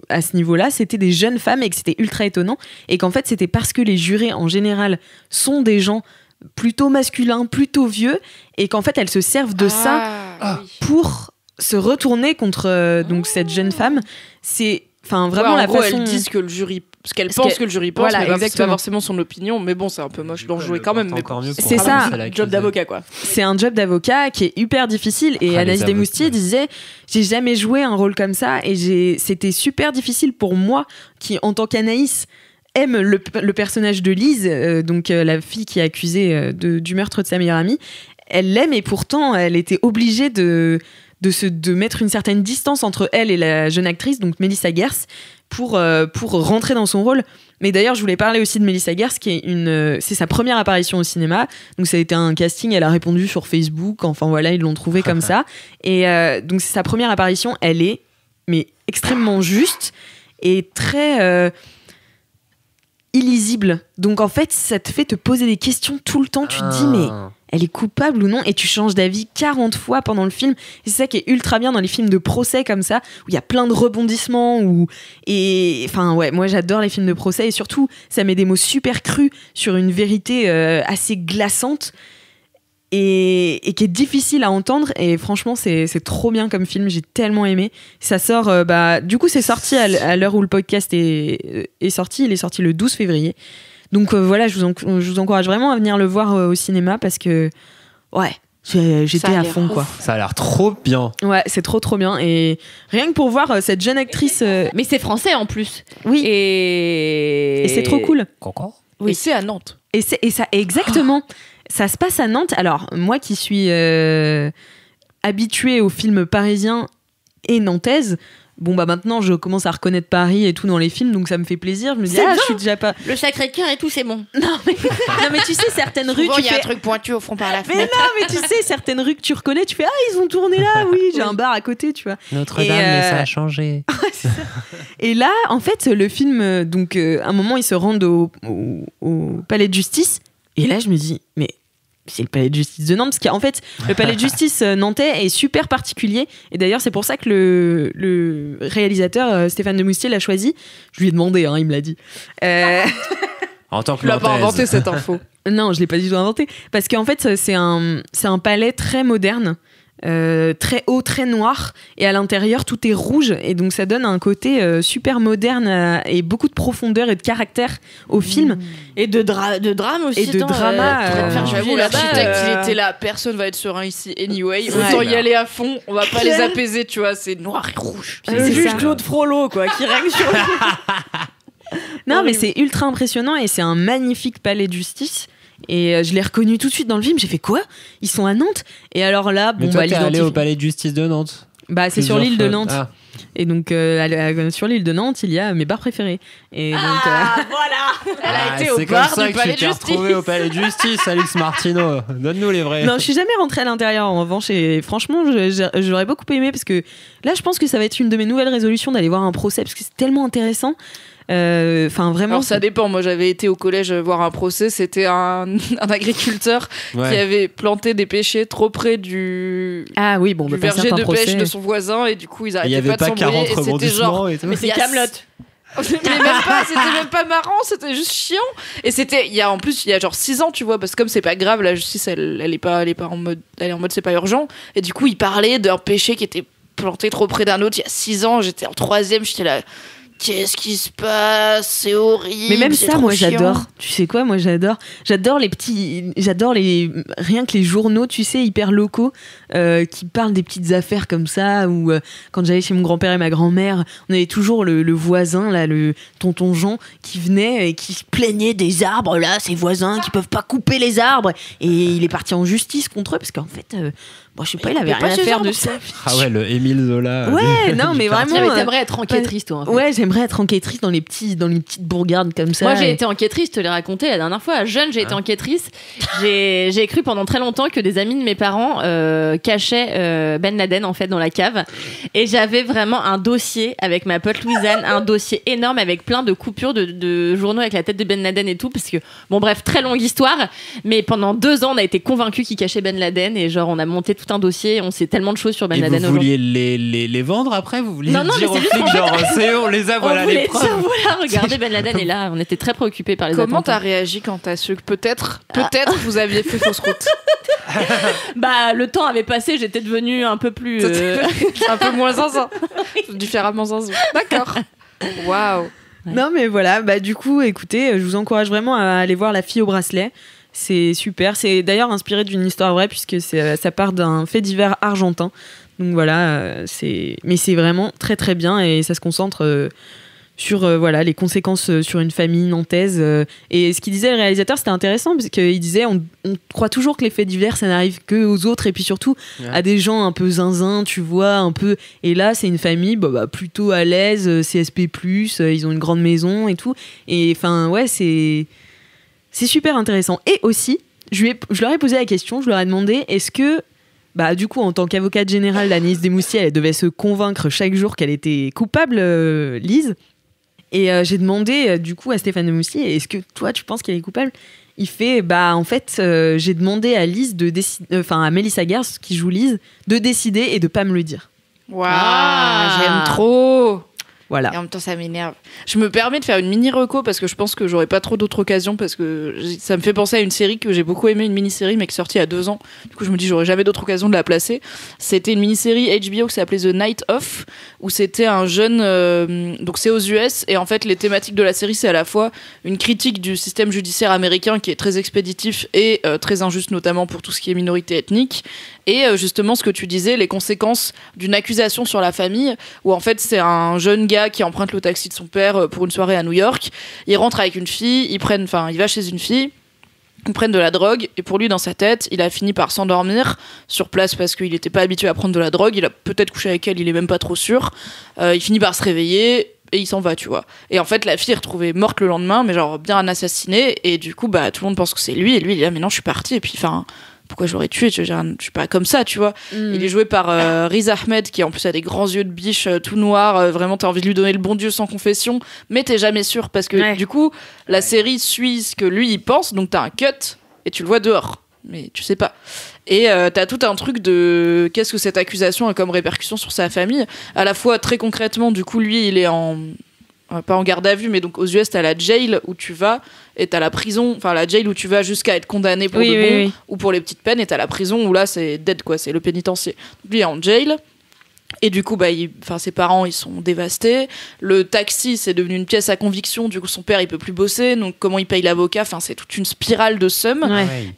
à ce niveau-là, c'était des jeunes femmes, et que c'était ultra étonnant, et qu'en fait, c'était parce que les jurés, en général, sont des gens plutôt masculins, plutôt vieux, et qu'en fait, elles se servent de ça pour se retourner contre donc cette jeune femme. C'est vraiment la façon. Elles disent que le jury, ce qu'elle pense que le jury pense, voilà, mais c'est pas forcément son opinion. Mais bon, c'est un peu moche d'en jouer quand même. Mais c'est ça, un job d'avocat, quoi. C'est un job d'avocat qui est hyper difficile. Et Anaïs Demoustier disait, j'ai jamais joué un rôle comme ça et c'était super difficile pour moi, qui en tant qu'Anaïs aime le personnage de Lise, donc la fille qui est accusée du meurtre de sa meilleure amie. Elle l'aime et pourtant elle était obligée de mettre une certaine distance entre elle et la jeune actrice, donc Melissa Gers, pour rentrer dans son rôle. Mais d'ailleurs, je voulais parler aussi de Melissa Gers, qui est c'est sa première apparition au cinéma. Donc ça a été un casting, elle a répondu sur Facebook, enfin voilà, ils l'ont trouvée comme ça. Et donc c'est sa première apparition, elle est extrêmement juste et très illisible. Donc en fait, ça te fait te poser des questions tout le temps. Tu te dis, mais elle est coupable ou non, et tu changes d'avis 40 fois pendant le film. Et c'est ça qui est ultra bien dans les films de procès comme ça, où il y a plein de rebondissements. Moi j'adore les films de procès, et surtout ça met des mots super crus sur une vérité assez glaçante et qui est difficile à entendre. Et franchement, c'est trop bien comme film, j'ai tellement aimé. Ça sort, du coup c'est sorti à l'heure où le podcast est sorti, il est sorti le 12 février. Donc voilà, je vous encourage vraiment à venir le voir au cinéma, parce que j'étais à fond, quoi. Ça a l'air trop bien. Ouais, c'est trop bien. Et rien que pour voir cette jeune actrice. Mais c'est français en plus. Oui. Et c'est trop cool. Oui. Et c'est à Nantes. Et ça, exactement. Ça se passe à Nantes. Alors, moi qui suis habituée aux films parisiens et nantaises, maintenant je commence à reconnaître Paris et tout dans les films, donc ça me fait plaisir. Je me dis, je suis déjà pas. Le Sacré-Cœur et tout, c'est bon. Non mais tu sais, certaines rues. Il y a un truc pointu au fond par la fenêtre. Mais non, mais tu sais, certaines rues que tu reconnais, tu fais, ils ont tourné là, oui, j'ai un bar à côté, tu vois. Notre-Dame, mais ça a changé. C'est ça. Et là, en fait, le film, à un moment, ils se rendent au palais de justice, et là, je me dis, mais. C'est le palais de justice de Nantes, parce qu'en fait, le palais de justice nantais est super particulier. Et d'ailleurs, c'est pour ça que le réalisateur Stéphane Demoustier l'a choisi. Je lui ai demandé, il me l'a dit. En tant que tu l'as pas inventé cette info. Non, je l'ai pas du tout inventé. Parce qu'en fait, c'est un palais très moderne. Très haut, très noir, et à l'intérieur tout est rouge, et donc ça donne un côté super moderne et beaucoup de profondeur et de caractère au film, et de drame aussi, et de drama. J'avoue, l'architecte il était là, personne va être serein ici anyway, autant y aller à fond, on va pas les apaiser, tu vois, c'est noir et rouge. C'est le juge Claude Frollo, quoi, qui règne sur Non, mais c'est ultra impressionnant, et c'est un magnifique palais de justice. Et je l'ai reconnu tout de suite dans le film. J'ai fait quoi ? Ils sont à Nantes ? Et alors là, mais toi, t'es allé au palais de justice de Nantes ? C'est sur l'île de Nantes. Ah. Et donc sur l'île de Nantes, il y a mes bars préférés. Et donc, voilà. Elle a été au bar du palais de justice. C'est comme ça que tu t'es retrouvé au palais de justice, Alix Martino. Donne-nous les vrais. Non, je suis jamais rentrée à l'intérieur en revanche. Et franchement, j'aurais beaucoup aimé, parce que là, je pense que ça va être une de mes nouvelles résolutions d'aller voir un procès, parce que c'est tellement intéressant. Enfin, vraiment. Alors ça dépend. Moi, j'avais été au collège voir un procès. C'était un agriculteur qui avait planté des pêchers trop près du verger de pêche de son voisin et du coup ils arrêtaient pas de s'embrouiller. Et c'était genre, mais c'est Kaamelott. C'était même pas marrant, c'était juste chiant. Et il y a genre 6 ans, tu vois, parce que comme c'est pas grave, la justice elle est pas en mode c'est pas urgent. Et du coup, il parlait d'un péché qui était planté trop près d'un autre il y a 6 ans. J'étais en 3e, j'étais là. Qu'est-ce qui se passe? C'est horrible. Mais même ça, moi chiant. j'adore. Tu sais quoi, moi j'adore rien que les journaux, tu sais, hyper locaux, qui parlent des petites affaires comme ça. Ou quand j'allais chez mon grand-père et ma grand-mère, on avait toujours le voisin là, le tonton Jean, qui venait et qui se plaignait des arbres là, ces voisins qui peuvent pas couper les arbres. Et il est parti en justice contre eux parce qu'en fait. Bon, je sais pas, il avait rien à faire de ça. Ah ouais, le Émile Zola. Ouais, non, mais vraiment. T'aimerais être enquêtrice, toi. En fait. Ouais, j'aimerais être enquêtrice dans les petites bourgades comme ça. Moi, j'ai été enquêtrice, je te l'ai raconté la dernière fois. Jeune, j'ai été enquêtrice. J'ai cru pendant très longtemps que des amis de mes parents cachaient Ben Laden, en fait, dans la cave. Et j'avais vraiment un dossier avec ma pote Louisanne, un dossier énorme avec plein de coupures de journaux avec la tête de Ben Laden et tout. Parce que, bon, bref, très longue histoire. Mais pendant 2 ans, on a été convaincus qu'il cachait Ben Laden. Et genre, on a monté tout un dossier, on sait tellement de choses sur Ben Laden. Et vous vouliez les vendre après? Vous vouliez non, dire aux flics genre c'est eux, on les a, voilà les preuves. Voilà, regardez Ben Laden est là, on était très préoccupés par les Comment attentats. t'as réagi quand t'as su que peut-être vous aviez fait fausse route? Bah le temps avait passé, j'étais devenue un peu plus un peu moins zinzin. Différemment zinzin. D'accord. Waouh. Non mais voilà, bah du coup écoutez, je vous encourage vraiment à aller voir La fille au bracelet. C'est super, c'est d'ailleurs inspiré d'une histoire vraie puisque ça part d'un fait divers argentin. Donc voilà, mais c'est vraiment très très bien et ça se concentre sur les conséquences sur une famille nantaise. Et ce qu'il disait le réalisateur, c'était intéressant parce qu'il disait on croit toujours que les faits divers ça n'arrive que aux autres et puis surtout à des gens un peu zinzin, tu vois, un peu. Et là c'est une famille plutôt à l'aise, CSP+, ils ont une grande maison et tout. Et enfin ouais, c'est super intéressant. Et aussi, je leur ai posé la question, je leur ai demandé, est-ce que, du coup, en tant qu'avocate générale d'Agnès Desmoustiers, elle devait se convaincre chaque jour qu'elle était coupable, Lise. Et j'ai demandé, du coup, à Stéphane Demoustier, est-ce que toi, tu penses qu'elle est coupable? Il fait, en fait, j'ai demandé à Lise à Mélissa Gers, qui joue Lise, de décider et de pas me le dire. Waouh, j'aime trop. Voilà. Et en même temps, ça m'énerve. Je me permets de faire une mini reco parce que je pense que j'aurai pas trop d'autres occasions parce que ça me fait penser à une série que j'ai beaucoup aimée, une mini-série mais qui est sortie il y a 2 ans. Du coup, je me dis j'aurai jamais d'autre occasion de la placer. C'était une mini-série HBO qui s'appelait The Night Of où c'était un jeune donc c'est aux US et en fait les thématiques de la série c'est à la fois une critique du système judiciaire américain qui est très expéditif et très injuste notamment pour tout ce qui est minorité ethnique et justement ce que tu disais, les conséquences d'une accusation sur la famille où en fait c'est un jeune gars qui emprunte le taxi de son père pour une soirée à New York. Il rentre avec une fille, il va chez une fille, ils prennent de la drogue et pour lui dans sa tête, il a fini par s'endormir sur place parce qu'il n'était pas habitué à prendre de la drogue. Il a peut-être couché avec elle, il est même pas trop sûr. Il finit par se réveiller et il s'en va, tu vois. Et en fait, la fille est retrouvée morte le lendemain, mais genre bien assassinée. Et du coup, tout le monde pense que c'est lui. Et lui, il est là, mais non, je suis parti. Et puis, pourquoi j'aurais tué? Je suis pas comme ça, tu vois. Il est joué par Riz Ahmed, qui en plus a des grands yeux de biche tout noirs. Vraiment, t'as envie de lui donner le bon Dieu sans confession, mais t'es jamais sûr parce que du coup, la série suit ce que lui il pense. Donc t'as un cut et tu le vois dehors, mais tu sais pas. Et t'as tout un truc de qu'est-ce que cette accusation a comme répercussion sur sa famille. À la fois très concrètement, du coup, lui, il est pas en garde à vue, mais donc aux US, t'as la jail où tu vas, et t'as la prison, enfin la jail où tu vas jusqu'à être condamné pour de bon, ou pour les petites peines, et t'as la prison où là, c'est dead, quoi, c'est le pénitencier. Lui est en jail, et du coup, ses parents, ils sont dévastés. Le taxi, c'est devenu une pièce à conviction, du coup, son père, il peut plus bosser, donc comment il paye l'avocat, enfin, c'est toute une spirale de seum.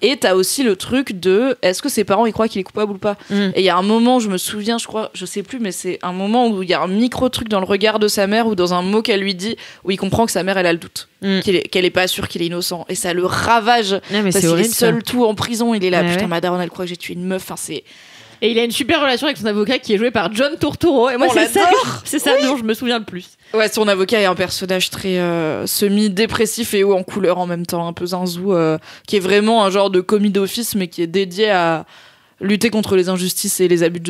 Et t'as aussi le truc de, est-ce que ses parents, ils croient qu'il est coupable ou pas? Et il y a un moment, je me souviens, je crois, je sais plus, mais c'est un moment où il y a un micro-truc dans le regard de sa mère, ou dans un mot qu'elle lui dit, où il comprend que sa mère, elle a le doute, qu'elle est pas sûre qu'il est innocent. Et ça le ravage, parce qu'il est seul tout en prison, il est là, putain, ma daronne, elle croit que j'ai tué une meuf, enfin, c'est... Et il a une super relation avec son avocat qui est joué par John Turturro. Et moi, c'est ça dont je me souviens le plus. Ouais, son avocat est un personnage très semi-dépressif et haut en couleur en même temps, un peu zinzou, qui est vraiment un genre de commis d'office, mais qui est dédié à lutter contre les injustices et les abus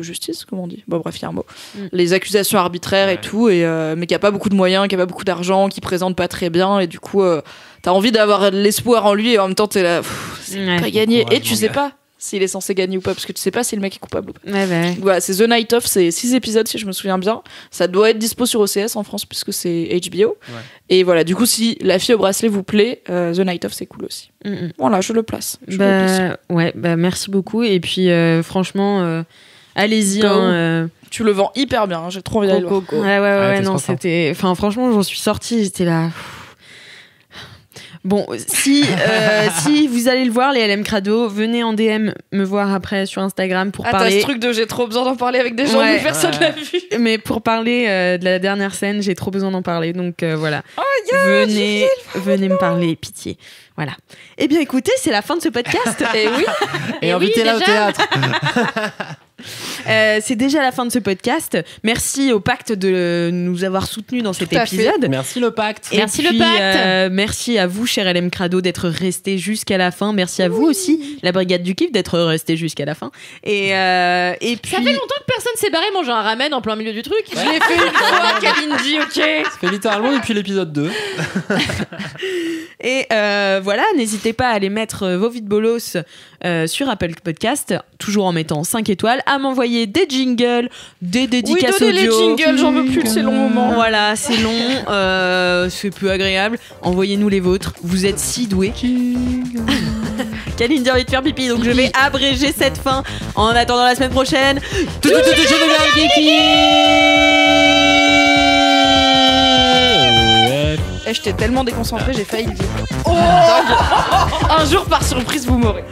justice, comment on dit. Bon, bref, il y a un mot. Les accusations arbitraires et tout, mais qui a pas beaucoup de moyens, qui a pas beaucoup d'argent, qui présente pas très bien, et du coup, t'as envie d'avoir de l'espoir en lui, et en même temps, t'es là, c'est pas gagné, et tu sais pas s'il est censé gagner ou pas, parce que tu sais pas si le mec est coupable ou pas. Voilà, c'est The Night Of, c'est 6 épisodes si je me souviens bien. Ça doit être dispo sur OCS en France, puisque c'est HBO. Et voilà, du coup, si La fille au bracelet vous plaît, The Night Of, c'est cool aussi. Voilà, je le place. Merci beaucoup. Et puis, franchement, allez-y. Tu le vends hyper bien, j'ai trop envie d'aller le voir. Ouais, non, c'était... Enfin, franchement, j'en suis sortie, j'étais là... Bon, si vous allez le voir, les LM Crado, venez en DM me voir après sur Instagram pour parler. T'as ce truc de j'ai trop besoin d'en parler avec des gens, mais personne l'a vu. Mais pour parler de la dernière scène, j'ai trop besoin d'en parler, donc voilà. Venez me parler, pitié. Voilà. Eh bien, écoutez, c'est la fin de ce podcast. Et oui. Et invitez-la au théâtre. C'est déjà la fin de ce podcast. Merci au Pacte de nous avoir soutenus dans cet épisode. Merci le Pacte. Merci à vous, cher LM Crado, d'être restés jusqu'à la fin. Merci à vous aussi, la Brigade du Kiff, d'être restés jusqu'à la fin. Et puis... Ça fait longtemps que personne s'est barré manger un ramen en plein milieu du truc. Je l'ai fait une fois, Kalindi, ok. Ça fait littéralement depuis l'épisode 2. Et voilà, n'hésitez pas à aller mettre vos vides bolos sur Apple Podcast, toujours en mettant 5 étoiles, à m'envoyer des jingles, des dédicaces audio. Oui, donnez les jingles, j'en veux plus de ces longs moments. Voilà, c'est long, c'est peu agréable. Envoyez-nous les vôtres, vous êtes si doués. Kalindi a envie de faire pipi, donc je vais abréger cette fin en attendant la semaine prochaine. J'étais tellement déconcentrée, j'ai failli le dire. Un jour, par surprise, vous m'aurez.